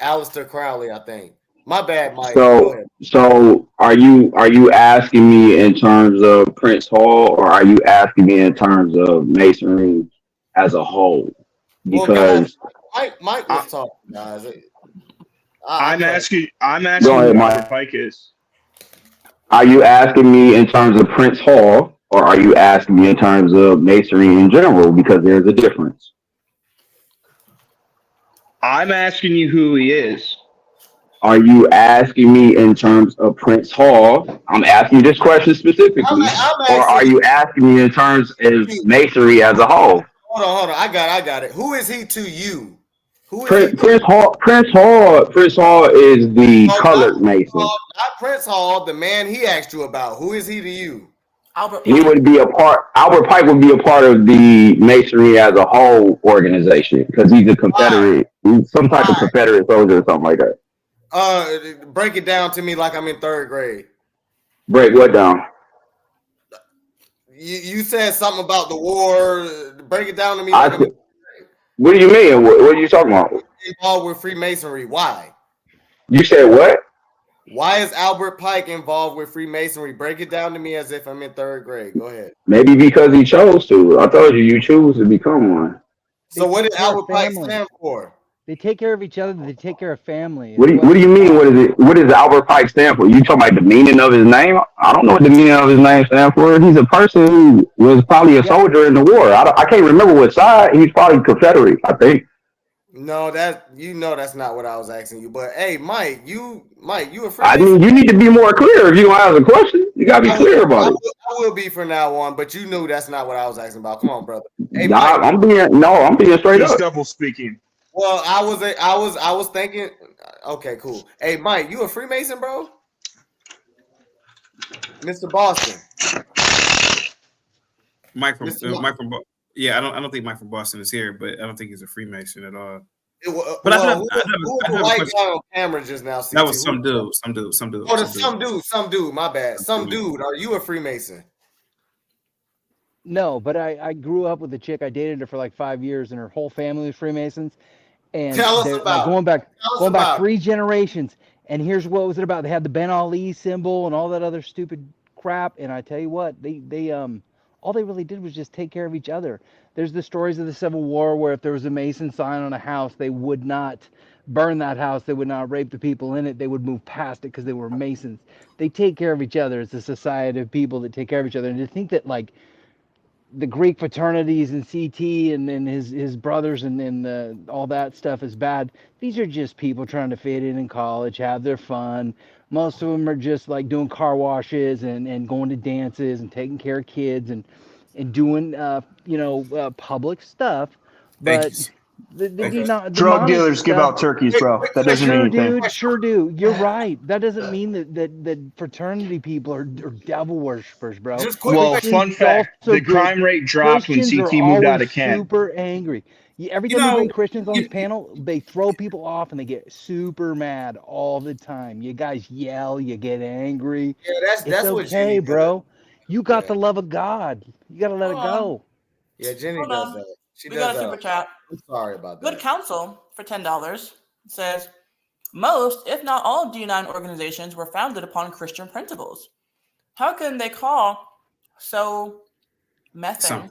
Aleister Crowley, I think. My bad, Mike. So are you asking me in terms of Prince Hall, or are you asking me in terms of Masonry as a whole? Because Mike was talking, guys. I'm asking Go ahead, who Mike. Albert Pike is. Are you asking me in terms of Prince Hall, or are you asking me in terms of Masonry in general? Because there's a difference. I'm asking you who he is. Are you asking me in terms of Prince Hall? I'm asking you this question specifically. Or are you asking me in terms of Masonry as a whole? Hold on. I got it. Who is he to you? Prince Hall is the colored Mason. Not Prince Hall, the man he asked you about. Who is he to you? Albert Pike would be a part of the Masonry as a whole organization because he's a Confederate, he's some type of Confederate soldier or something like that. Break it down to me like I'm in third grade. Break what down? You said something about the war. Break it down to me. What do you mean? What are you talking about? Involved with Freemasonry. Why? You said what? Why is Albert Pike involved with Freemasonry? Break it down to me as if I'm in third grade. Go ahead. Maybe because he chose to. I told you choose to become one. So what did Albert Pike stand for? They take care of each other. They take care of family. What do you mean? What does Albert Pike stand for? You talking about the meaning of his name? I don't know what the meaning of his name stands for. He's a person who was probably a soldier in the war. I can't remember what side. He's probably Confederate, I think. No, that's not what I was asking you. But hey, Mike, you a friend. I mean, you need to be more clear. If you gonna ask a question, you gotta be clear about it. I will be from now on, but you knew that's not what I was asking about. Come on, brother. Hey, Mike, I'm being straight up. He's double speaking. Well, I was thinking. Okay, cool. Hey, Mike, you a Freemason, bro? Mr. Boston. Mike from yeah, I don't think Mike from Boston is here, but I don't think he's a Freemason at all. But I have a white guy on camera just now. That was some dude. Oh, some dude. My bad. Some dude. Are you a Freemason? No, but I grew up with a chick. I dated her for like 5 years, and her whole family was Freemasons. And tell us about going back 3 generations. And here's what was it about? They had the Ben Ali symbol and all that other stupid crap. And I tell you what, they all they really did was just take care of each other. There's the stories of the Civil War where if there was a Mason sign on a house, they would not burn that house. They would not rape the people in it. They would move past it because they were Masons. They take care of each other. It's a society of people that take care of each other. And to think that like the Greek fraternities and CT and his brothers and all that stuff is bad. These are just people trying to fit in college, have their fun. Most of them are just like doing car washes and going to dances and taking care of kids and doing public stuff. But drug dealers give out turkeys, bro. That doesn't mean anything. Dude, sure do. You're right. That doesn't mean that fraternity people are devil worshippers, bro. Well, fun fact: the crime rate dropped when CT moved out of Kent. Super angry. Every time you bring Christians on this panel, they throw people off and they get super mad all the time. You guys yell, you get angry. Yeah, that's what okay, bro. You got the love of God. You got to let it go. Yeah, Jenny does that. We got a super chat. I'm sorry about that. Good Counsel for $10 says, most, if not all, D9 organizations were founded upon Christian principles. How can they call something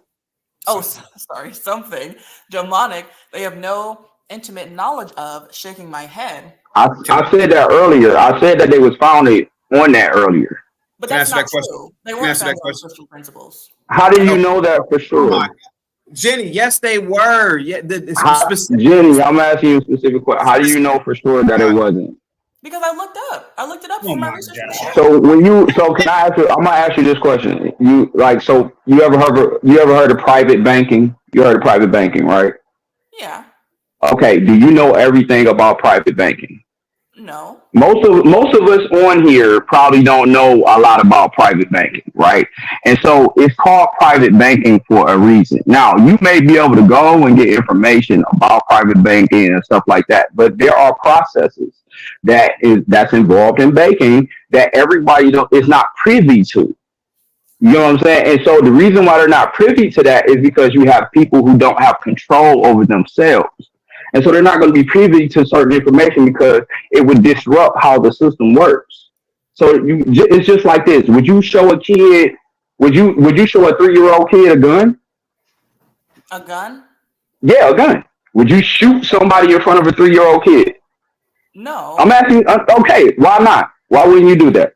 demonic they have no intimate knowledge of? Shaking my head. I said that earlier. I said that they was founded on that earlier. But that's not true. They weren't founded on Christian principles. How do you know that for sure? Jenny, yes, they were. Yeah, Jenny, I'm asking you a specific question. How do you know for sure that it wasn't? Because I looked it up for my research. So can I ask you? I'm gonna ask you this question. You ever heard of private banking? You heard of private banking, right? Yeah. Okay. Do you know everything about private banking? No. Most of us on here probably don't know a lot about private banking, right? And so it's called private banking for a reason. Now, you may be able to go and get information about private banking and stuff like that, but there are processes that's involved in banking that everybody is not privy to. You know what I'm saying? And so the reason why they're not privy to that is because you have people who don't have control over themselves. And so they're not going to be privy to certain information because it would disrupt how the system works. So it's just like this. Would you show a kid, would you show a 3-year-old kid a gun? A gun? Yeah, a gun. Would you shoot somebody in front of a 3-year-old kid? No. I'm asking, okay, why not? Why wouldn't you do that?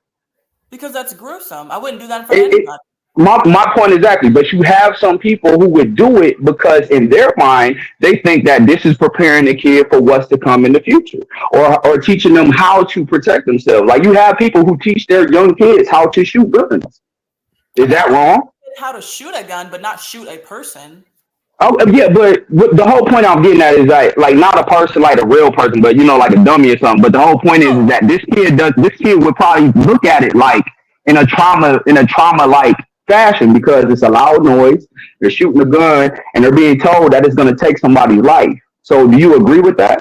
Because that's gruesome. I wouldn't do that for anybody. My point exactly, but you have some people who would do it because in their mind they think that this is preparing the kid for what's to come in the future, or teaching them how to protect themselves. Like you have people who teach their young kids how to shoot guns. Is that wrong? How to shoot a gun, but not shoot a person. Oh yeah, but the whole point I'm getting at is like not a person, like a real person, but like a dummy or something. But the whole point is that this kid would probably look at it like in a trauma like fashion because it's a loud noise. They're shooting a gun and they're being told that it's going to take somebody's life. So do you agree with that?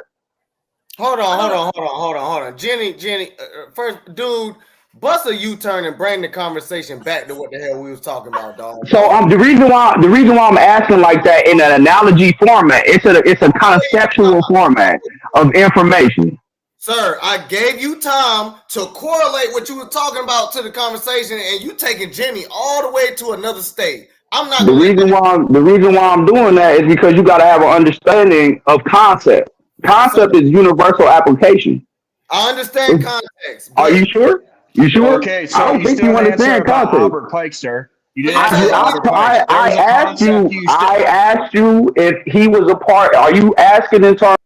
Hold on. Jenny, first, dude, bust a U-turn and bring the conversation back to what the hell we was talking about, dog. So the reason why I'm asking like that in an analogy format, it's a conceptual format of information. Sir, I gave you time to correlate what you were talking about to the conversation, and you taking Jenny all the way to another state. I'm not. The reason why I'm doing that is because you got to have an understanding of concept. Concept is universal application. I understand context. Are you sure? You sure? Okay, so I don't think you understand concept. Albert Pike, sir. You didn't I asked you if he was a part. Are you asking in terms?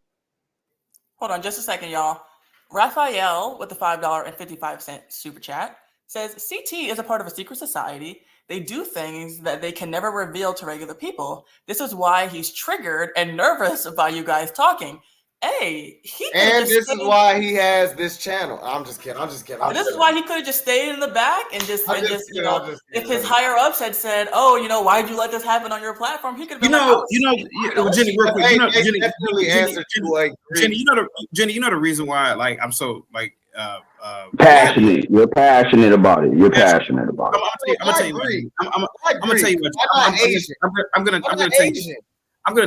Hold on just a second, y'all. Raphael with the $5.55 super chat says CT is a part of a secret society. They do things that they can never reveal to regular people. This is why he's triggered and nervous about you guys talking. Hey, and this is why he has this channel. I'm just kidding. This is why he could have just stayed in the back and just if his higher ups had said, "Oh, why'd you let this happen on your platform?" He could have been Jenny, real quick, Jenny, the reason why I'm so passionate. You're passionate about it. You're passionate about it. I'm gonna tell you why. I'm gonna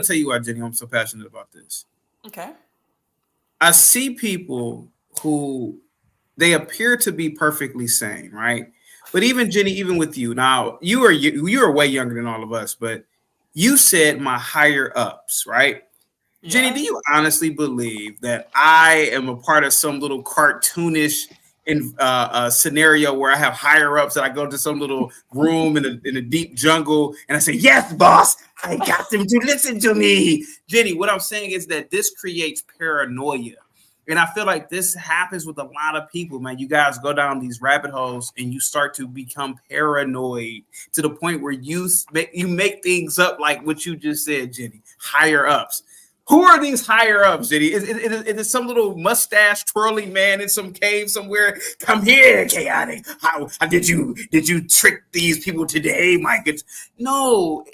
tell you why, Jenny. I'm so passionate about this. Okay. I see people who they appear to be perfectly sane, right? But even Jenny, even with you now, you are way younger than all of us, but you said my higher ups, right? Yeah. Jenny, do you honestly believe that I am a part of some little cartoonish scenario where I have higher ups that I go to some little room in a deep jungle and I say, "Yes, boss, I got them to listen to me." Jenny, what I'm saying is that this creates paranoia. And I feel like this happens with a lot of people, man. You guys go down these rabbit holes and you start to become paranoid to the point where you make things up like what you just said, Jenny, higher ups. Who are these higher ups, Jenny? Is it some little mustache twirling man in some cave somewhere? Come here, chaotic. How did you trick these people today, Mike? No,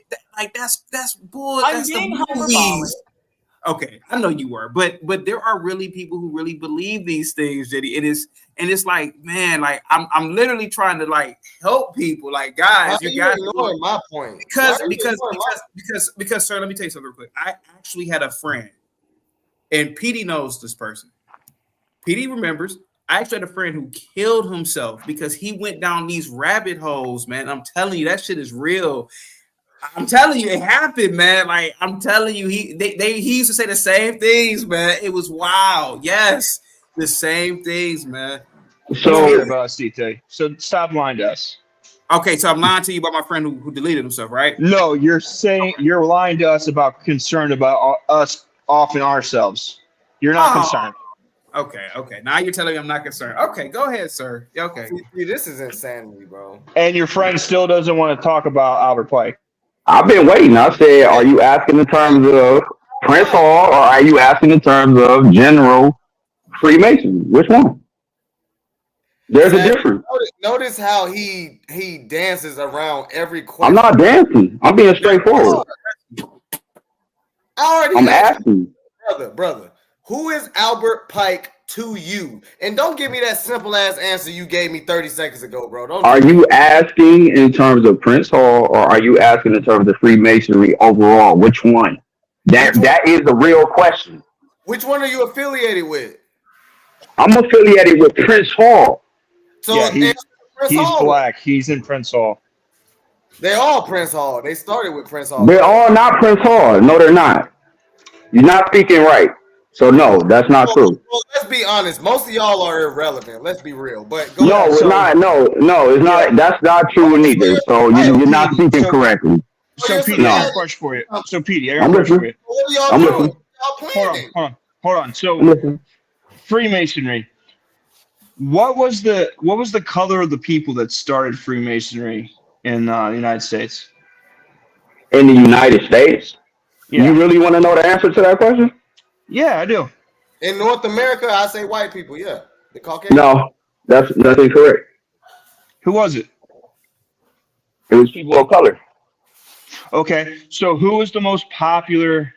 that's bull. That's the movies. Okay, I know you were, but there are really people who really believe these things, Jenny. It's like, man, I'm literally trying to help people. Like, guys, you guys ignoring my point. Because sir, let me tell you something real quick. I actually had a friend, and Petey knows this person. Petey remembers. I actually had a friend who killed himself because he went down these rabbit holes, man. I'm telling you, that shit is real. I'm telling you, it happened, man. I'm telling you, he used to say the same things, man. It was wild. Yes, the same things, man. So about CT. So stop lying to us. Okay, so I'm lying to you about my friend who deleted himself, right? No, you're saying you're lying to us about concerned about us offing ourselves. You're not concerned. Okay. Now you're telling me I'm not concerned. Okay, go ahead, sir. Okay. See, this is insanity, bro. And your friend still doesn't want to talk about Albert Pike. I've been waiting. I said, are you asking in terms of Prince Hall or are you asking in terms of general Freemason. Which one? There's a difference. Notice how he dances around every question. I'm not dancing. I'm being straightforward. I'm asking. Brother, who is Albert Pike to you? And don't give me that simple ass answer you gave me 30 seconds ago, bro. Are you asking in terms of Prince Hall, or are you asking in terms of Freemasonry overall? Which one? That is the real question. Which one are you affiliated with? I'm affiliated with Prince Hall. So yeah, he's black. He's in Prince Hall. They're all Prince Hall. They started with Prince Hall. They're all not Prince Hall. No, they're not. You're not speaking right. So no, that's not true. Well, let's be honest. Most of y'all are irrelevant. Let's be real. But no, it's not. No, it's not. That's not true neither. So you're not speaking correctly. So Petey, I got a question for you. So Petey, I got a question for you. What are y'all doing? Hold on. So Freemasonry. What was the color of the people that started Freemasonry in the United States? In the United States? Yeah. You really want to know the answer to that question? Yeah, I do. In North America, I say white people. Yeah, the Caucasian. No, that's incorrect. Who was it? It was people of color. Okay, so who was the most popular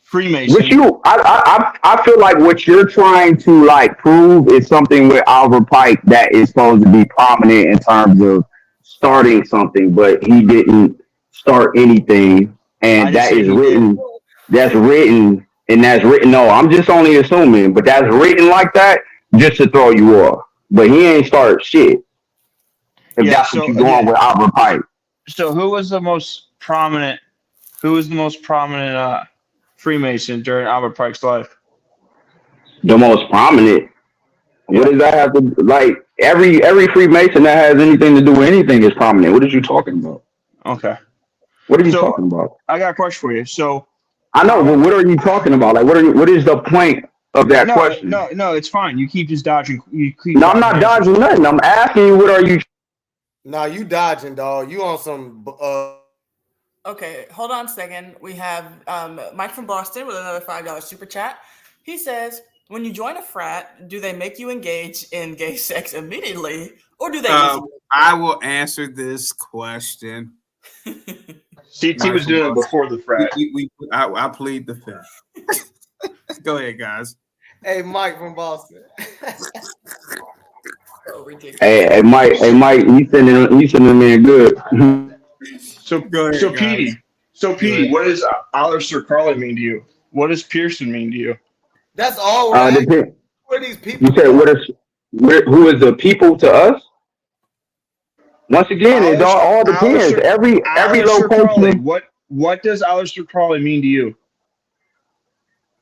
Freemason? Which I feel like what you're trying to like prove is something with Albert Pike that is supposed to be prominent in terms of starting something, but he didn't start anything, and that is written. That's written, and that's written. No, I'm just only assuming, but that's written like that just to throw you off. But he ain't start shit. If that's what you're going with Albert Pike. So who was the most prominent? Freemason during Albert Pike's life? The most prominent. What does that have to like? Every Freemason that has anything to do with anything is prominent. What are you talking about? Okay. What are you talking about? I got a question for you. So I know, but what are you talking about? Like, what is the point of that question? No, it's fine. You keep just dodging. No, I'm not dodging nothing. I'm asking you, what are you? Nah, you dodging, dog. You on some. Okay, hold on a second. We have Mike from Boston with another $5 super chat. He says, when you join a frat, do they make you engage in gay sex immediately, or do they? I will answer this question. CT was doing it before the frat. I plead the fifth. Go ahead, guys. Hey, Mike from Boston. Hey, Mike, you sending me good. So Petey, what does Aleister Crowley mean to you? What does Pearson mean to you? That's all right. Who are these people? You said who is the people to us? Once again, it all depends. Every location. What does Aleister Crowley mean to you?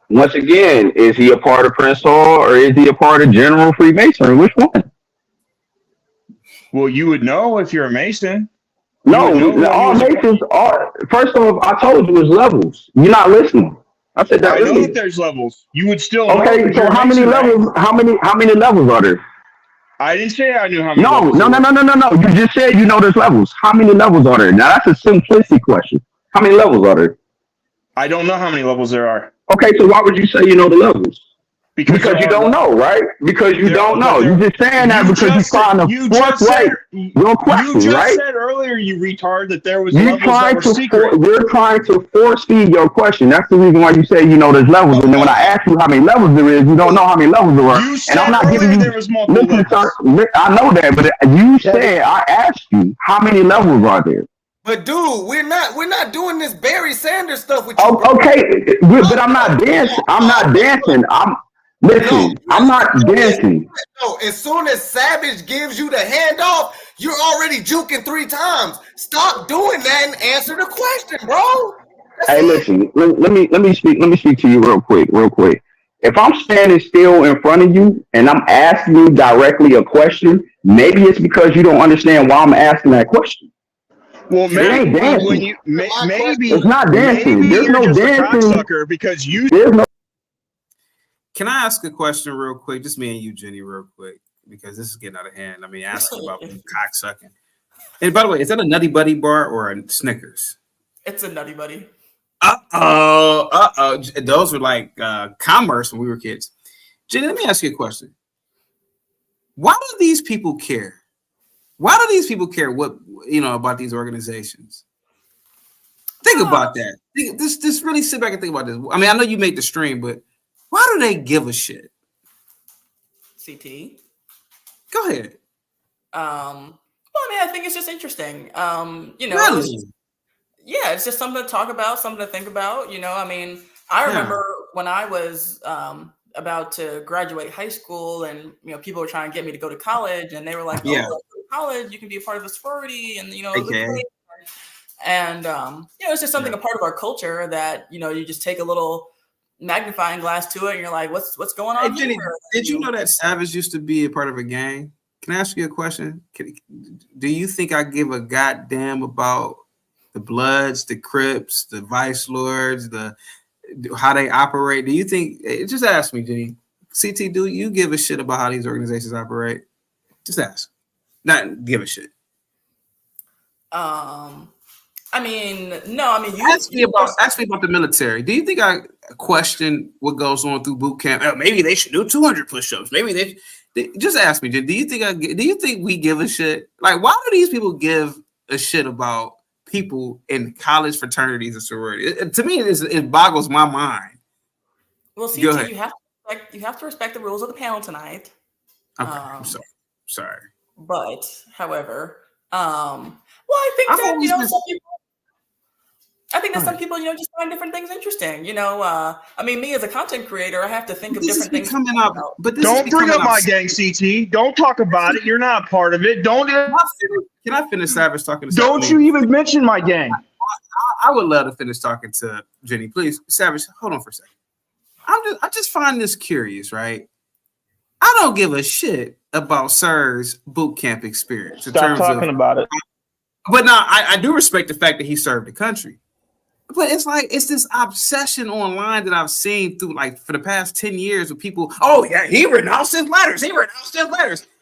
Once again, is he a part of Prince Hall or is he a part of General Freemasonry? Which one? Well, you would know if you're a Mason. No, all Masons are. First off, I told you it's levels. You're not listening. I said that. I know that there's levels. You would still. Okay, so how many levels? Right? How many levels are there? I didn't say I knew how many. No. You just said you know there's levels. How many levels are there? Now that's a simplistic question. How many levels are there? I don't know how many levels there are. Okay, so why would you say you know the levels? Because you don't know, right? Because you don't know. You're just saying that because you're trying to force your question, you just right? said earlier, you retard, that there was levels that were secret. You're trying to force feed your question. That's the reason why you say you know there's levels. And then when I ask you how many levels there is, you don't know how many levels there are. You said and I'm not giving you. There was multiple levels. I know that, but you said I asked you how many levels are there. But dude, we're not doing this Barry Sanders stuff with you. Okay, but I'm not dancing. Listen, I'm not dancing. No, as soon as Savage gives you the handoff, you're already juking 3 times. Stop doing that and answer the question, bro. Hey, listen. Let me speak to you real quick. If I'm standing still in front of you and I'm asking you directly a question, maybe it's because you don't understand why I'm asking that question. Well, maybe it's not dancing. There's no dancing because there's no. Can I ask a question real quick? Just me and you, Jenny, real quick, because this is getting out of hand. I mean, ask about cocksucking. And by the way, is that a Nutty Buddy bar or a Snickers? It's a Nutty Buddy. Uh-oh. Those were like commerce when we were kids. Jenny, let me ask you a question. Why do these people care? Why do these people care what about these organizations? Think about that. Just really sit back and think about this. I mean, I know you made the stream, but why do they give a shit? CT. Go ahead. Well, I mean, I think it's just interesting. Really? It's just something to talk about, something to think about. I mean, I remember when I was about to graduate high school, and people were trying to get me to go to college, and they were like, "Oh, go to college, you can be a part of a sorority," and and it's just something a part of our culture that you just take a little magnifying glass to it, and you're like, "What's going on?" Hey, Jenny, did you know that Savage used to be a part of a gang? Can I ask you a question? Do you think I give a goddamn about the Bloods, the Crips, the Vice Lords, how they operate? Do you think? Just ask me, Jenny. CT, do you give a shit about how these organizations operate? Just ask. Not give a shit. I mean, no. I mean, ask me about the military. Do you think I question what goes on through boot camp? Oh, maybe they should do 200 push-ups. Maybe they just ask me. Do you think we give a shit? Like, why do these people give a shit about people in college fraternities and sororities? To me, it boggles my mind. Well, CT, you have to respect the rules of the panel tonight. Okay, I'm sorry. But, however, I think that some people, just find different things interesting. I mean, me as a content creator, I have to think of different things coming up. But don't bring up my gang, CT. Don't talk about it. You're not a part of it. Don't. Can I finish Savage talking to? Don't you even mention my gang? I would love to finish talking to Jenny, please. Savage, hold on for a second. I just find this curious, right? I don't give a shit about Sir's boot camp experience. Stop talking about it. But now I do respect the fact that he served the country. But it's this obsession online that I've seen through for the past 10 years with people. Oh yeah, he renounced his letters.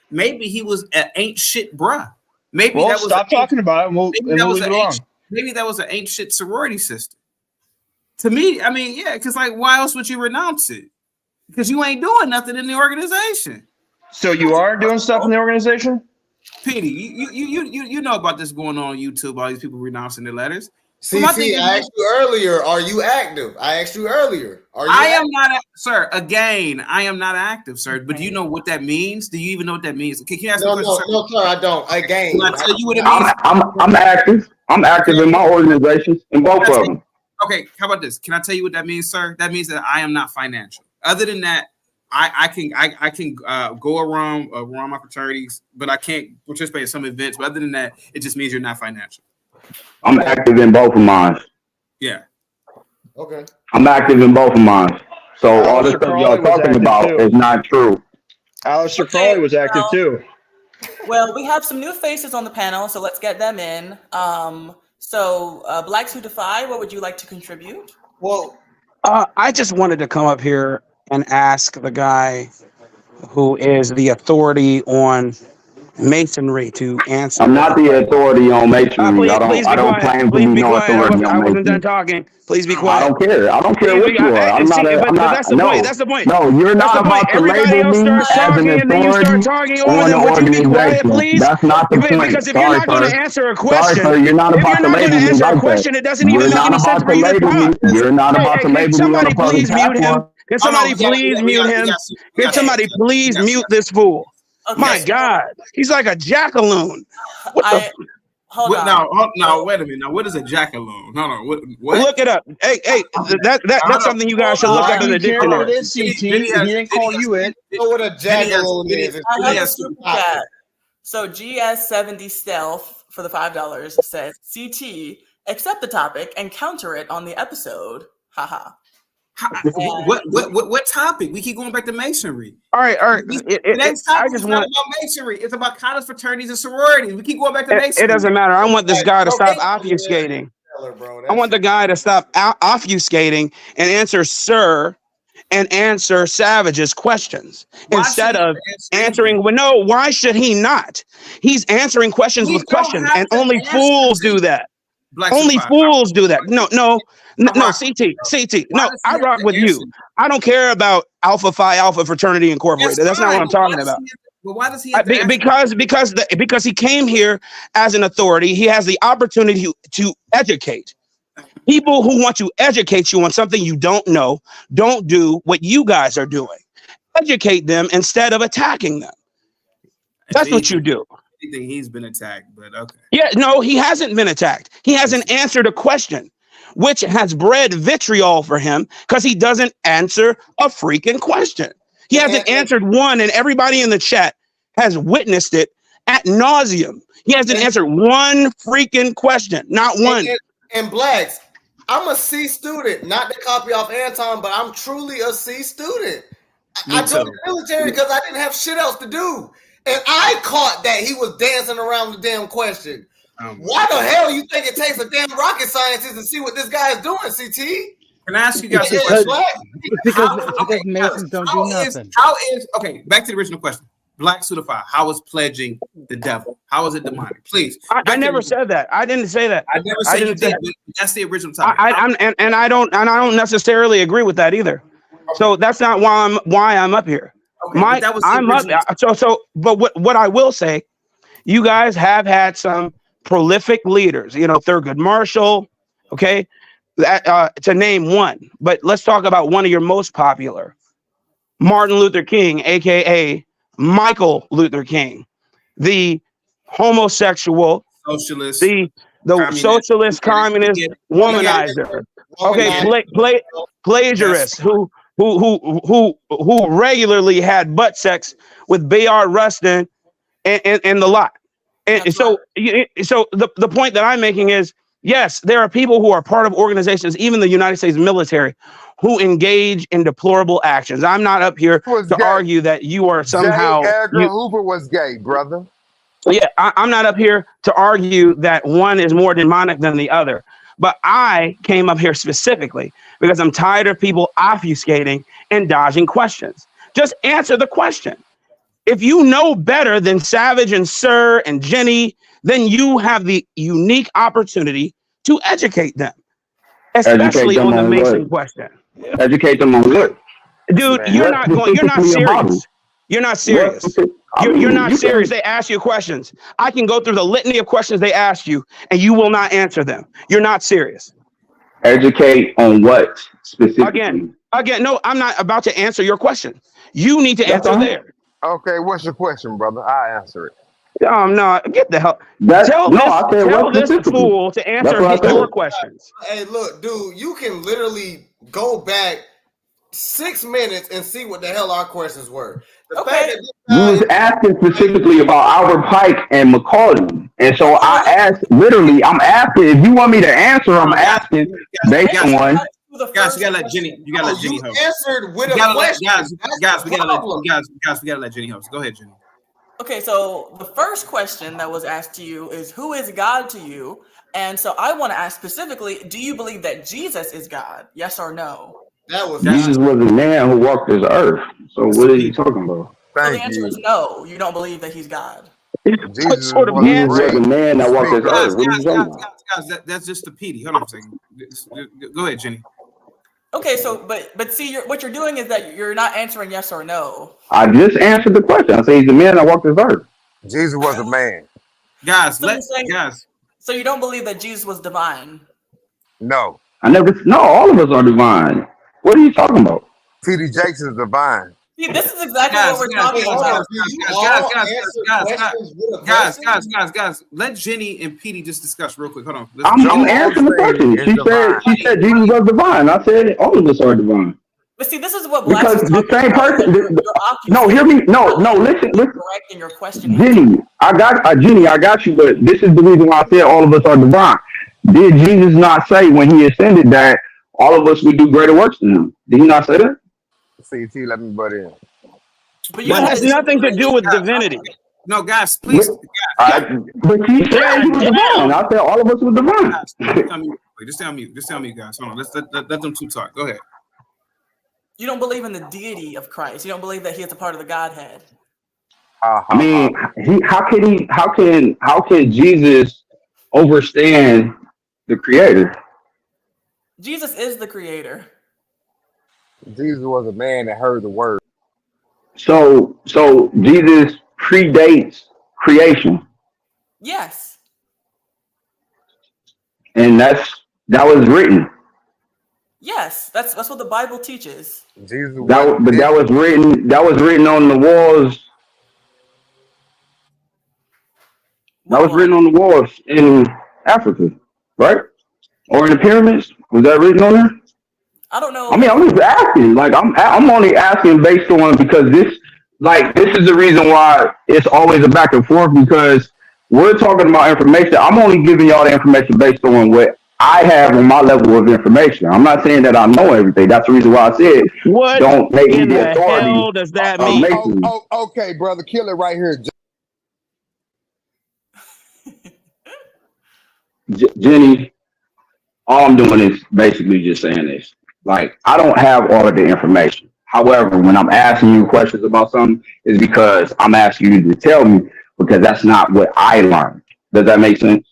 Maybe he was an ain't shit bruh. Maybe that was stop talking about it. Maybe that was an ain't shit sorority sister. To me, I mean, because why else would you renounce it? Because you ain't doing nothing in the organization. So you are doing stuff in the organization? Petey, you know about this going on YouTube, all these people renouncing their letters. See, I asked you earlier, are you active? I asked you earlier. I am not, sir. Again, I am not active, sir. But do you know what that means? Do you even know what that means? Can you ask me a question, no, sir, I don't. Again, can I tell you what it means? I'm active. I'm active in my organizations, in both of them. Okay, how about this? Can I tell you what that means, sir? That means that I am not financial. Other than that, I can go around my fraternities, but I can't participate in some events. But other than that, it just means you're not financial. I'm active in both of mine. Yeah. Okay. I'm active in both of mine. So all the stuff y'all talking about is not true. Alistair Crowley was active too. Well, we have some new faces on the panel, so let's get them in. Blacks Who Defy, what would you like to contribute? Well, I just wanted to come up here and ask the guy who is the authority on masonry to answer. I'm not the authority on masonry. I don't claim to be no authority on masonry. I wasn't done talking. Please be quiet. I don't care. I don't care what you are. I'm not. That's the point. That's the point. No, you're not about to label me as an authority on an organization. That's not the point. Because if you're not going to answer a question, sorry, sir, you're not about to label me like that. It doesn't even make any sense for you to talk. You're not about to label me on a public platform. Can somebody please mute him? Can somebody please mute this fool? Okay. My God, he's like a jackaloon. Hold on. Now, wait a minute. Now, what is a jackaloon? No, what? Look it up. Hey, that's something you guys should look up in the dictionary. He didn't call you it. You know what a jackaloon is? So GS70 Stealth for the $5 says, CT, accept the topic and counter it on the episode. Haha. What topic? We keep going back to masonry. All right. Next topic is not about masonry. It's about college fraternities and sororities. We keep going back to masonry. It doesn't matter. I want this guy to stop obfuscating. I want the guy to stop obfuscating and answer Sir and answer Savage's questions instead of answering. Well, no, why should he not? He's answering questions with questions, and only fools do that. Only fools do that. No, CT. No, I rock with you. I don't care about Alpha Phi Alpha Fraternity Incorporated. That's not what I'm talking about. Well, why does he? Because he came here as an authority. He has the opportunity to educate people who want to educate you on something you don't know. Don't do what you guys are doing. Educate them instead of attacking them. That's what you do. I think he's been attacked, but okay. Yeah, no, he hasn't been attacked. He hasn't answered a question, which has bred vitriol for him because he doesn't answer a freaking question. He hasn't answered one, and everybody in the chat has witnessed it ad nauseum. He hasn't answered one freaking question, not one. And blacks, I'm a C student, not to copy off Anton, but I'm truly a C student. I joined the military because I didn't have shit else to do. And I caught that he was dancing around the damn question. Why the hell you think it takes a damn rocket scientist to see what this guy is doing, CT? Can I ask you guys a question? Because Masons don't do nothing. Okay, back to the original question. Black Pseudophi, how is pledging the devil? How is it demonic? Please. I never said that. I didn't say that. I never said you did, but that's the original topic. I don't necessarily agree with that either. So that's not why I'm up here. Okay, but what I will say, you guys have had some prolific leaders, Thurgood Marshall, okay, to name one. But let's talk about one of your most popular, Martin Luther King, aka Michael Luther King, the homosexual, socialist, the socialist, communist womanizer, okay, plagiarist who regularly had butt sex with Bayard Rustin and the lot. And so the point that I'm making is, yes, there are people who are part of organizations, even the United States military, who engage in deplorable actions. I'm not up here to argue that you are somehow. J. Edgar Hoover was gay, brother. Yeah, I'm not up here to argue that one is more demonic than the other. But I came up here specifically because I'm tired of people obfuscating and dodging questions. Just answer the question. If you know better than Savage and Sir and Jenny, then you have the unique opportunity to educate them, especially on the Mason question. Educate them on what? Dude, you're not serious. You're not serious. You're not serious. They ask you questions. I can go through the litany of questions they asked you, and you will not answer them. You're not serious. Educate on what specifically? Again, no, I'm not about to answer your question. You need to answer there. Okay, what's your question, brother? I'll answer it. No, get the hell. Tell this fool to answer your questions. Hey, look, dude, you can literally go back 6 minutes and see what the hell our questions were. The fact that you was asking specifically about Albert Pike and McCarty. And so I asked, literally, I'm asking, if you want me to answer, I'm asking based on. Guys, you gotta let Jenny. You gotta let Jenny host. Answered with a question. Guys, we gotta let Jenny host. Go ahead, Jenny. Okay, so the first question that was asked to you is, who is God to you? And so I want to ask specifically, do you believe that Jesus is God? Yes or no? Jesus was a man who walked this earth. So what are you talking about? So the answer is no. You don't believe that he's God. Jesus was a man that walked this earth. What are you talking about? Guys, that's just the PD. Hold on a second. Go ahead, Jenny. Okay, so but see, what you're doing is that you're not answering yes or no. I just answered the question. I say he's a man that walked this earth. Jesus was a man. Guys, So you don't believe that Jesus was divine? No. No, all of us are divine. What are you talking about? T.D. Jakes is divine. See, this is exactly what we're talking about. Guys, let Jenny and Petey just discuss real quick. Hold on. I'm answering the question. She said Jesus was divine. I said all of us are divine. But see, this is what blacks because the same person. No, hear me. No, listen. Correcting your question. Jenny, I got you. But this is the reason why I said all of us are divine. Did Jesus not say when he ascended that all of us would do greater works than him? Did he not say that? CT, let me butt in. But that has nothing to do with divinity. No, guys, please. But he said he was divine. I said all of us were divine. Just tell me, guys. Hold on. Let them two talk. Go ahead. You don't believe in the deity of Christ. You don't believe that he is a part of the Godhead. I mean, how can Jesus overstand the creator. Jesus is the creator. Jesus was a man that heard the word. So Jesus predates creation, Yes. and that was written. Yes, that's what the Bible teaches. Jesus That was written. That was written on the walls. That was written on the walls in Africa, right? Or in the pyramids. Was that written on there? I don't know. I mean, I'm just asking. Like, I'm only asking based on because this is the reason why it's always a back and forth because we're talking about information. I'm only giving y'all the information based on what I have on my level of information. I'm not saying that I know everything. That's the reason why I said what don't make me in the the authority. hell does that mean? Okay, brother, kill it right here. Jenny, all I'm doing is basically just saying this. Like, I don't have all of the information. However, when I'm asking you questions about something, it's because I'm asking you to tell me because that's not what I learned. Does that make sense?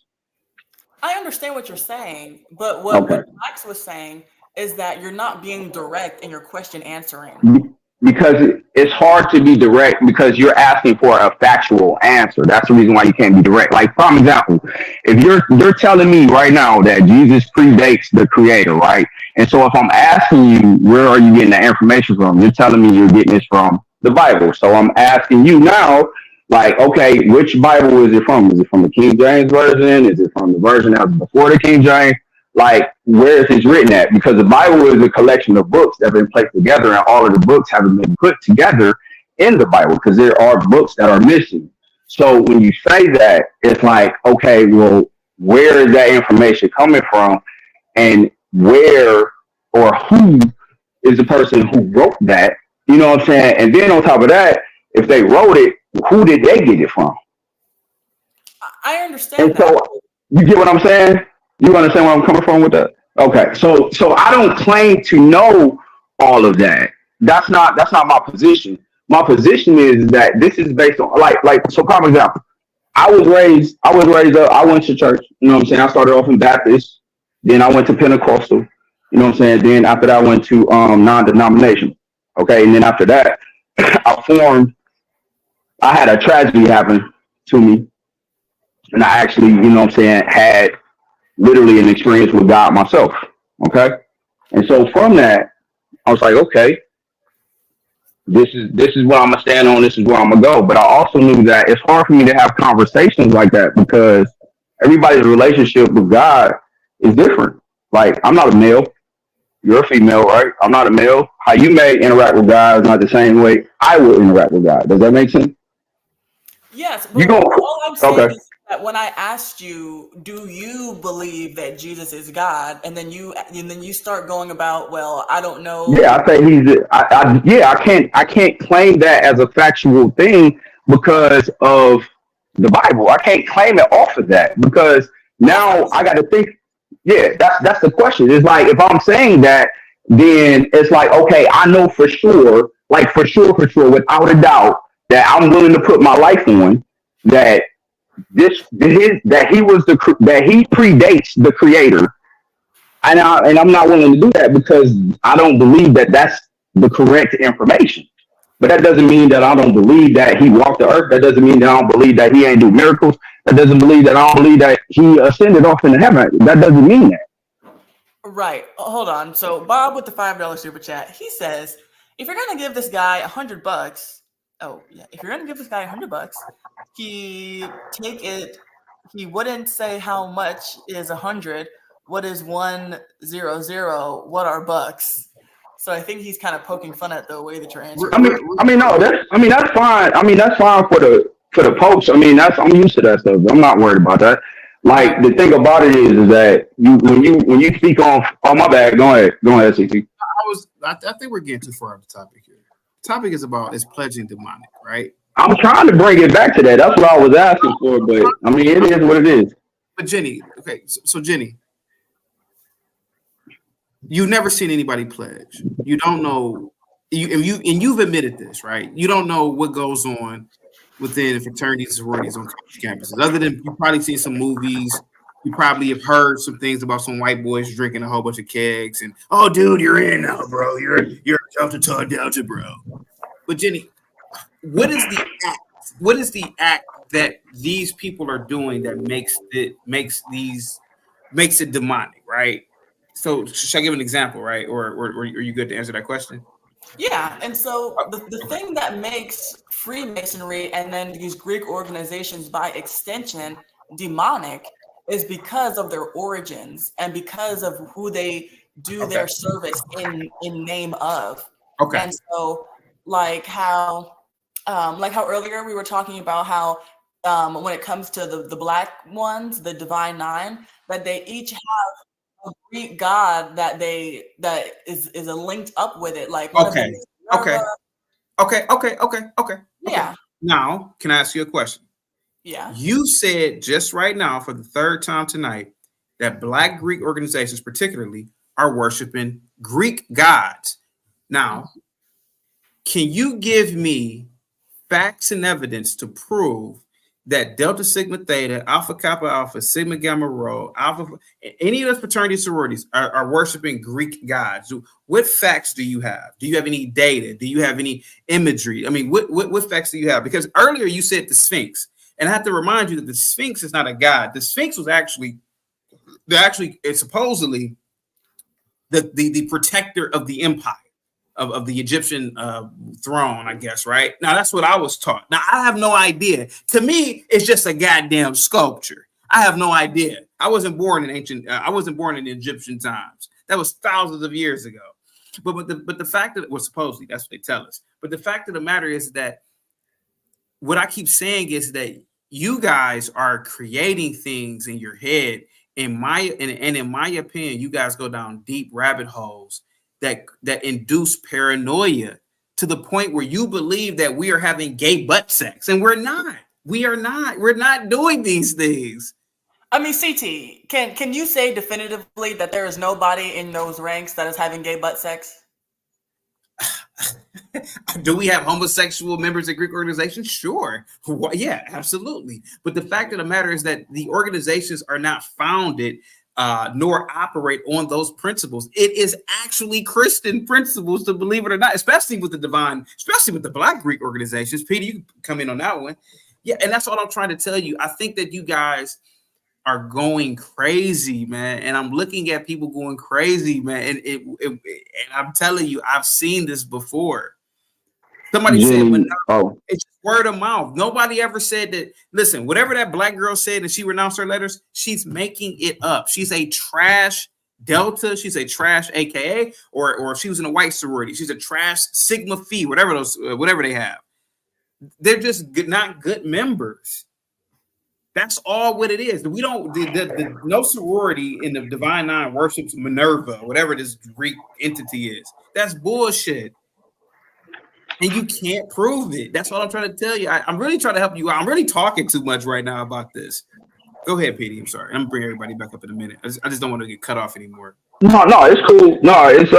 I understand what you're saying, but what Max was saying is that you're not being direct in your question answering. Because it's hard to be direct because you're asking for a factual answer. That's the reason why you can't be direct. Like, for example, if you're telling me right now that Jesus predates the creator, right? And so if I'm asking you, where are you getting that information from? You're telling me you're getting this from the Bible. So I'm asking you now, like, okay, which Bible is it from? Is it from the King James Version? Is it from the version that was before the King James? Like, where is it written at? Because the Bible is a collection of books that have been placed together, and all of the books haven't been put together in the Bible because there are books that are missing. So when you say that, it's like, okay, well, where is that information coming from? And where or who is the person who wrote that? You know what I'm saying? And then on top of that, if they wrote it, who did they get it from? I understand and so, you get what I'm saying? You understand where I'm coming from with that? Okay, so I don't claim to know all of that. That's not my position. My position is that this is based on like so. Prime example, I was raised up. I went to church. You know what I'm saying? I started off in Baptist, then I went to Pentecostal. You know what I'm saying? Then after that, I went to non-denominational. Okay, and then after that, I had a tragedy happen to me, and I actually, you know what I'm saying, had literally an experience with God myself. Okay. And so from that, I was like, okay, this is where I'm gonna stand on, this is where I'm gonna go. But I also knew that it's hard for me to have conversations like that because everybody's relationship with God is different. Like, I'm not a male, you're a female, right? I'm not a male. How you may interact with God is not the same way I will interact with God. Does that make sense? Yes, but all I'm saying is that when I asked you, do you believe that Jesus is God, and then you start going about, well, I don't know. Yeah, I say I can't claim that as a factual thing because of the Bible. I can't claim it off of that because now I got to think. Yeah, that's the question. It's like if I'm saying that, then it's like, okay, I know for sure, without a doubt, that I'm willing to put my life on that that he predates the creator, and I'm not willing to do that because I don't believe that that's the correct information. But that doesn't mean that I don't believe that he walked the earth. That doesn't mean that I don't believe that he ain't do miracles. That doesn't mean that I don't believe that he ascended off into heaven. That doesn't mean that. Right. Hold on. So Bob with the $5 super chat, he says, if you're gonna give this guy $100, if you're gonna give this guy $100, he wouldn't say how much is 100. What is 100? What are bucks? So I think he's kind of poking fun at the way that you're answering. That's fine. That's fine for the popes. I'm used to that stuff. I'm not worried about that. Like, the thing about it is that when you speak on, my bad. Go ahead, CT. I think we're getting too far off the topic here. The topic is pledging demonic, right? I'm trying to bring it back to that. That's what I was asking for, but it is what it is. But Jenny, okay, so Jenny, you've never seen anybody pledge. You don't know, you've admitted this, right? You don't know what goes on within fraternities and sororities on college campuses, other than you probably seen some movies, You probably have heard some things about some white boys drinking a whole bunch of kegs and, oh, dude, you're in now, bro. You're a Delta, bro. But Jenny, what is the act? What is the act that these people are doing that makes it demonic, right? So should I give an example, right? Or are you good to answer that question? Yeah, and so the thing that makes Freemasonry and then these Greek organizations by extension demonic is because of their origins and because of who they do their service in name of. Okay. And so like how earlier we were talking about how when it comes to the black ones, the Divine Nine, that they each have a Greek god that is linked up with it. Like okay. Yeah. Now, can I ask you a question? Yeah. You said just right now for the third time tonight that Black Greek organizations particularly are worshiping Greek gods. Now, can you give me facts and evidence to prove that Delta Sigma Theta, Alpha Kappa Alpha, Sigma Gamma Rho, Alpha, any of those fraternity sororities are worshiping Greek gods? What facts do you have? Do you have any data? Do you have any imagery? I mean, what facts do you have? Because earlier you said the Sphinx, and I have to remind you that the Sphinx is not a god. The Sphinx was it's supposedly the protector of the empire. Of the Egyptian throne, I guess, right? Now, that's what I was taught. Now, I have no idea. To me, it's just a goddamn sculpture. I have no idea. I wasn't born in Egyptian times. That was thousands of years ago. But the fact that, well, supposedly, that's what they tell us. But the fact of the matter is that what I keep saying is that you guys are creating things in your head. In my opinion, you guys go down deep rabbit holes that induce paranoia to the point where you believe that we are having gay butt sex, and we're not. We're not doing these things. I mean, CT, can you say definitively that there is nobody in those ranks that is having gay butt sex? Do we have homosexual members of Greek organizations? Sure. Well, yeah, absolutely. But the fact of the matter is that the organizations are not founded nor operate on those principles. It is actually Christian principles, to believe it or not, especially with the Black Greek organizations. Peter, you can come in on that one. Yeah, and that's all I'm trying to tell you. I think that you guys are going crazy, man. And I'm looking at people going crazy, man. And I'm telling you, I've seen this before. Somebody said, it's just word of mouth. Nobody ever said that. Listen, whatever that black girl said and she renounced her letters, she's making it up. She's a trash Delta. She's a trash AKA, or if she was in a white sorority, she's a trash Sigma Phi, whatever they have. They're just not good members. That's all what it is. We don't. No sorority in the Divine Nine worships Minerva, whatever this Greek entity is. That's bullshit. And you can't prove it. That's what I'm trying to tell you. I'm really trying to help you out. I'm really talking too much right now about this. Go ahead, Petey. I'm sorry. I'm gonna bring everybody back up in a minute. I just don't want to get cut off anymore. No, it's cool. No, it's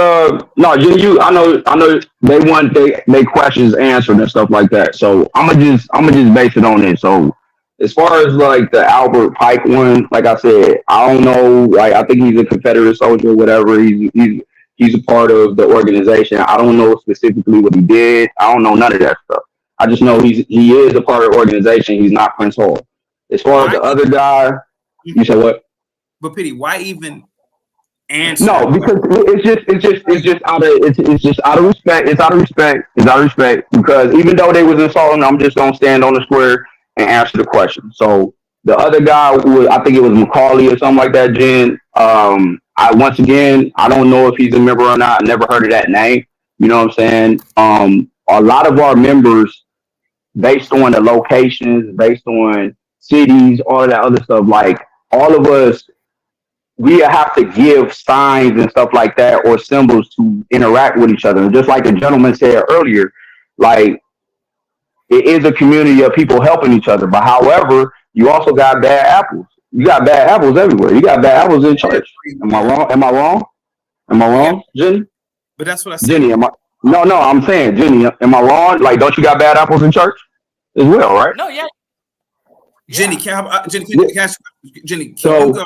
no, Jimmy, I know they want they questions answered and stuff like that. So I'm gonna just base it on it. So as far as like the Albert Pike one, like I said, I don't know. Like I think he's a Confederate soldier, whatever. He's a part of the organization. I don't know specifically what he did. I don't know none of that stuff. I just know he is a part of the organization. He's not Prince Hall. As far as the other guy, you said what? But Pity, why even answer? No, because it's just out of respect. It's out of respect because even though they was insulting, I'm just gonna stand on the square and answer the question. So the other guy I think it was Macaulay or something like that, Jen. I don't know if he's a member or not. I never heard of that name. You know what I'm saying? A lot of our members, based on the locations, based on cities, all of that other stuff, like all of us, we have to give signs and stuff like that or symbols to interact with each other. And just like the gentleman said earlier, like it is a community of people helping each other. But however, you also got bad apples. You got bad apples everywhere. You got bad apples in church. Am I wrong, Jenny? But that's what I said. Jenny, No, I'm saying, Jenny, am I wrong? Like, don't you got bad apples in church as well, right? No, yeah. Jenny, can you go?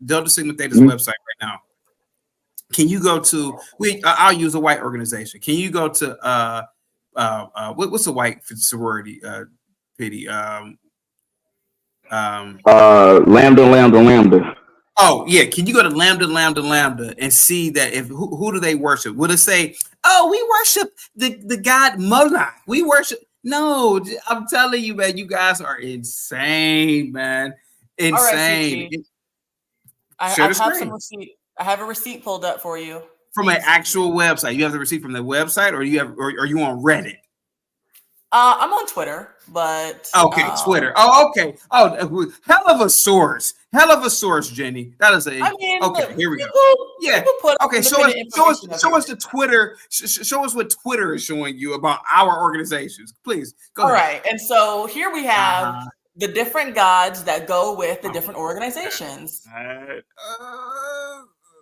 Delta Sigma Theta's website right now. Can you go to I'll use a white organization. Can you go to what's a white sorority? Pity. Lambda. Oh yeah, can you go to Lambda and see that if who do they worship? Would it say, oh, we worship the god Moloch? We worship. No, I'm telling you, man, you guys are insane, man. Insane. All right, I have some receipt. I have a receipt pulled up for you. From an actual website. You have the receipt from the website, or are you on Reddit? I'm on Twitter, but okay, Twitter. Oh, okay. Oh, hell of a source, Jenny. That is a. I mean, okay. Look, here we go. Yeah. Okay. Show us the Twitter. Show us what Twitter is showing you about our organizations, please. Go ahead. All right, and so here we have the different gods that go with the different organizations.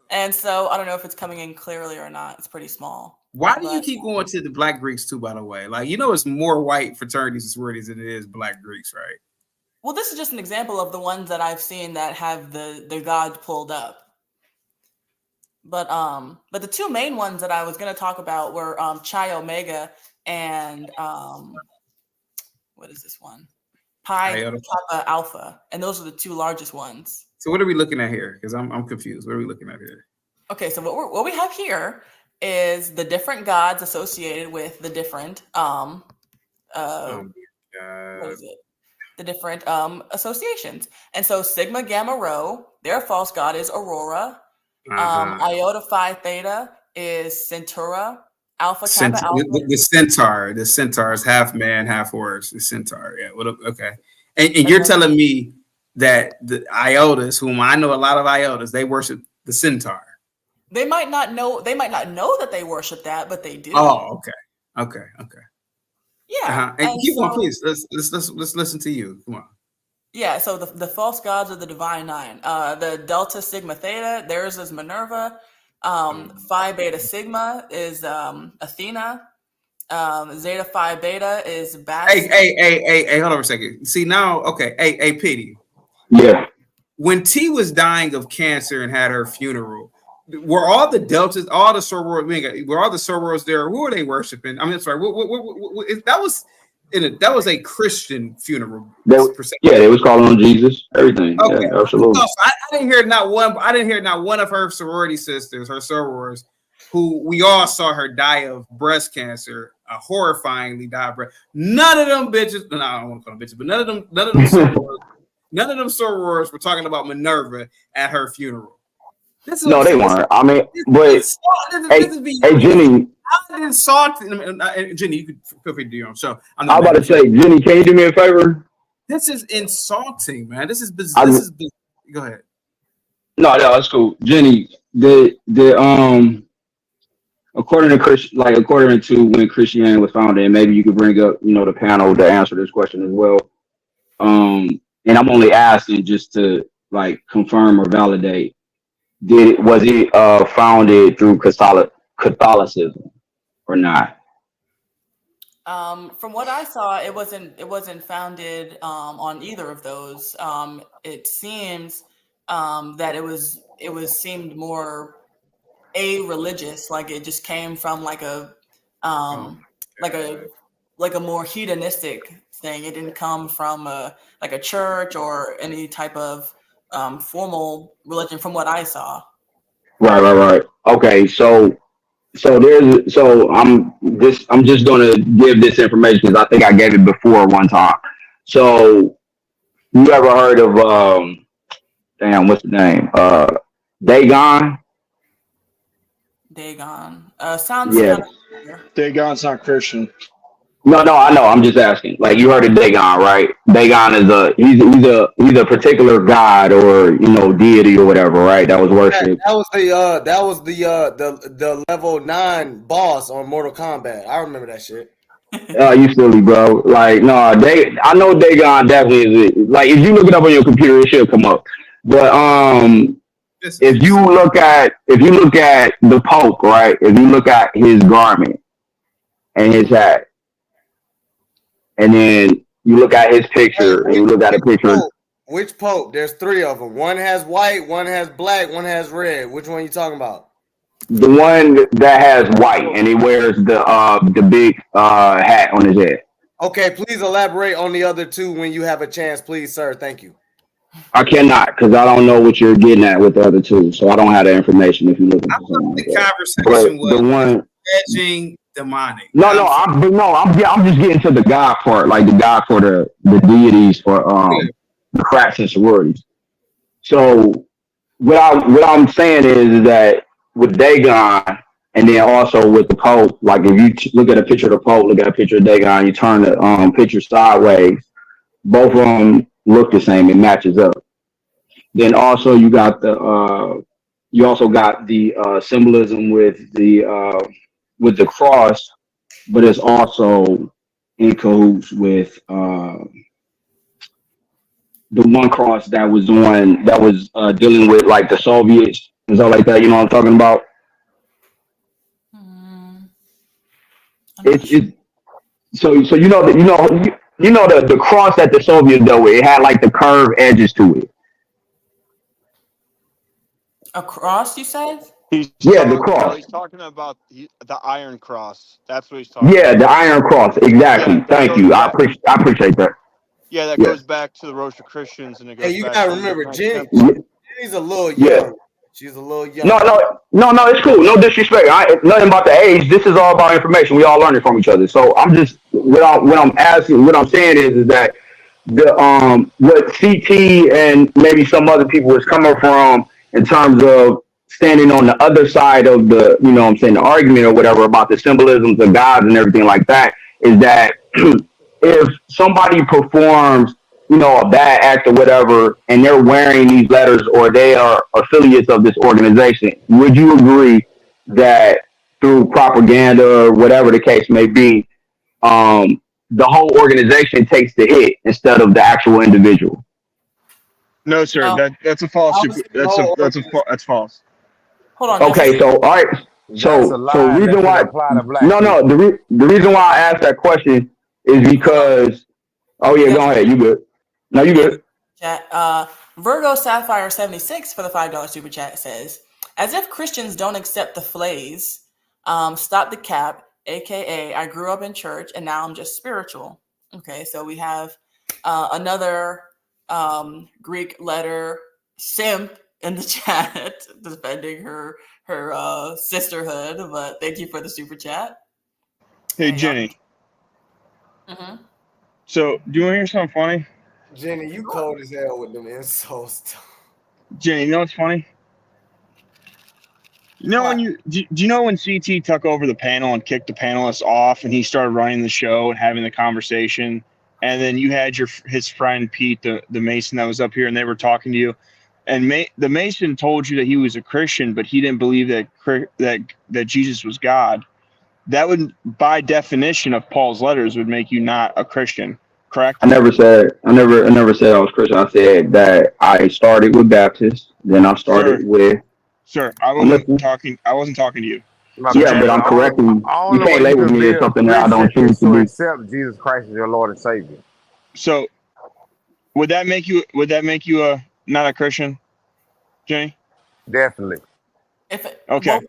And so I don't know if it's coming in clearly or not. It's pretty small. Why do you keep going to the Black Greeks too, by the way? Like, it's more white fraternities and sororities than it is Black Greeks, right? Well, this is just an example of the ones that I've seen that have the gods pulled up. But the two main ones that I was going to talk about were Chi Omega and what is this one? Pi Kappa Alpha, and those are the two largest ones. So what are we looking at here? Because I'm confused. What are we looking at here? Okay, so what we have here is the different gods associated with the different what is it? The different associations. And so Sigma Gamma Rho, their false god is Aurora. Iota Phi Theta is Centura. Alpha Kappa Alpha. The centaur is half man, half horse. The centaur. Yeah. Okay. And you're telling me that the Iotas, whom I know a lot of Iotas, they worship the centaur. They might not know that they worship that, but they do. Oh, okay. Yeah. And keep on, please. Let's listen to you. Come on. Yeah. So the false gods are the Divine Nine. The Delta Sigma Theta, theirs is Minerva. Phi Beta Sigma is Athena. Zeta Phi Beta is Bacchus. Hey, hold on a second. See now, okay. Hey, Pity. Yeah. When T was dying of cancer and had her funeral, were all the deltas, all the sororities, were all the sorors there? Who were they worshiping? I mean, sorry, that was a Christian funeral. They was calling on Jesus. Everything. Okay. Yeah, absolutely. I didn't hear not one of her sorority sisters, her sorors, who we all saw her die of breast cancer, horrifyingly die of breast. None of them bitches. No, I don't want to call them bitches, but none of them sorors, none of them sorors were talking about Minerva at her funeral. No, they weren't. I mean, but hey, Jenny. I'm insulting. Jenny, you could feel free to do your own show. I'm about to say, Jenny, can you do me a favor? This is insulting, man. This is Go ahead. No, that's cool. Jenny, according to when Christianity was founded, and maybe you could bring up, the panel to answer this question as well. And I'm only asking just to confirm or validate. Was it founded through Catholicism or not? From what I saw, it wasn't founded on either of those. It seems that it seemed more a-religious, like it just came from like a more hedonistic thing. It didn't come from a church or any type of formal religion, from what I saw. Right. Okay, so I'm just gonna give this information because I think I gave it before one time. So you ever heard of what's the name? Dagon? Dagon. Sounds Dagon's not Christian. No, I know. I'm just asking. Like, you heard of Dagon, right? Dagon is he's a particular god or deity or whatever, right? That was worshipped. That was the level 9 boss on Mortal Kombat. I remember that shit. You silly, bro. Like, no, I know Dagon definitely is. Like, if you look it up on your computer, it should come up. But if you look at the Pope, right? If you look at his garment and his hat, and then you look at his picture, and you look at a picture. Which Pope? There's 3 of them. One has white, one has black, one has red. Which one are you talking about? The one that has white and he wears the big hat on his head. Okay, please elaborate on the other 2 when you have a chance, please, sir. Thank you. I cannot, because I don't know what you're getting at with the other 2, so I don't have the information. If you look at the conversation was the one edging demonic. I'm just getting to the God part, like the God for the deities for the frats and sororities. So what I'm saying is that with Dagon and then also with the Pope, like if you look at a picture of the Pope, look at a picture of Dagon, you turn the picture sideways, both of them look the same. It matches up. Then also you got the symbolism with the cross, but it's also in cahoots with the one cross that was dealing with like the Soviets and stuff like that. You know what I'm talking about? So you know the cross that the Soviets dealt with. It had like the curved edges to it. A cross, you said? The cross. He's talking about the Iron Cross. That's what he's talking. Yeah, the Iron Cross. Exactly. Thank you. I appreciate that. Yeah, that goes back to the Rosicrucians, and it goes. Hey, you back gotta to remember, Jenny's a little young. Yeah. She's a little young. No, it's cool. No disrespect. Nothing about the age. This is all about information. We all learning from each other. So I'm just what I'm saying is that the what CT and maybe some other people is coming from in terms of standing on the other side of the, you know what I'm saying, the argument or whatever about the symbolisms of gods and everything like that, is that if somebody performs, you know, a bad act or whatever, and they're wearing these letters or they are affiliates of this organization, would you agree that through propaganda or whatever the case may be, the whole organization takes the hit instead of the actual individual? No, sir. That's a false. That's false. Hold on. Okay, so all right. So reason why the reason why I asked that question is because go ahead. You good? No, you good. Chat. Virgo Sapphire 76 for the $5 super chat says, as if Christians don't accept the phrase, stop the cap, aka I grew up in church and now I'm just spiritual. Okay, so we have another Greek letter simp in the chat defending her sisterhood, but thank you for the super chat. Hey, Jenny. Mm-hmm. So, do you want to hear something funny? Jenny, you cold as hell with them insults. Jenny, you know what's funny? You know when do you know when CT took over the panel and kicked the panelists off, and he started running the show and having the conversation, and then you had his friend Pete, the Mason that was up here, and they were talking to you, and the Mason told you that he was a Christian, but he didn't believe that Jesus was God. That would, by definition of Paul's letters, would make you not a Christian, correct? I never said I was Christian. I said that I started with Baptist, then I started with. Sir, I wasn't talking to you. But I'm correcting you. You can't label me as something that I don't choose to be. Accept Jesus Christ as your Lord and Savior. So, would that make you a not a Christian, Jenny? Definitely. Okay.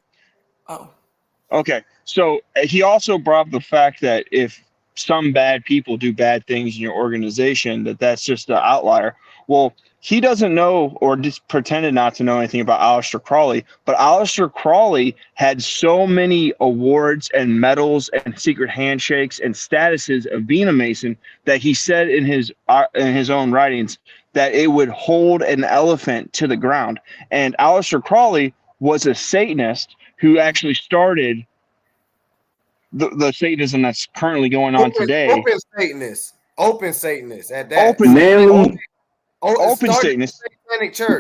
Okay. So he also brought up the fact that if some bad people do bad things in your organization, that's just an outlier. Well, he doesn't know, or just pretended not to know anything about Aleister Crowley, but Aleister Crowley had so many awards and medals and secret handshakes and statuses of being a Mason that he said in his own writings that it would hold an elephant to the ground. And Aleister Crowley was a Satanist who actually started the Satanism that's currently going on today. Open Satanist at that. Open Satanist.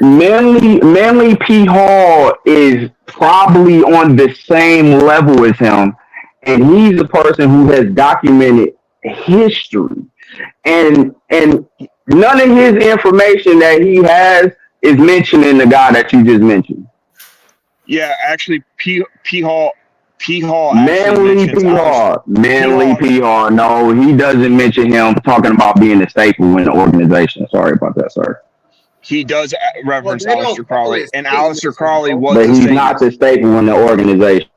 Manly P. Hall is probably on the same level as him, and he's a person who has documented history, and none of his information that he has is mentioning the guy that you just mentioned. Yeah, actually, P. Hall. Manly P. Hall. No, he doesn't mention him talking about being a staple in the organization. Sorry about that, sir. He does reference Well, they don't Aleister call Crowley, it and Satanism, Aleister Crowley bro. was But a he's not Satanist. the staple in the organization.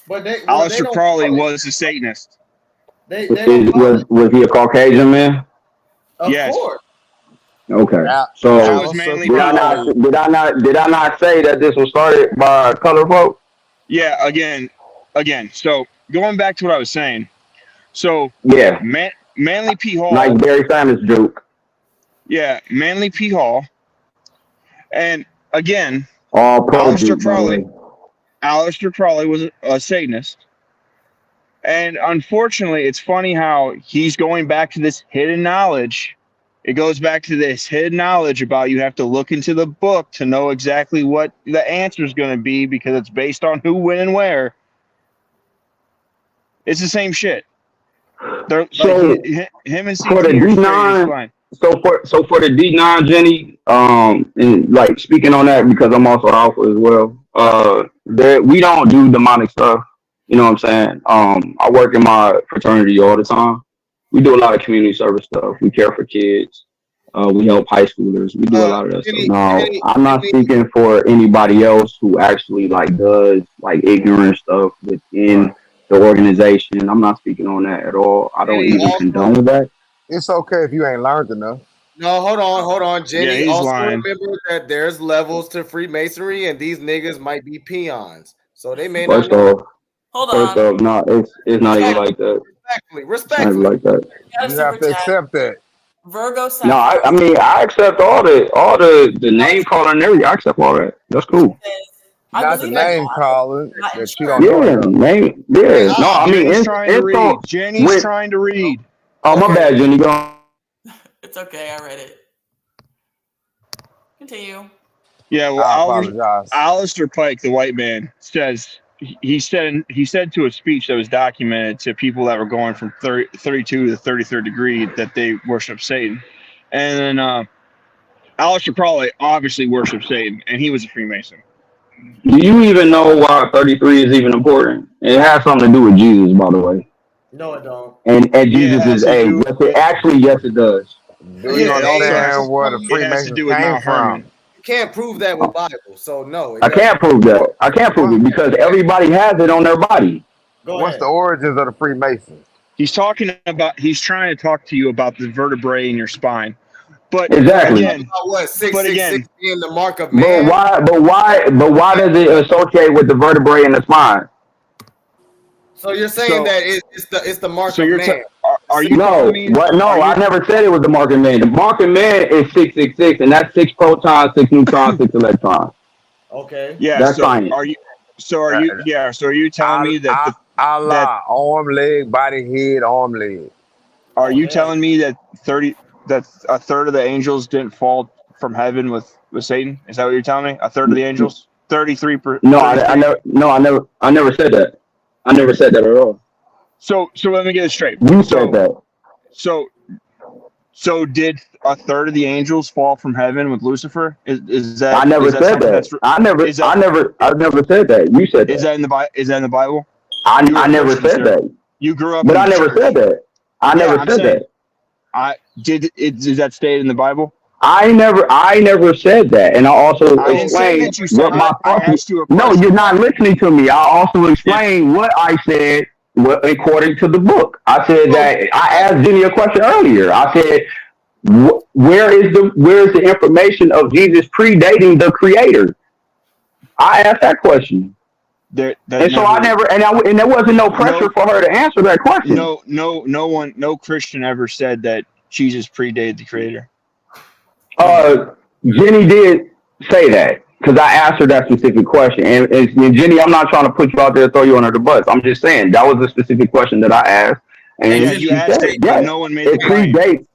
But they Aleister don't Crowley call it. was a Satanist. They don't call it. Was he a Caucasian man? Of Yes, course. Okay. Al- that So was Alistair mainly did I P. not Crowley. did I not say that this was started by colored folk? Yeah, again. So going back to what I was saying. So Yeah. Manly P. Like Hall, Barry Sanders joke. yeah, Manly P. Hall, and again, All pro Aleister juke, by the Crowley. way. Aleister Crowley was a Satanist. And unfortunately, it's funny how he's going back to this hidden knowledge. It goes back to this hidden knowledge about you have to look into the book to know exactly what the answer is going to be because it's based on who, when, and where. It's the same shit. They're like So him and for the CT are straight as D9, fine. so for the D9, Jenny, and like speaking on that because I'm also alpha as well. That we don't do demonic stuff. You know what I'm saying? I work in my fraternity all the time. We do a lot of community service stuff. We care for kids. We help high schoolers. We do a lot of that stuff. Now, I'm not speaking for anybody else who actually like does like ignorant stuff within the organization. I'm not speaking on that at all. I don't even condone that. It's okay if you ain't learned enough. No, hold on. Jenny, Yeah, he's also lying. remember that there's levels to Freemasonry, and these niggas might be peons, so they may not First know. off, Hold first on. off, no, it's not even like that. Respectfully, It's not even like that. Got a You super have to chat. accept that. Virgo No, Sapphire I mean I accept all the name calling and everything. I accept all that. That's cool. says, I Not the believe in name God, calling not in that you don't know Yeah, enough. name. Yeah, no, I mean Jenny's trying to read. insult. Jenny's trying to read. Oh my Okay. bad, Jenny. Go. It's okay. I read it. Continue. Yeah, well, I apologize. Alistair Pike, the white man, says he said to a speech that was documented to people that were going from 32 to the 33rd degree that they worship Satan, and then Aleister Crowley obviously worshipped Satan, and he was a Freemason. Do you even know why 33 is even important? It has something to do with Jesus, by the way. No, it don't. And Yeah, Jesus it has is to a do yes. with Yes, it does. Do yeah. you It also understand where the it has to Freemasons do with came Mount Hermon. from? You can't prove that with Bible, so no, it I doesn't. can't prove that. I can't prove What, it because everybody has it on their body. Go what's ahead. the origins of the Freemasons? He's trying to talk to you about the vertebrae in your spine, but Exactly. again, About what 666 being the mark of But man? why does it associate with the vertebrae in the spine? So you're saying So- that it's the mark so of you're man? are you No, telling me? what? No, are I you- never said it was the mark of man. The mark of man is 666, and that's 6 protons, 6 neutrons, 6 electrons. Okay. Yeah. That's So science. are you? So are you? Yeah. So are you telling me that Allah, arm, leg, body, head, arm, leg. are you telling me that a third of the angels didn't fall from heaven with Satan? Is that what you're telling me? A third of the angels? 33%. No, I never said that. I never said that at all. So let me get it straight. You said that. So did a third of the angels fall from heaven with Lucifer? Is that? I never is that said something that. that's- I never said that. You said that. Is that in the Is that in the Bible? I You were a never Christian, said sir. that. You grew up But in I the never church. said that. I Yeah, never I'm said saying- that. Is that stated in the Bible? I never said that. And I also I didn't say explained that you said what my that. I asked you a No, question. you're not listening to me. I also explained what I said according to the book. I said that I asked Ginny a question earlier. I said, where is the information of Jesus predating the creator? I asked that question. And there wasn't no pressure for her to answer that question. No Christian ever said that Jesus predated the creator. Jenny did say that because I asked her that specific question. And Jenny, I'm not trying to put you out there and throw you under the bus. I'm just saying that was a specific question that I asked. And Yeah, you asked it, but no one made it the claim. predates.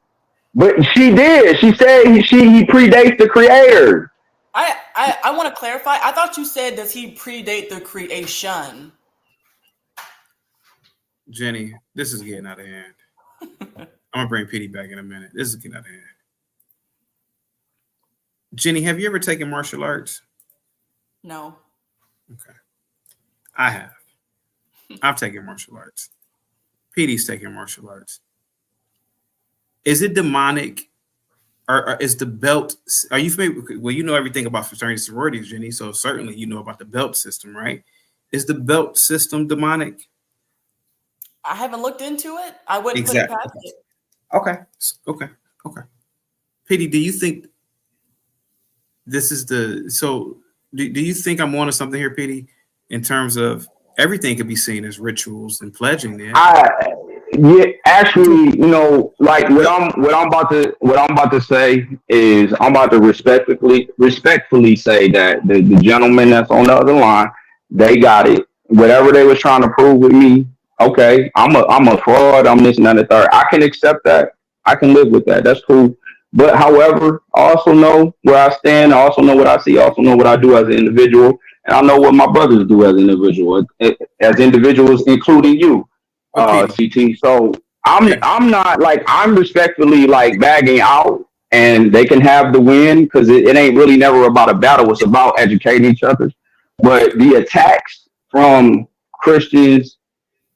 But she did. She said he predates the creator. I want to clarify. I thought you said, does he predate the creation? Jenny, this is getting out of hand. I'm gonna bring Petey back in a minute. This is getting out of hand. Jenny, have you ever taken martial arts? No. Okay. I have. I've taken martial arts. Petey's taken martial arts. Is it demonic is the belt? Are you familiar? Well, you know everything about fraternities, sororities, Jenny. So certainly you know about the belt system, right? Is the belt system demonic? I haven't looked into it. I wouldn't put it Exactly. past it. Okay. Pity, do you think this is the do you think I'm onto something here, Pity, in terms of everything could be seen as rituals and pledging then? Yeah, actually, like what I'm about to say is I'm about to respectfully say that the gentleman that's on the other line, they got it. Whatever they was trying to prove with me, okay, I'm a fraud, I'm this and that and the third. I can accept that. I can live with that. That's cool. But however, I also know where I stand, I also know what I see, I also know what I do as an individual, and I know what my brothers do as individuals, including you. CT. So I'm not like, I'm respectfully like bagging out, and they can have the win because it ain't really never about a battle. It's about educating each other. But the attacks from Christians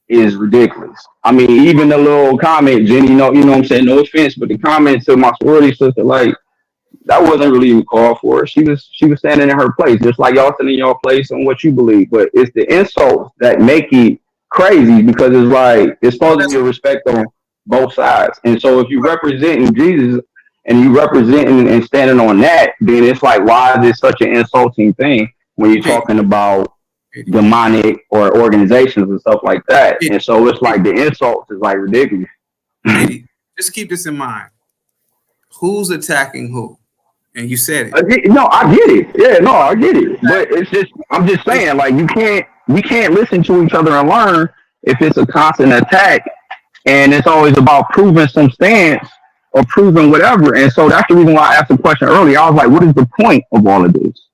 is ridiculous. I mean, even the little comment, Jenny, you know what I'm saying? No offense, but the comment to my sorority sister, like, that wasn't really even called for. She was standing in her place, just like y'all standing in your place on what you believe. But it's the insults that make it crazy, because it's like it's supposed to be a respect on both sides. And so if you representing Jesus and you representing and standing on that, then it's like, why is this such an insulting thing when you're talking about demonic or organizations and stuff like that? And so it's like the insults is like ridiculous. Just keep this in mind. Who's attacking who? And you said it. No, I get it. Yeah, no, I get it. But it's just, I'm just saying, like, we can't listen to each other and learn if it's a constant attack, and it's always about proving some stance or proving whatever. And so that's the reason why I asked the question earlier. I was like, what is the point of all of this?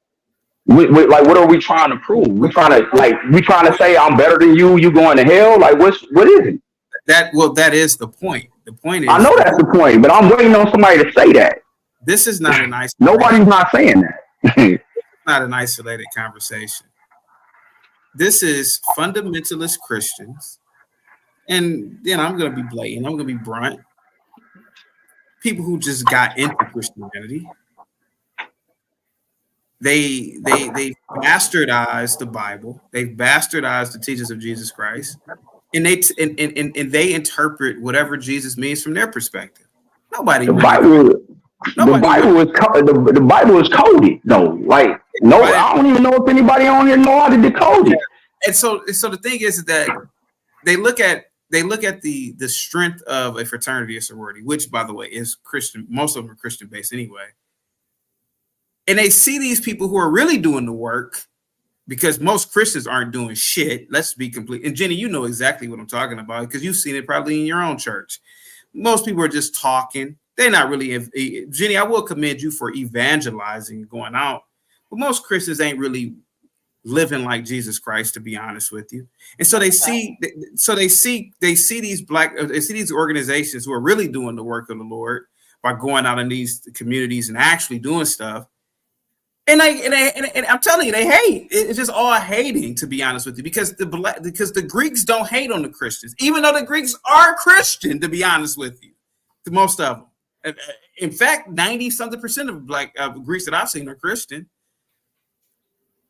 Like, what are we trying to prove? We trying to say I'm better than you. You going to hell? Like, what is it? That is the point. The point is, I know that's the point, but I'm waiting on somebody to say that. This is not an isolated. Nobody's not saying that. It's not an isolated conversation. This is fundamentalist Christians, and then I'm going to be blatant. I'm going to be blunt. People who just got into Christianity. They bastardized the Bible. They bastardized the teachings of Jesus Christ, and they interpret whatever Jesus means from their perspective. The Bible is coded though. Like, no, I don't even know if anybody on here know how to decode it. And so the thing is that they look at the strength of a fraternity or sorority, which, by the way, is Christian. Most of them are Christian based anyway. And they see these people who are really doing the work, because most Christians aren't doing shit. Let's be complete. And Jenny, you know exactly what I'm talking about because you've seen it probably in your own church. Most people are just talking. They're not really. Jenny, I will commend you for evangelizing, going out. But most Christians ain't really living like Jesus Christ, to be honest with you. And so they see these organizations who are really doing the work of the Lord by going out in these communities and actually doing stuff. And I'm telling you, they hate. It's just all hating, to be honest with you, because the Greeks don't hate on the Christians, even though the Greeks are Christian, to be honest with you. The most of them. In fact, 90-something% of black Greeks that I've seen are Christian.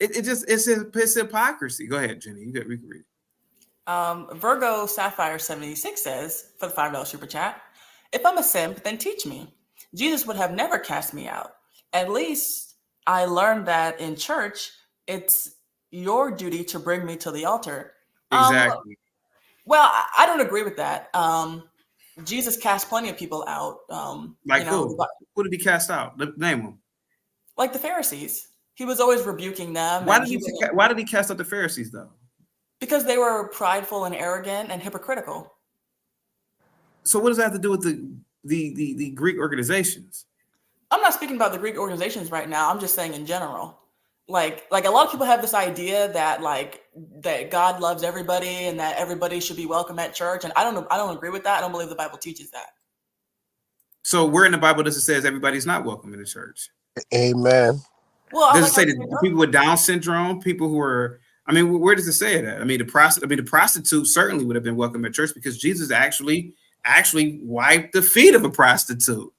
It's hypocrisy. Go ahead, Jenny. We can read it. Virgo Sapphire 76 says, for the $5 super chat, if I'm a simp, then teach me. Jesus would have never cast me out. At least I learned that in church, it's your duty to bring me to the altar. Exactly. Well, I don't agree with that. Jesus cast plenty of people out. Like who? Who did he cast out? Name them. Like the Pharisees. He was always rebuking them. Why did he cast out the Pharisees, though? Because they were prideful and arrogant and hypocritical. So what does that have to do with the Greek organizations? I'm not speaking about the Greek organizations right now. I'm just saying in general. Like a lot of people have this idea that that God loves everybody and that everybody should be welcome at church. And I don't agree with that. I don't believe the Bible teaches that. So where in the Bible does it say everybody's not welcome in the church? Amen. Well, does it say that people with Down syndrome, people who are, I mean, where does it say that? I mean, the prostitute certainly would have been welcome at church because Jesus actually wiped the feet of a prostitute.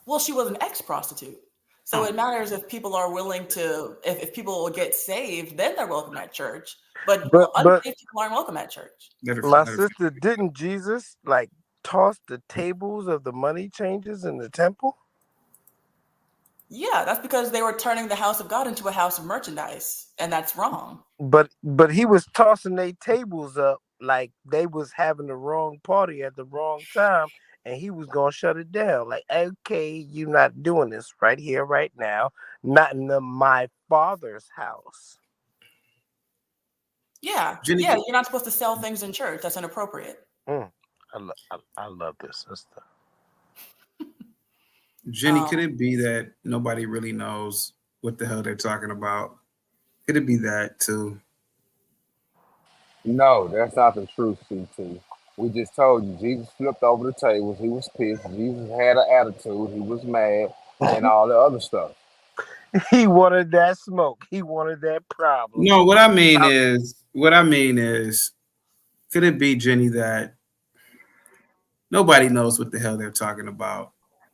Well, she was an ex-prostitute. So it matters if people are willing to, if people will get saved, then they're welcome at church. But unsaved people aren't welcome at church. My sister, didn't Jesus like toss the tables of the money changers in the temple? Yeah, that's because they were turning the house of God into a house of merchandise, and that's wrong. But he was tossing their tables up like they was having the wrong party at the wrong time, and he was gonna shut it down. Like, okay, you're not doing this right here, right now, not in my father's house. Yeah, yeah, you're not supposed to sell things in church. That's inappropriate. I love this sister. Jenny, could it be that nobody really knows what the hell they're talking about? Could it be that too? No, that's not the truth, CT. We just told you Jesus flipped over the tables. He was pissed. Jesus had an attitude. He was mad and all the other stuff. He wanted that smoke. He wanted that problem. No, what I mean is, could it be, Jenny, that nobody knows what the hell they're talking about?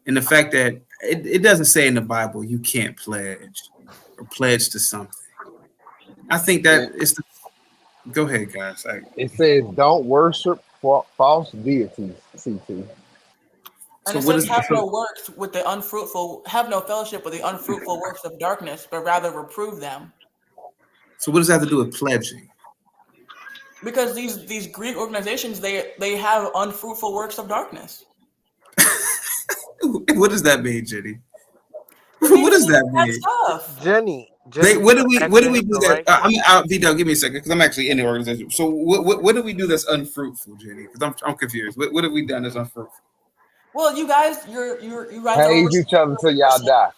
And the fact that it doesn't say in the Bible you can't pledge or pledge to something. I think that it's the. Go ahead, guys. It says don't worship false deities, CT. And it says have no works with the unfruitful, have no fellowship with the unfruitful works of darkness, but rather reprove them. So what does that have to do with pledging? Because these Greek organizations, they have unfruitful works of darkness. What does that mean, Jenny? What does that mean? Jenny, what do we do that? Vito, give me a second because I'm actually in the organization. So what do we do that's unfruitful, Jenny? Because I'm confused. What have we done that's unfruitful? Well, you guys, you guys hate each other until y'all die.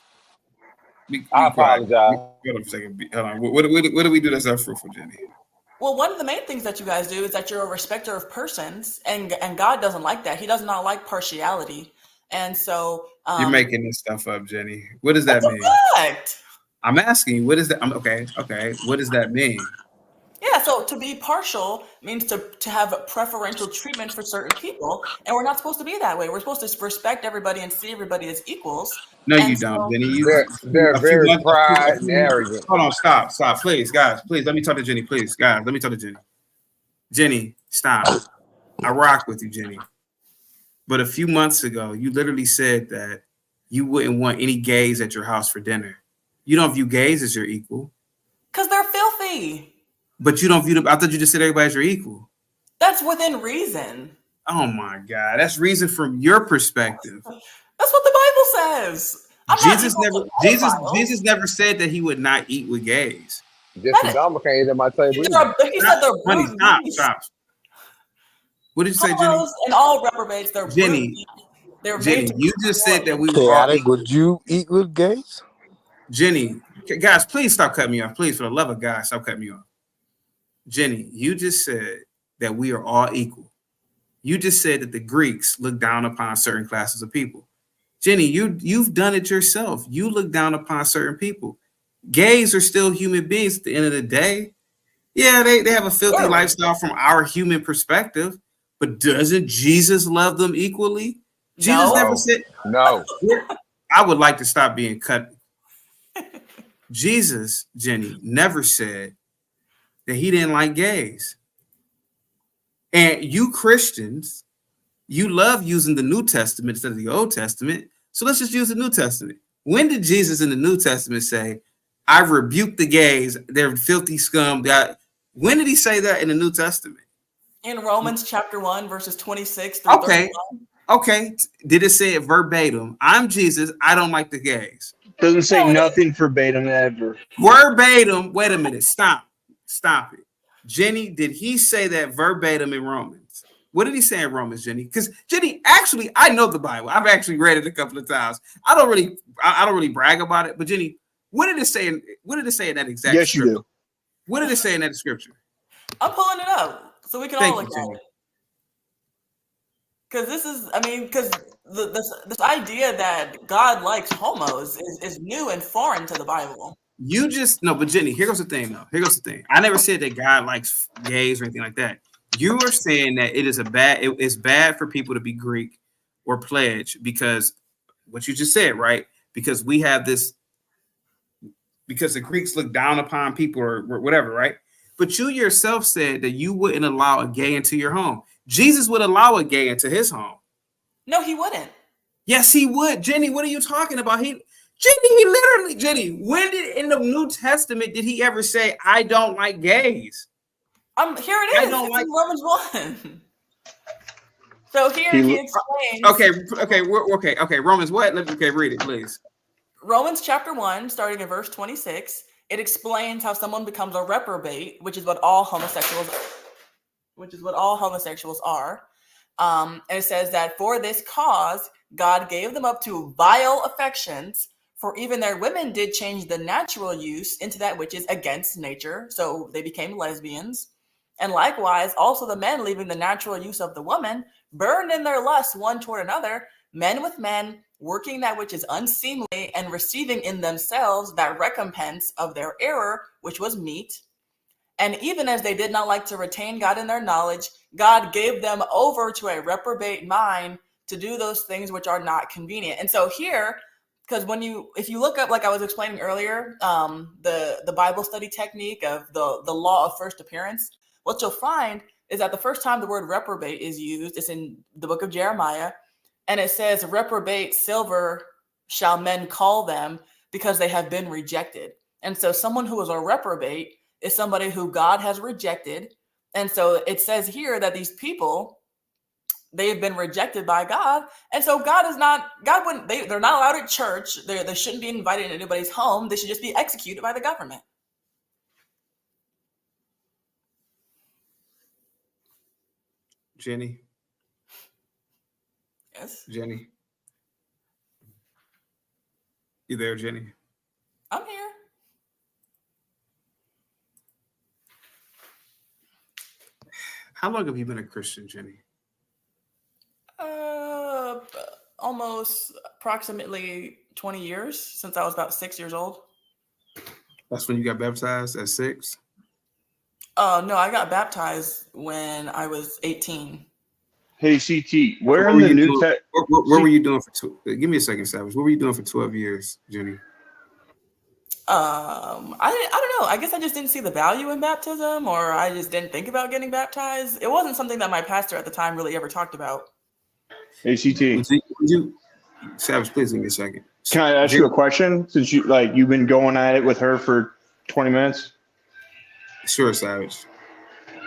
I apologize. Hold on a second. Hold on. What do we do that's unfruitful, Jenny? Well, one of the main things that you guys do is that you're a respecter of persons, and God doesn't like that. He does not like partiality, and so you're making this stuff up, Jenny. What does that mean? Fact. I'm asking you. What is that? Okay. What does that mean? Yeah, so to be partial means to have preferential treatment for certain people, and we're not supposed to be that way. We're supposed to respect everybody and see everybody as equals. No, you don't, Jenny. They're very pride and arrogant. Hold on, stop, please, guys. Please, let me talk to Jenny, please, guys. Let me talk to Jenny. Jenny, stop. I rock with you, Jenny. But a few months ago, you literally said that you wouldn't want any gays at your house for dinner. You don't view gays as your equal. Because they're filthy. But you don't view them. I thought you just said everybody as your equal. That's within reason. Oh my God. That's reason from your perspective. That's what the Bible says. Jesus never said that he would not eat with gays. Jesse Dahmer can't eat at my table. He said they're stop. What did you say, Jenny? And all reprobates, they're Jenny. You just said that we were all equal. Would you eat with gays? Jenny, guys, please stop cutting me off. Please, for the love of God, stop cutting me off. Jenny, you just said that we are all equal. You just said that the Greeks look down upon certain classes of people. Jenny, you've done it yourself. You look down upon certain people. Gays are still human beings at the end of the day. Yeah, they have a filthy lifestyle from our human perspective, but doesn't Jesus love them equally? Jesus never said no. I would like to stop being cut. Jesus, Jenny, never said that he didn't like gays. And you Christians, you love using the New Testament instead of the Old Testament. So let's just use the New Testament. When did Jesus in the New Testament say, I rebuke the gays, they're filthy scum? When did he say that in the New Testament? In Romans chapter 1, verses 26 through 31. Okay. Did it say it verbatim? I'm Jesus, I don't like the gays. Doesn't say nothing verbatim ever. Verbatim. Wait a minute. Stop it. Jenny, did he say that verbatim in Romans? What did he say in Romans, Jenny? Because Jenny, actually, I know the Bible. I've actually read it a couple of times. I don't really brag about it. But Jenny, what did it say in that exact yes, scripture? You do. What did it say in that scripture? I'm pulling it up so we can all look at it. Because this idea that God likes homos is new and foreign to the Bible. But Jenny, here goes the thing, though. Here goes the thing. I never said that God likes gays or anything like that. You are saying that it's bad for people to be Greek or pledge because what you just said, right? Because we have this, because the Greeks look down upon people or whatever, right? But you yourself said that you wouldn't allow a gay into your home. Jesus would allow a gay into his home. No, he wouldn't. Yes, he would. Jenny, what are you talking about? Jenny, when did in the New Testament did he ever say, I don't like gays? Here it is. It's in Romans 1. So here he explains. Okay. Romans what? Read it, please. Romans chapter 1, starting in verse 26, it explains how someone becomes a reprobate, which is what all homosexuals are. And it says that for this cause, God gave them up to vile affections, for even their women did change the natural use into that which is against nature. So they became lesbians. And likewise, also the men, leaving the natural use of the woman, burned in their lust one toward another, men with men, working that which is unseemly, and receiving in themselves that recompense of their error, which was meat. And even as they did not like to retain God in their knowledge, God gave them over to a reprobate mind to do those things which are not convenient. And so here, because if you look up, like I was explaining earlier, the Bible study technique of the law of first appearance, what you'll find is that the first time the word reprobate is used, it's in the book of Jeremiah, and it says, reprobate silver shall men call them because they have been rejected. And so someone who is a reprobate is somebody who God has rejected. And so it says here that these people, they've been rejected by God. And so they're not allowed at church. They shouldn't be invited in anybody's home. They should just be executed by the government. Jenny. Yes. Jenny. You there, Jenny? I'm here. How long have you been a Christian, Jenny? Almost approximately 20 years, since I was about 6 years old. That's when you got baptized at 6? No, I got baptized when I was 18. Hey, CT, where in the New Testament? What were you doing for give me a second, Savage. What were you doing for 12 years, Jenny? I don't know. I guess I just didn't see the value in baptism, or I just didn't think about getting baptized. It wasn't something that my pastor at the time really ever talked about. Hey, CT. Savage, please give me a second. Can I ask you a question? Since you've been going at it with her for 20 minutes? Sure, Savage.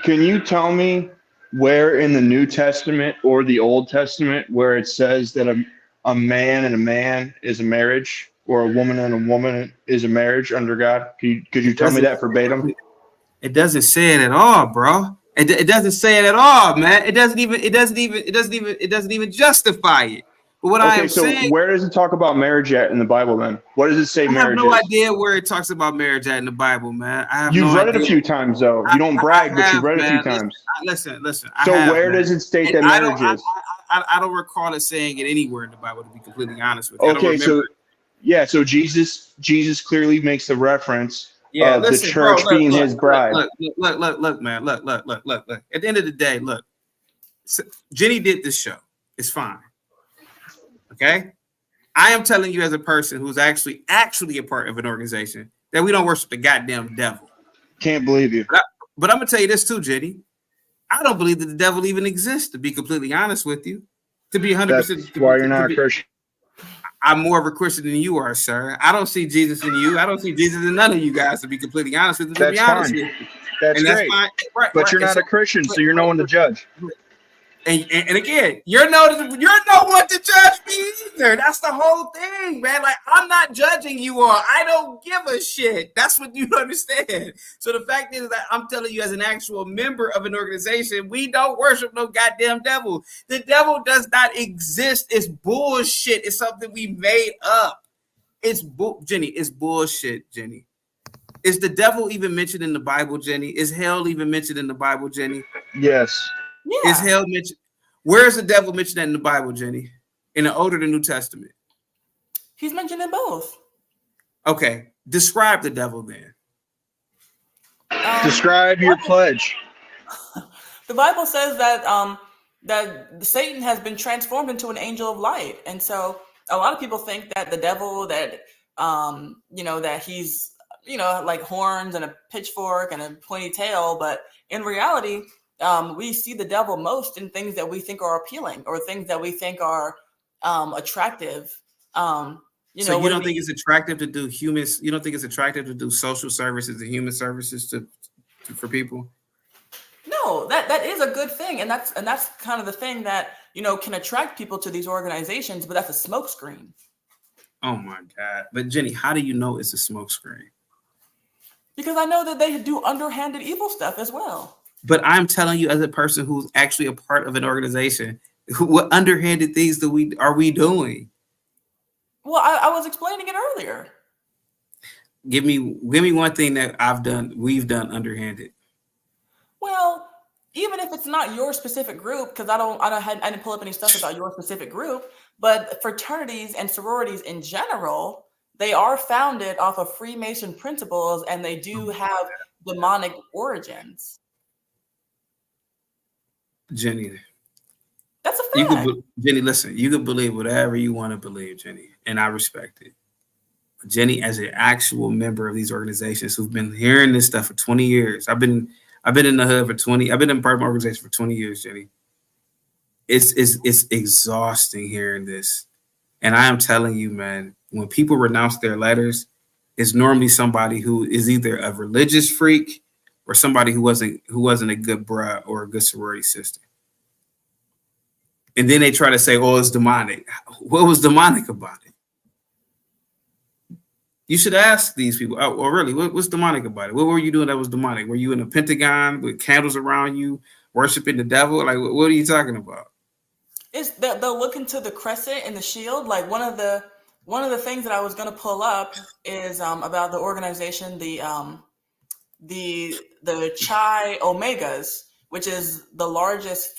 Can you tell me where in the New Testament or the Old Testament where it says that a man and a man is a marriage, or a woman and a woman is a marriage under God? Could you tell me that verbatim? It doesn't say it at all, bro. It doesn't say it at all, man. It doesn't even justify it. But what I am saying, where does it talk about marriage at in the Bible then? What does it say marriage is? I have no idea where it talks about marriage at in the Bible, man. You've read it a few times, though. You don't brag, but you've read it a few times. Listen. So where does it state that marriage is? I don't recall it saying it anywhere in the Bible, to be completely honest with you. Okay, so Jesus clearly makes the reference of the church being his bride. Look, man. Look. At the end of the day, look. Jenny did this show. It's fine. Okay? I am telling you as a person who's actually a part of an organization that we don't worship the goddamn devil. Can't believe you. But I'm going to tell you this too, Jenny. I don't believe that the devil even exists, to be completely honest with you. To be 100%. That's why you're not a Christian. I'm more of a Christian than you are, sir. I don't see Jesus in you. I don't see Jesus in none of you guys, to be completely honest with you. That's fine. That's great. Fine. Right, but you're not a Christian, so you're no one to judge. And again, you're no one to judge me either. That's the whole thing, man. Like, I'm not judging you all. I don't give a shit. That's what you understand. So the fact is that I'm telling you, as an actual member of an organization, we don't worship no goddamn devil. The devil does not exist. It's bullshit. It's something we made up. Jenny, it's bullshit, Jenny. Is the devil even mentioned in the Bible, Jenny? Is hell even mentioned in the Bible, Jenny? Yes. Yeah. Is hell mentioned? Where is the devil mentioned in the Bible, Jenny? In the Old or the New Testament? He's mentioned in both. Okay. Describe the devil then. Describe your pledge. The Bible says that that Satan has been transformed into an angel of light. And so a lot of people think that the devil, that that he's like horns and a pitchfork and a pointy tail, but in reality, we see the devil most in things that we think are appealing or things that we think are attractive. So you don't think it's attractive to do humans? You don't think it's attractive to do social services and human services for people? No, that is a good thing, and that's kind of the thing that can attract people to these organizations, but that's a smokescreen. Oh my God! But Jenny, how do you know it's a smokescreen? Because I know that they do underhanded evil stuff as well. But I'm telling you, as a person who's actually a part of an organization, what underhanded things are we doing? Well, I was explaining it earlier. Give me one thing that we've done underhanded. Well, even if it's not your specific group, because I didn't pull up any stuff about your specific group, but fraternities and sororities in general, they are founded off of Freemason principles, and they do have demonic origins. Jenny, that's a fact. Jenny, listen, you can believe whatever you want to believe, Jenny, and I respect it. Jenny, as an actual member of these organizations who've been hearing this stuff for 20 years, I've been in the hood for 20. I've been in part of my organization for 20 years, Jenny. It's exhausting hearing this, and I am telling you, man, when people renounce their letters, it's normally somebody who is either a religious freak or somebody who wasn't a good bruh or a good sorority sister. And then they try to say, "Oh, it's demonic." What was demonic about it? You should ask these people. Oh, well, really, what's demonic about it? What were you doing that was demonic? Were you in a pentagon with candles around you, worshiping the devil? Like, what are you talking about? It's they'll look into the crescent and the shield. Like one of the things that I was going to pull up is about the organization, the Chi Omegas, which is the largest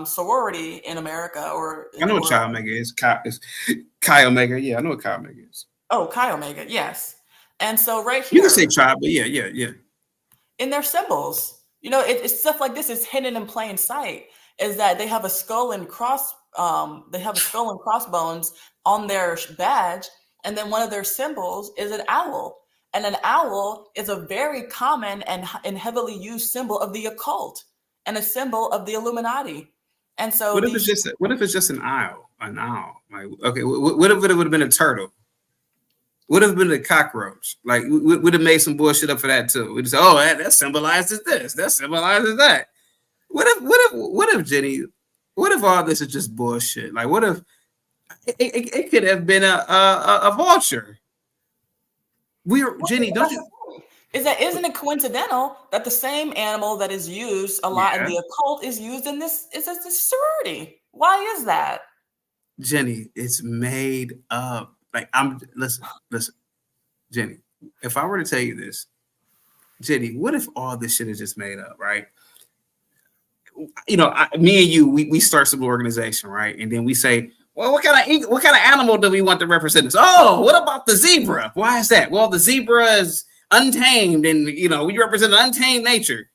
sorority in America. I know what Chi Omega is. Chi Omega. Yeah, I know what Chi Omega is. Oh, Chi Omega, yes. And so right here, you can say Chi, but yeah. In their symbols, it's stuff like this is hidden in plain sight. Is that they have a skull and crossbones on their badge, and then one of their symbols is an owl. And an owl is a very common and heavily used symbol of the occult and a symbol of the Illuminati. And so, what if it's just an owl? An owl, like, okay. What if it would have been a turtle? What if it been a cockroach? Like, we would have made some bullshit up for that too. We'd say, "Oh, that symbolizes this. That symbolizes that." What if Jenny? What if all this is just bullshit? Like, what if it could have been a vulture? Jenny, don't you? Isn't it coincidental that the same animal that is used a lot in the occult is used in this sorority? Why is that? Jenny, it's made up. Like, listen, Jenny. If I were to tell you this, Jenny, what if all this shit is just made up, right? Me and you, we start some organization, right? And then we say, well, what kind of animal do we want to represent us? Oh, what about the zebra? Why is that? Well, the zebra is untamed, and we represent an untamed nature.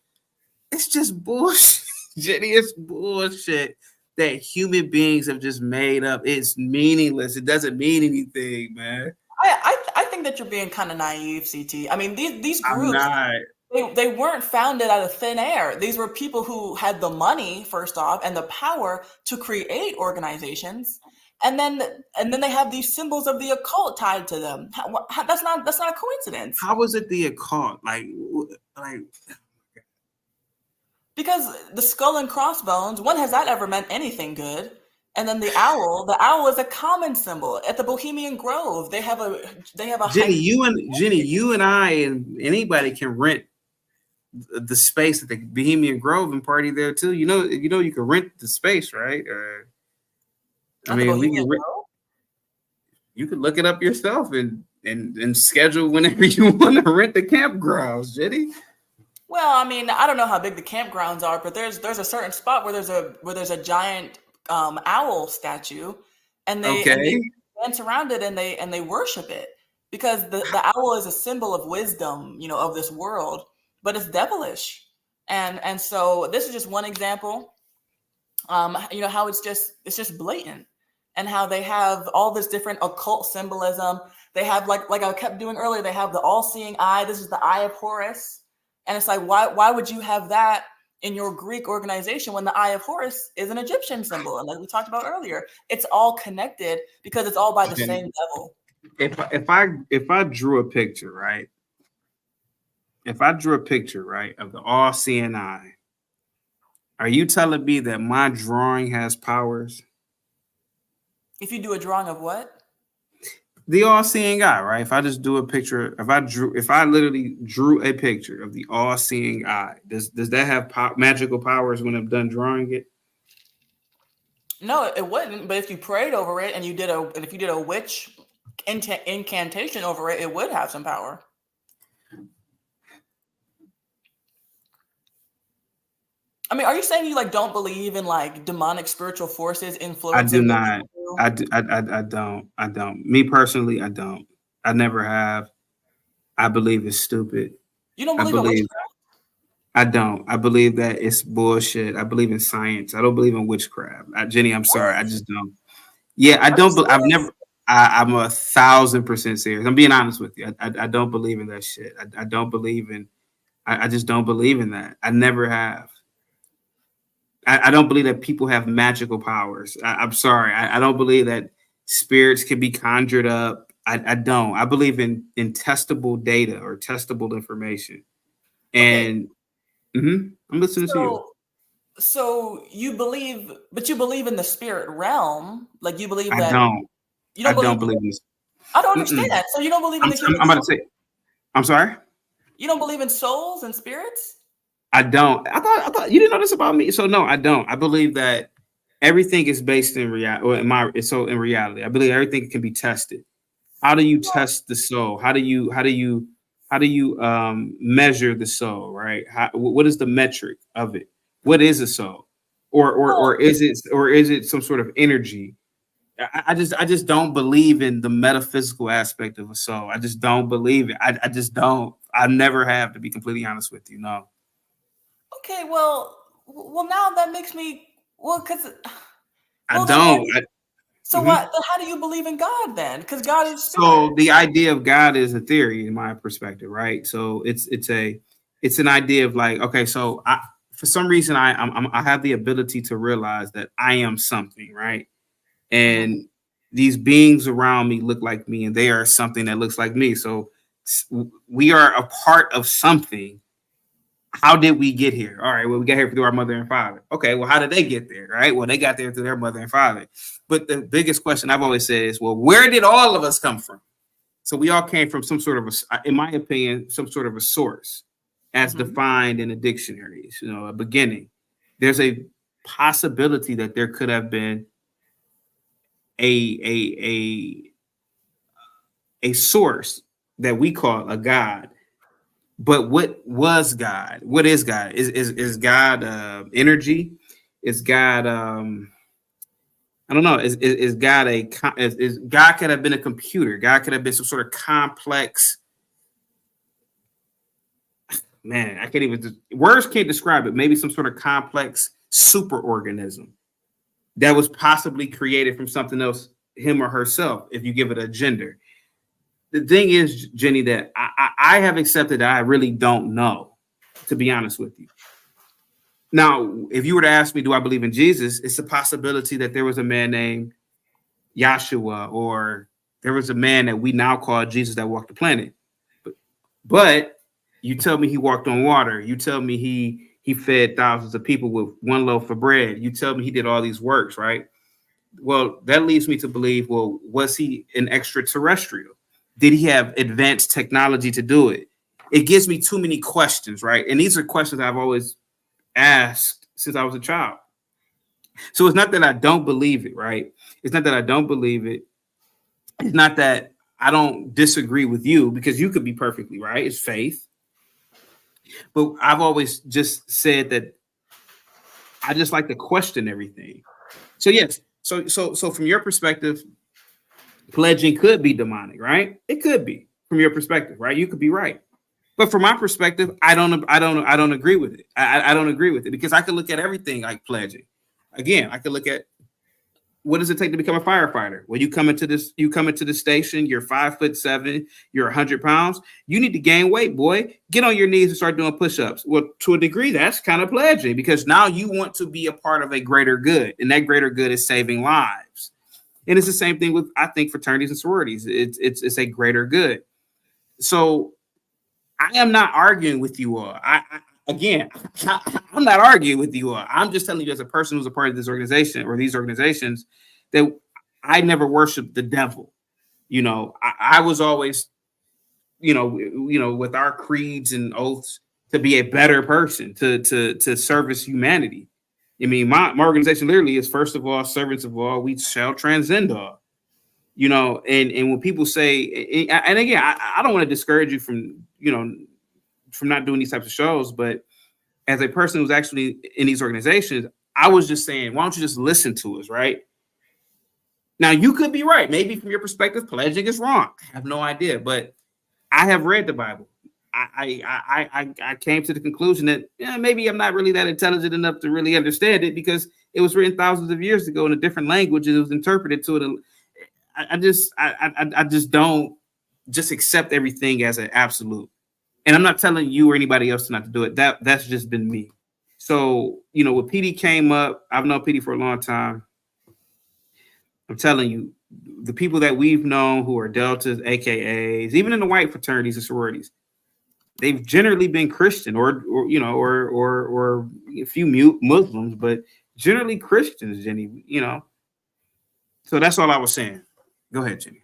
It's just bullshit, Jenny. It's bullshit that human beings have just made up. It's meaningless. It doesn't mean anything, man. I think that you're being kind of naive, CT. I mean, these groups. They weren't founded out of thin air. These were people who had the money, first off, and the power to create organizations, and then they have these symbols of the occult tied to them. That's not a coincidence. How was it the occult? Like because the skull and crossbones. When has that ever meant anything good? And then the owl is a common symbol at the Bohemian Grove. They have a Jenny. You and I and anybody can rent the space at the Bohemian Grove and party there too. You can rent the space, right? I mean, you can look it up yourself and schedule whenever you want to rent the campgrounds, Jenny. Well, I mean, I don't know how big the campgrounds are, but there's a certain spot where there's a giant owl statue, and they dance around it and they worship it because the owl is a symbol of wisdom, of this world. But it's devilish, and so this is just one example. How it's just blatant, and how they have all this different occult symbolism. They have like I kept doing earlier, they have the all-seeing eye. This is the eye of Horus. And it's like, why would you have that in your Greek organization when the eye of Horus is an Egyptian symbol? And like we talked about earlier, it's all connected because it's all by the same devil. If I drew a picture, right? If I drew a picture, right, of the all-seeing eye, are you telling me that my drawing has powers? If you do a drawing of what? The all-seeing eye, right? If I just do a picture, if I literally drew a picture of the all-seeing eye, does that have magical powers when I'm done drawing it? No, it wouldn't. But if you prayed over it and if you did a witch incantation over it, it would have some power. I mean, are you saying you like don't believe in like demonic spiritual forces influencing? I do not. I don't. Me personally, I don't. I never have. I believe it's stupid. You don't believe in witchcraft? I don't. I believe that it's bullshit. I believe in science. I don't believe in witchcraft. Jenny, I'm sorry. I just don't. Yeah, I don't. I've never. I'm 1,000% serious. I'm being honest with you. I don't believe in that shit. I don't believe in. I just don't believe in that. I never have. I don't believe that people have magical powers. I'm sorry. I don't believe that spirits can be conjured up. I don't. I believe in testable data or testable information. And I'm listening to you. So you believe, but you believe in the spirit realm. Like you believe that. You don't believe in this. I don't understand that. So you don't believe in the human I'm about to say. I'm sorry. You don't believe in souls and spirits? I don't. I thought you didn't know this about me. So no, I don't. I believe that everything is based in reality. In reality, I believe everything can be tested. How do you test the soul? How do you measure the soul? Right? What is the metric of it? What is a soul? Or is it some sort of energy? I just don't believe in the metaphysical aspect of a soul. I just don't believe it. I just don't. I never have, to be completely honest with you. No. Okay, well, now that makes me because I don't. What? How do you believe in God then? Because God is spirit. So the idea of God is a theory, in my perspective, right? So it's an idea of like, okay, so for some reason I have the ability to realize that I am something, right? And these beings around me look like me, and they are something that looks like me. So we are a part of something. How did we get here? All right, well, we got here through our mother and father. Okay, well, how did they get there? Right? Well, they got there through their mother and father. But the biggest question I've always said is, well, where did all of us come from? So we all came from some sort of, in my opinion, some sort of a source as defined in the dictionaries, a beginning. There's a possibility that there could have been a source that we call a God. But what was God? What is God? Is God energy? Is God I don't know. Is God is God could have been a computer? God could have been some sort of complex. Man, I can't even. Words can't describe it. Maybe some sort of complex superorganism that was possibly created from something else, him or herself, if you give it a gender. The thing is, Jenny, that I have accepted that I really don't know, to be honest with you. Now, if you were to ask me, do I believe in Jesus? It's a possibility that there was a man named Yahshua, or there was a man that we now call Jesus that walked the planet. But you tell me he walked on water. You tell me he fed thousands of people with one loaf of bread. You tell me he did all these works, right? Well, that leads me to believe, well, was he an extraterrestrial? Did he have advanced technology to do it? It gives me too many questions, right? And these are questions I've always asked since I was a child. So it's not that I don't believe it, right? It's not that I don't believe it. It's not that I don't disagree with you, because you could be perfectly right. It's faith. But I've always just said that I just like to question everything. So yes, so from your perspective, pledging could be demonic, right? It could be from your perspective, right? You could be right. But from my perspective, I don't agree with it. I don't agree with it, because I could look at everything like pledging. Again, I could look at what does it take to become a firefighter? Well, you come into the station, you're 5'7", you're 100 pounds. You need to gain weight, boy. Get on your knees and start doing push-ups. Well, to a degree, that's kind of pledging, because now you want to be a part of a greater good, and that greater good is saving lives. And it's the same thing with, I think, fraternities and sororities. It's a greater good. So I am not arguing with you all. I'm not arguing with you all. I'm just telling you, as a person who's a part of this organization or these organizations, that I never worshiped the devil. You know, I was always, with our creeds and oaths, to be a better person, to service humanity. I mean, my organization literally is, first of all, servants of all, we shall transcend all. You know, and when people say, and again, I don't want to discourage you from not doing these types of shows, but as a person who's actually in these organizations, I was just saying, why don't you just listen to us, right? Now, you could be right. Maybe from your perspective, pledging is wrong. I have no idea, but I have read the Bible. I came to the conclusion that maybe I'm not really that intelligent enough to really understand it, because it was written thousands of years ago in a different language, and it was interpreted to it. I just don't just accept everything as an absolute. And I'm not telling you or anybody else not to do it. That's just been me. So, when PD came up, I've known PD for a long time. I'm telling you, the people that we've known who are deltas, AKAs, even in the white fraternities and sororities, they've generally been Christian or a few Muslims, but generally Christians, Jenny, So that's all I was saying. Go ahead, Jenny.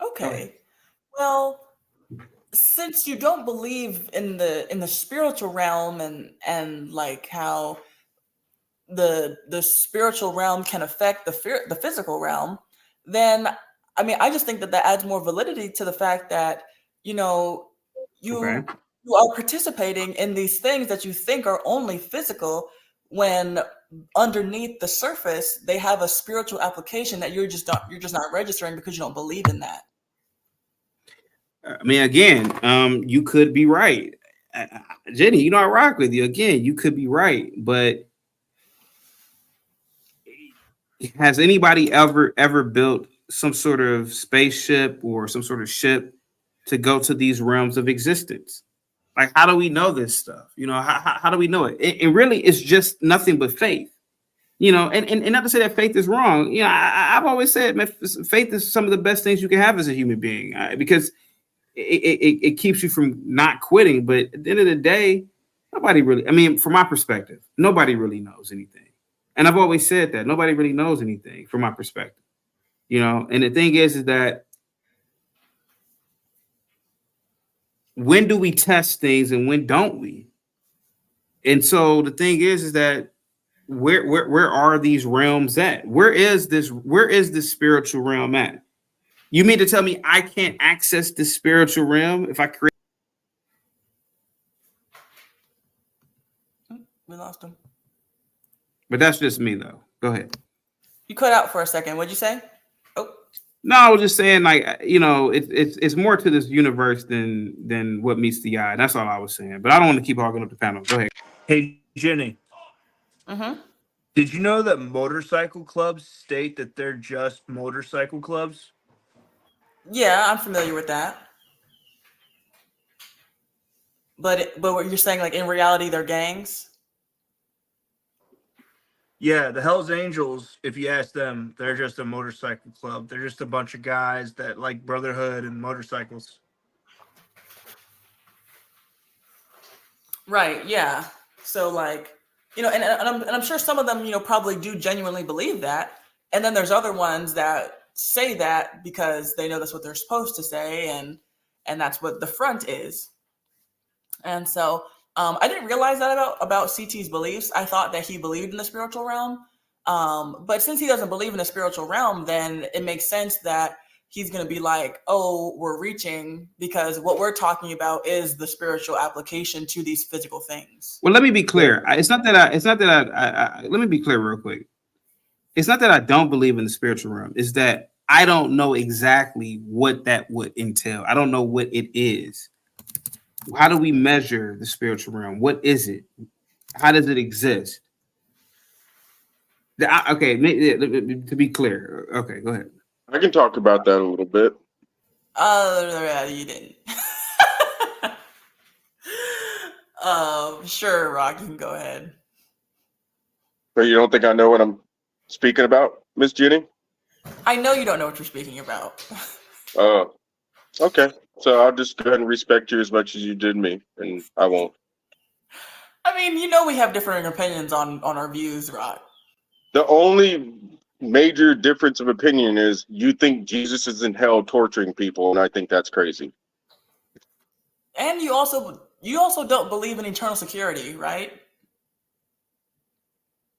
Okay. Well, since you don't believe in the spiritual realm and like how the spiritual realm can affect the physical realm, then I mean, I just think that adds more validity to the fact that you are participating in these things that you think are only physical, when underneath the surface they have a spiritual application that you're just not registering because you don't believe in that. I mean, again, you could be right, Jenny. I rock with you. Again, you could be right, but has anybody ever built some sort of spaceship or some sort of ship to go to these realms of existence? Like, how do we know this stuff? How do we know it? It really is just nothing but faith. And not to say that faith is wrong. I've always said, man, faith is some of the best things you can have as a human being, because it keeps you from not quitting. But at the end of the day, nobody really, I mean, from my perspective, nobody really knows anything. And I've always said that nobody really knows anything from my perspective, and the thing is that when do we test things and when don't we? And so the thing is that where are these realms at? Where is this spiritual realm at? You mean to tell me I can't access the spiritual realm if I create? We lost him. But that's just me, though. Go ahead. You cut out for a second. What'd you say? Oh. No, I was just saying, like, it's more to this universe than what meets the eye. That's all I was saying. But I don't want to keep hogging up the panel. Go ahead. Hey, Jenny. Mm-hmm. Did you know that motorcycle clubs state that they're just motorcycle clubs? Yeah, I'm familiar with that. But what you're saying, like, in reality, they're gangs? Yeah, the Hells Angels, if you ask them, they're just a motorcycle club. They're just a bunch of guys that like brotherhood and motorcycles. Right, yeah. So, like, and I'm sure some of them, probably do genuinely believe that. And then there's other ones that say that because they know that's what they're supposed to say, and that's what the front is. And so I didn't realize that about CT's beliefs. I thought that he believed in the spiritual realm. But since he doesn't believe in the spiritual realm, then it makes sense that he's going to be like, oh, we're reaching, because what we're talking about is the spiritual application to these physical things. Well, let me be clear. Let me be clear real quick. It's not that I don't believe in the spiritual realm. It's that I don't know exactly what that would entail. I don't know what it is. How do we measure the spiritual realm? What is it? How does it exist? Okay, to be clear. Okay, go ahead. I can talk about that a little bit. You didn't. Sure, Rock, you can go ahead. But you don't think I know what I'm speaking about, Miss Ginny? I know you don't know what you're speaking about. Okay. So I'll just go ahead and respect you as much as you did me, and I won't. I mean, we have different opinions on our views, Rock. The only major difference of opinion is you think Jesus is in hell torturing people, and I think that's crazy. And you also don't believe in eternal security, right?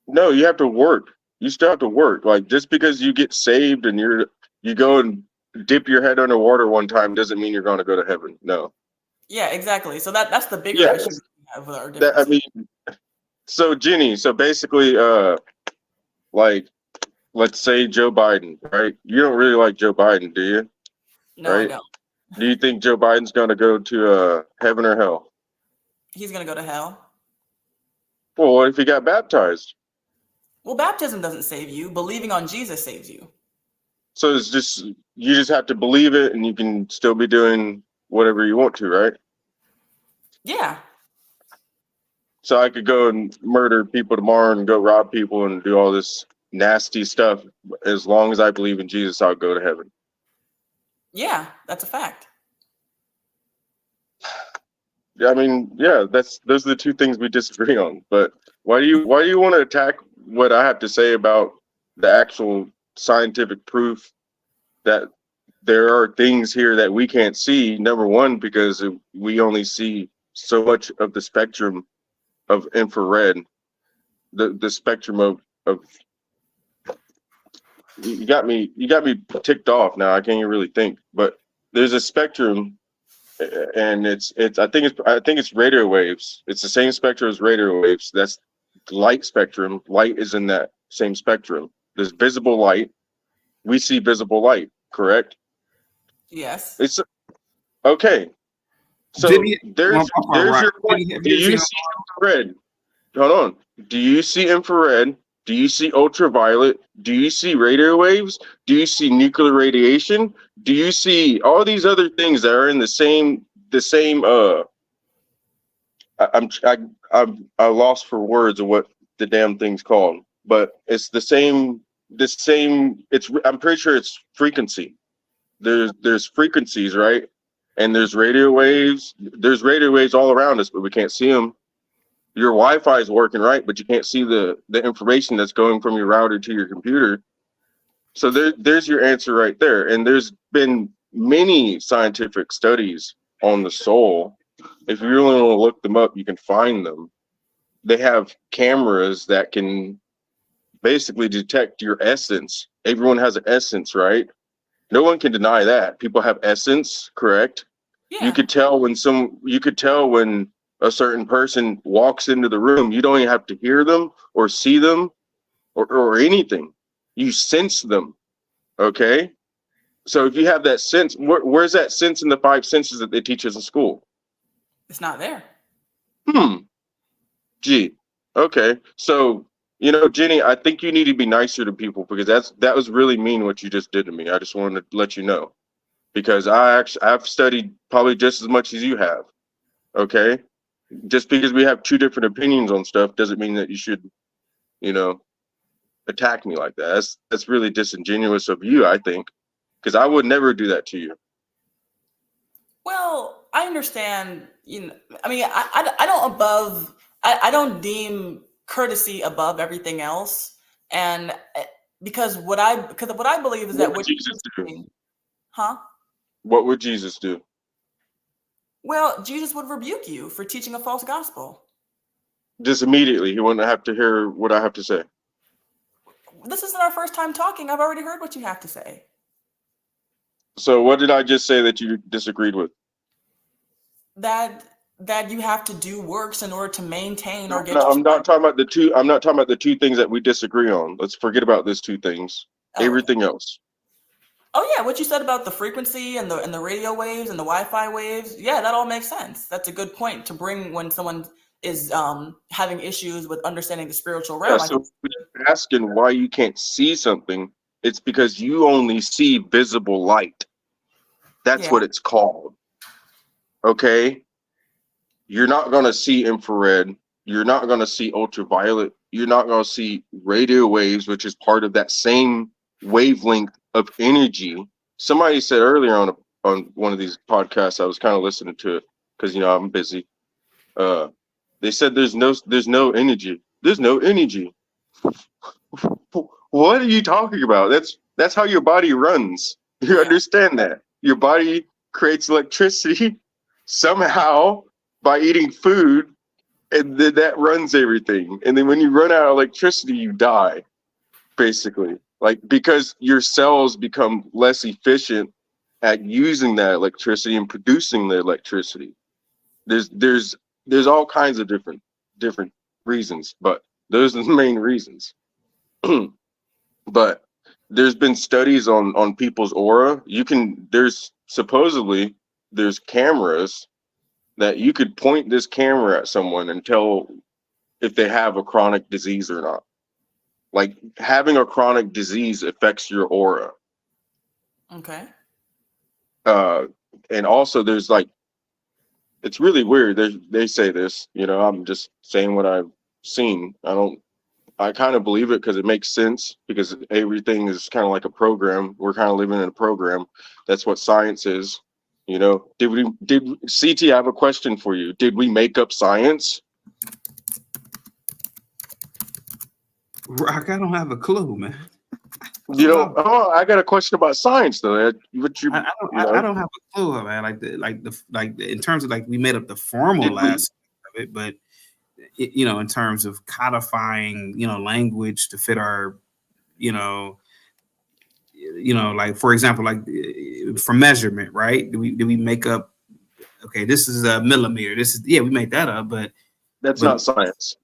No, you have to work. You still have to work. Like, just because you get saved and you go and dip your head underwater one time doesn't mean you're going to go to heaven. No. Yeah, exactly. So that's the bigger issue we have with our that, I differences. mean, so Ginny, so basically, like, let's say Joe Biden, right? You don't really like Joe Biden, do you? No, right? I don't. Do you think Joe Biden's going to go to heaven or hell? He's going to go to hell. Well, what if he got baptized? Well, baptism doesn't save you. Believing on Jesus saves you. So it's just, you just have to believe it and you can still be doing whatever you want to, right? Yeah. So I could go and murder people tomorrow and go rob people and do all this nasty stuff. As long as I believe in Jesus, I'll go to heaven. Yeah, that's a fact. I mean, yeah, those are the two things we disagree on. But why do you want to attack what I have to say about the actual scientific proof that there are things here that we can't see? Number one, because we only see so much of the spectrum of infrared, the spectrum of you got me ticked off now. I can't even really think, but there's a spectrum, and I think it's radio waves. It's the same spectrum as radio waves. That's light spectrum. Light is in that same spectrum. There's visible light. We see visible light, correct? Yes. It's okay. So there's your point. Do you see infrared? Hold on. Do you see infrared? Do you see ultraviolet? Do you see radio waves? Do you see nuclear radiation? Do you see all these other things that are in the same I lost for words of what the damn thing's called, but it's the same I'm pretty sure it's frequency. There's frequencies, right? And there's radio waves. There's radio waves all around us, but we can't see them. Your Wi-Fi is working right, but you can't see the information that's going from your router to your computer. So there's your answer right there. And there's been many scientific studies on the soul. If you really want to look them up, you can find them. They have cameras that can basically detect your essence. Everyone has an essence, right? No one can deny that. People have essence, correct? Yeah. You could tell when a certain person walks into the room. You don't even have to hear them or see them or anything. You sense them. Okay. So if you have that sense, where's that sense in the 5 senses that they teach us in school? It's not there. Gee. Okay. So, Ginny, I think you need to be nicer to people, because that was really mean what you just did to me. I just wanted to let you know, because I've studied probably just as much as you have. Okay. Just because we have two different opinions on stuff doesn't mean that you should, attack me like that. That's really disingenuous of you, I think, because I would never do that to you. Well, I understand. I mean, I don't deem courtesy above everything else, and because what I believe is that what Jesus do? Huh? What would Jesus do? Well, Jesus would rebuke you for teaching a false gospel. Just immediately. He wouldn't have to hear what I have to say. This isn't our first time talking. I've already heard what you have to say. So what did I just say that you disagreed with? That you have to do works in order to maintain or get. No, I'm not talking about the two. I'm not talking about the two things that we disagree on. Let's forget about those two things. Oh. Everything else. Oh yeah, what you said about the frequency and the radio waves and the Wi-Fi waves, yeah, that all makes sense. That's a good point to bring when someone is having issues with understanding the spiritual realm. Yeah, so asking why you can't see something, it's because you only see visible light. That's what it's called. Okay? You're not going to see infrared. You're not going to see ultraviolet. You're not going to see radio waves, which is part of that same wavelength of energy. Somebody said earlier on one of these podcasts, I was kind of listening to it because, you know, I'm busy. They said there's no energy. There's no energy. What are you talking about? That's how your body runs. You understand that? Your body creates electricity somehow by eating food, and then that runs everything. And then when you run out of electricity, you die, basically. Like, because your cells become less efficient at using that electricity and producing the electricity. There's all kinds of different reasons, but those are the main reasons. But there's been studies on people's aura. There's cameras that you could point this camera at someone and tell if they have a chronic disease or not. Like, having a chronic disease affects your aura. Okay. And also there's like, it's really weird. They say this, you know, I'm just saying what I've seen. I kind of believe it because it makes sense, because everything is kind of like a program. We're kind of living in a program. That's what science is. You know, did CT, I have a question for you. Did we make up science? Rock, I don't have a clue, man. You know, I got a question about science though. I don't have a clue, man. Like in terms of like we made up the formal aspect of it, but you know, in terms of codifying, you know, language to fit our, you know, like for example, like for measurement, right? Do we make up? Okay, this is a millimeter. This is we made that up, but that's not science.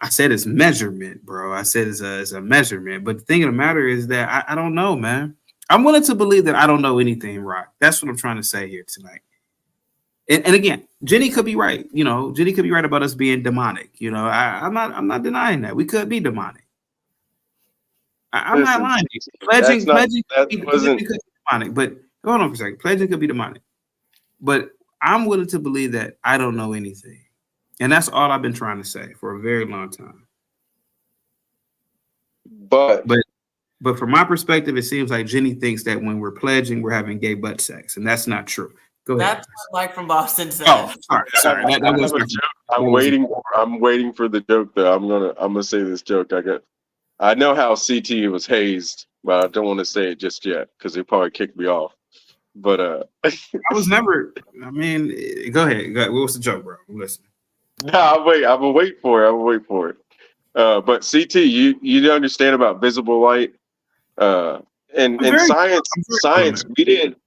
I said it's measurement, bro. I said it's a measurement. But the thing of the matter is that I don't know, man. I'm willing to believe that I don't know anything, Rock. That's what I'm trying to say here tonight. And again, Jenny could be right. You know, Jenny could be right about us being demonic. You know, I'm not denying that. We could be demonic. I'm not lying. Pledging could be demonic. But hold on for a second. Pledging could be demonic. But I'm willing to believe that I don't know anything. And that's all I've been trying to say for a very long time. But from my perspective, it seems like Jenny thinks that when we're pledging, we're having gay butt sex, and that's not true. Go ahead. That's what Mike from Boston said. Oh, sorry. That was a joke. I'm waiting for the joke though. I'm gonna say this joke. I know how CT was hazed, but I don't want to say it just yet because they probably kicked me off. But I was never. I mean, go ahead. What was the joke, bro? Listen. No, I'm gonna wait for it. But CT, you understand about visible light, and science.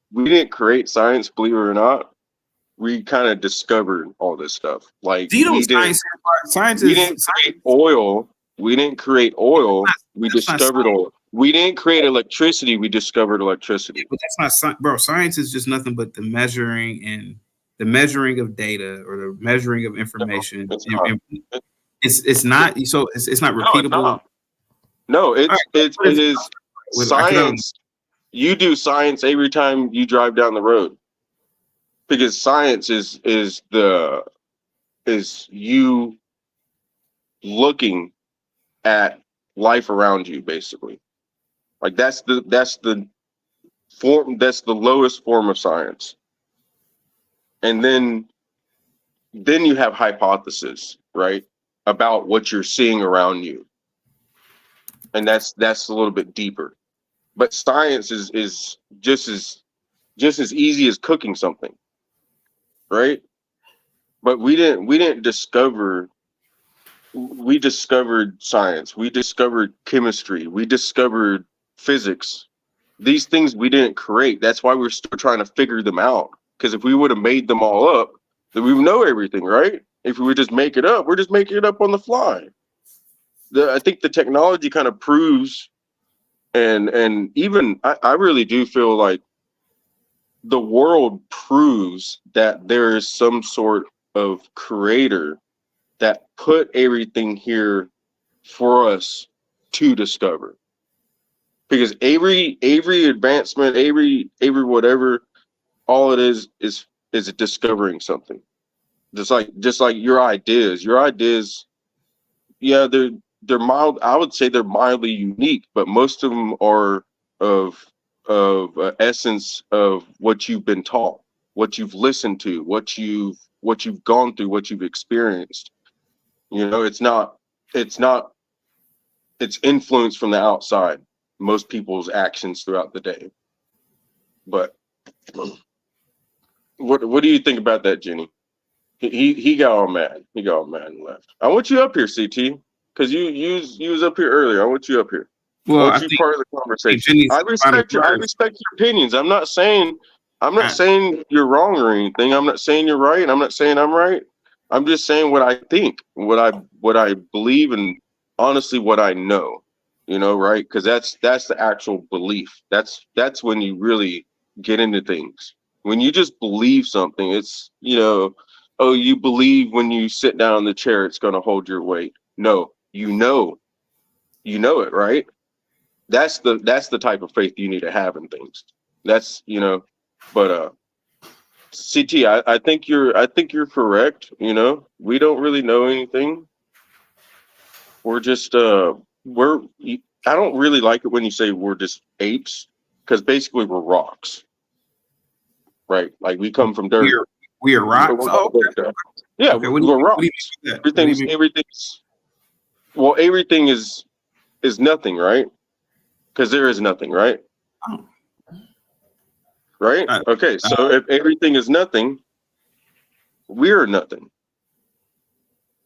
We didn't create science, believe it or not. We kind of discovered all this stuff. Like, do you know science we didn't create oil. We didn't create oil. We discovered oil. We didn't create electricity. We discovered electricity. But that's not, bro. Science is just nothing but the measuring of data or the measuring of information. It's not repeatable. No, it is science. You do science every time you drive down the road, because science is you looking at life around you, basically. Like that's the lowest form of science. And then you have hypothesis, right, about what you're seeing around you, and that's a little bit deeper. But science is just as easy as cooking something, right? But we didn't discover. We discovered science. We discovered chemistry. We discovered physics. These things we didn't create. That's why we're still trying to figure them out. Because if we would have made them all up, then we would know everything, right? If we would just make it up, we're just making it up on the fly. I think the technology kind of proves, and even I really do feel like the world proves that there is some sort of creator that put everything here for us to discover. Because every advancement, every whatever, all it is discovering something. Just like your ideas. Yeah, they're mild. I would say they're mildly unique, but most of them are of essence of what you've been taught, what you've listened to, what you've gone through, what you've experienced. You know, it's influence from the outside, most people's actions throughout the day. But what do you think about that, Jenny? He got all mad. He got all mad and left. I want you up here, CT, because you was up here earlier. I want you up here. Well, I want you part of the conversation. I respect your opinions. I'm not saying you're wrong or anything. I'm not saying you're right. I'm not saying I'm right. I'm just saying what I think, what I believe, and honestly what I know. You know, right? Because that's the actual belief. That's when you really get into things. When you just believe something, it's, you know, oh, you believe when you sit down in the chair, it's going to hold your weight. No, you know it, right? That's the type of faith you need to have in things. That's, you know, but CT, I think you're correct. You know, we don't really know anything. We're just I don't really like it when you say we're just apes, because basically we're rocks, right? Like we come from dirt. We are rocks. Yeah, okay, we're rocks. Everything's everything is nothing, right? Because there is nothing, right? Oh. Right? Okay, so if everything is nothing, we're nothing.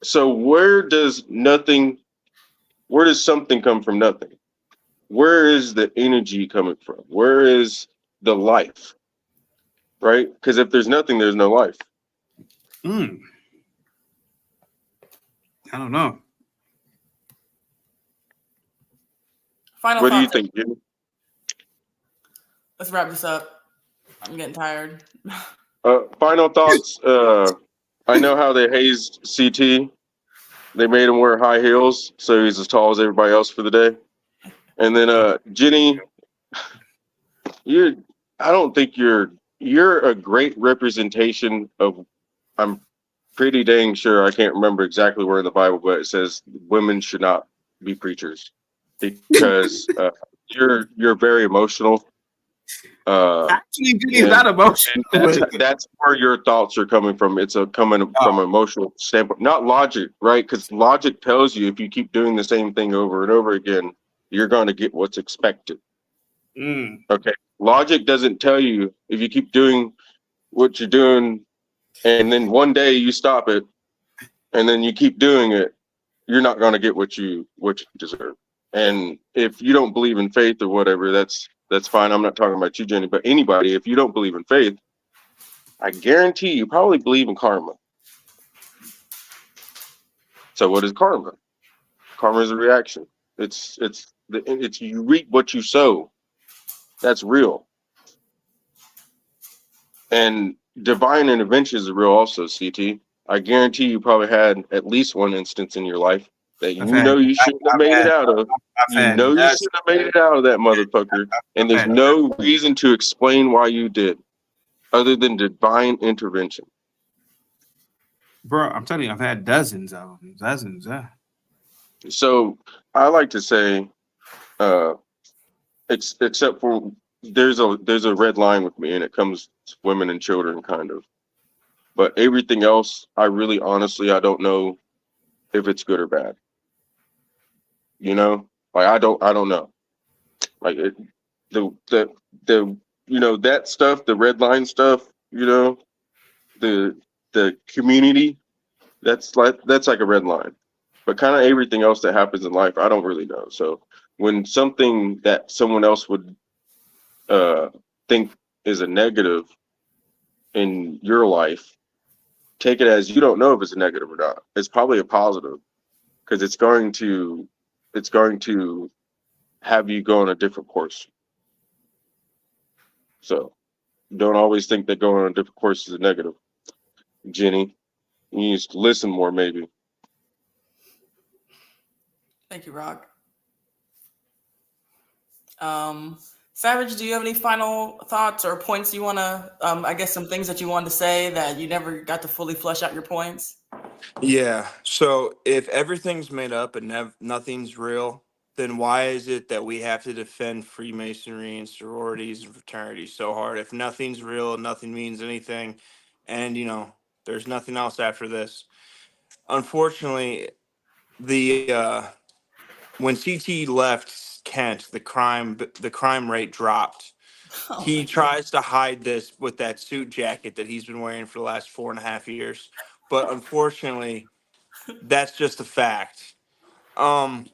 So where does something come from nothing? Where is the energy coming from? Where is the life? Right? Because if there's nothing, there's no life. I don't know. Final what thoughts. do you think, Jimmy? Let's wrap this up. I'm getting tired. Final thoughts. I know how they hazed CT. They made him wear high heels, so he's as tall as everybody else for the day. And then Jenny, I don't think you're a great representation of. I'm pretty dang sure, I can't remember exactly where in the Bible, but it says women should not be preachers, because you're very emotional. Actually, Jenny's not emotional. That's where your thoughts are coming from. It's coming from an emotional standpoint, not logic, right? Because logic tells you if you keep doing the same thing over and over again, you're going to get what's expected. Okay. Logic doesn't tell you if you keep doing what you're doing and then one day you stop it and then you keep doing it, you're not going to get what you deserve. And if you don't believe in faith or whatever, that's fine. I'm not talking about you, Jenny, but anybody, if you don't believe in faith, I guarantee you probably believe in karma. So what is karma? Karma is a reaction. It's you reap what you sow. That's real. And divine intervention is real also, CT. I guarantee you probably had at least one instance in your life that you shouldn't have made it out of. You shouldn't have made it out of that motherfucker. And there's no reason to explain why you did, other than divine intervention. Bro, I'm telling you, I've had dozens of them. Dozens, yeah. So I like to say, except for there's a red line with me, and it comes to women and children, kind of. But everything else, I really, honestly, I don't know if it's good or bad. You know, like I don't know. Like the you know, that stuff, the red line stuff. You know, the community. That's like a red line. But kind of everything else that happens in life, I don't really know. So when something that someone else would think is a negative in your life, take it as you don't know if it's a negative or not. It's probably a positive, because it's going to have you go on a different course. So don't always think that going on a different course is a negative. Jenny, you need to listen more, maybe. Thank you, Rock. Savage, do you have any final thoughts or points you want to, I guess some things that you wanted to say that you never got to fully flesh out your points? Yeah. So if everything's made up and nothing's real, then why is it that we have to defend Freemasonry and sororities and fraternities so hard? If nothing's real, nothing means anything, and there's nothing else after this. Unfortunately, when CT left Kent, the crime rate dropped. He tries to hide this with that suit jacket that he's been wearing for the last 4.5 years, but unfortunately, that's just a fact. I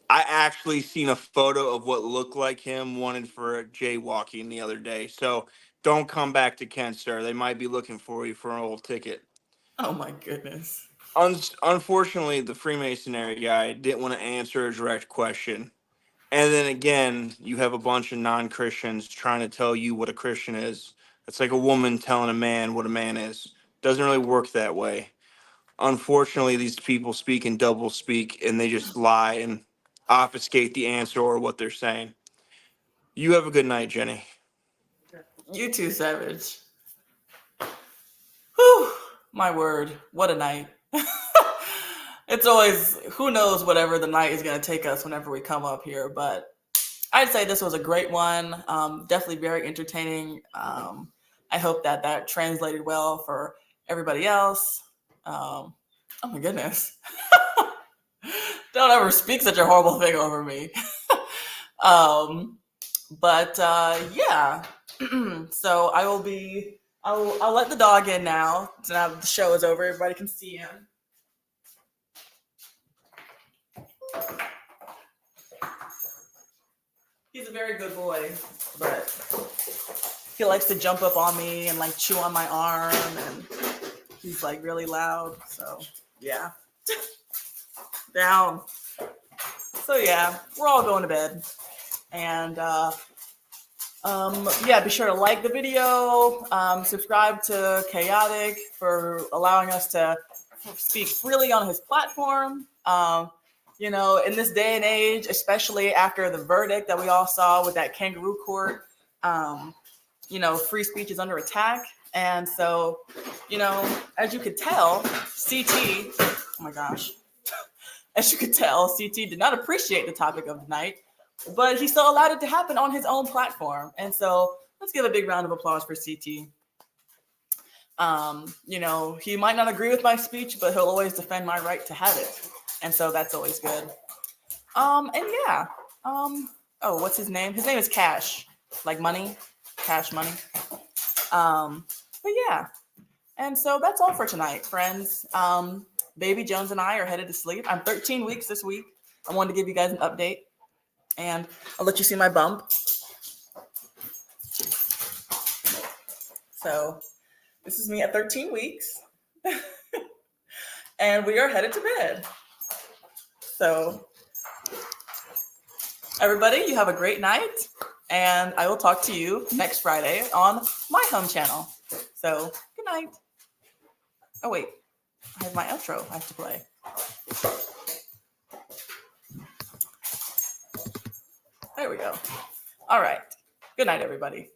actually seen a photo of what looked like him wanted for jaywalking the other day. So don't come back to Kent, sir. They might be looking for you for an old ticket. Oh my goodness. Unfortunately, the Freemasonry guy didn't want to answer a direct question. And then again, you have a bunch of non-Christians trying to tell you what a Christian is. It's like a woman telling a man what a man is. Doesn't really work that way. Unfortunately, these people speak in double speak and they just lie and obfuscate the answer or what they're saying. You have a good night, Jenny. You too, Savage. Whew, my word, what a night. It's always, who knows whatever the night is going to take us whenever we come up here, but I'd say this was a great one. Definitely very entertaining. I hope that translated well for everybody else. Oh my goodness. Don't ever speak such a horrible thing over me. Yeah. So I'll let the dog in now. So now the show is over. Everybody can see him. He's a very good boy, but he likes to jump up on me and like chew on my arm, and he's like really loud. So yeah, down. So yeah, we're all going to bed, and yeah, be sure to like the video, subscribe to Chaotic for allowing us to speak freely on his platform. In this day and age, especially after the verdict that we all saw with that kangaroo court, free speech is under attack. And so, as you could tell, CT, oh my gosh, as you could tell, CT did not appreciate the topic of the night, but he still allowed it to happen on his own platform. And so let's give a big round of applause for CT. He might not agree with my speech, but he'll always defend my right to have it. And so that's always good. What's his name? His name is Cash, like money, Cash Money. But yeah. And so that's all for tonight, friends. Baby Jones and I are headed to sleep. I'm 13 weeks this week. I wanted to give you guys an update. And I'll let you see my bump. So this is me at 13 weeks. And we are headed to bed. So everybody, you have a great night. And I will talk to you next Friday on my home channel. So good night. Oh, wait. I have my outro I have to play. There we go. All right. Good night, everybody.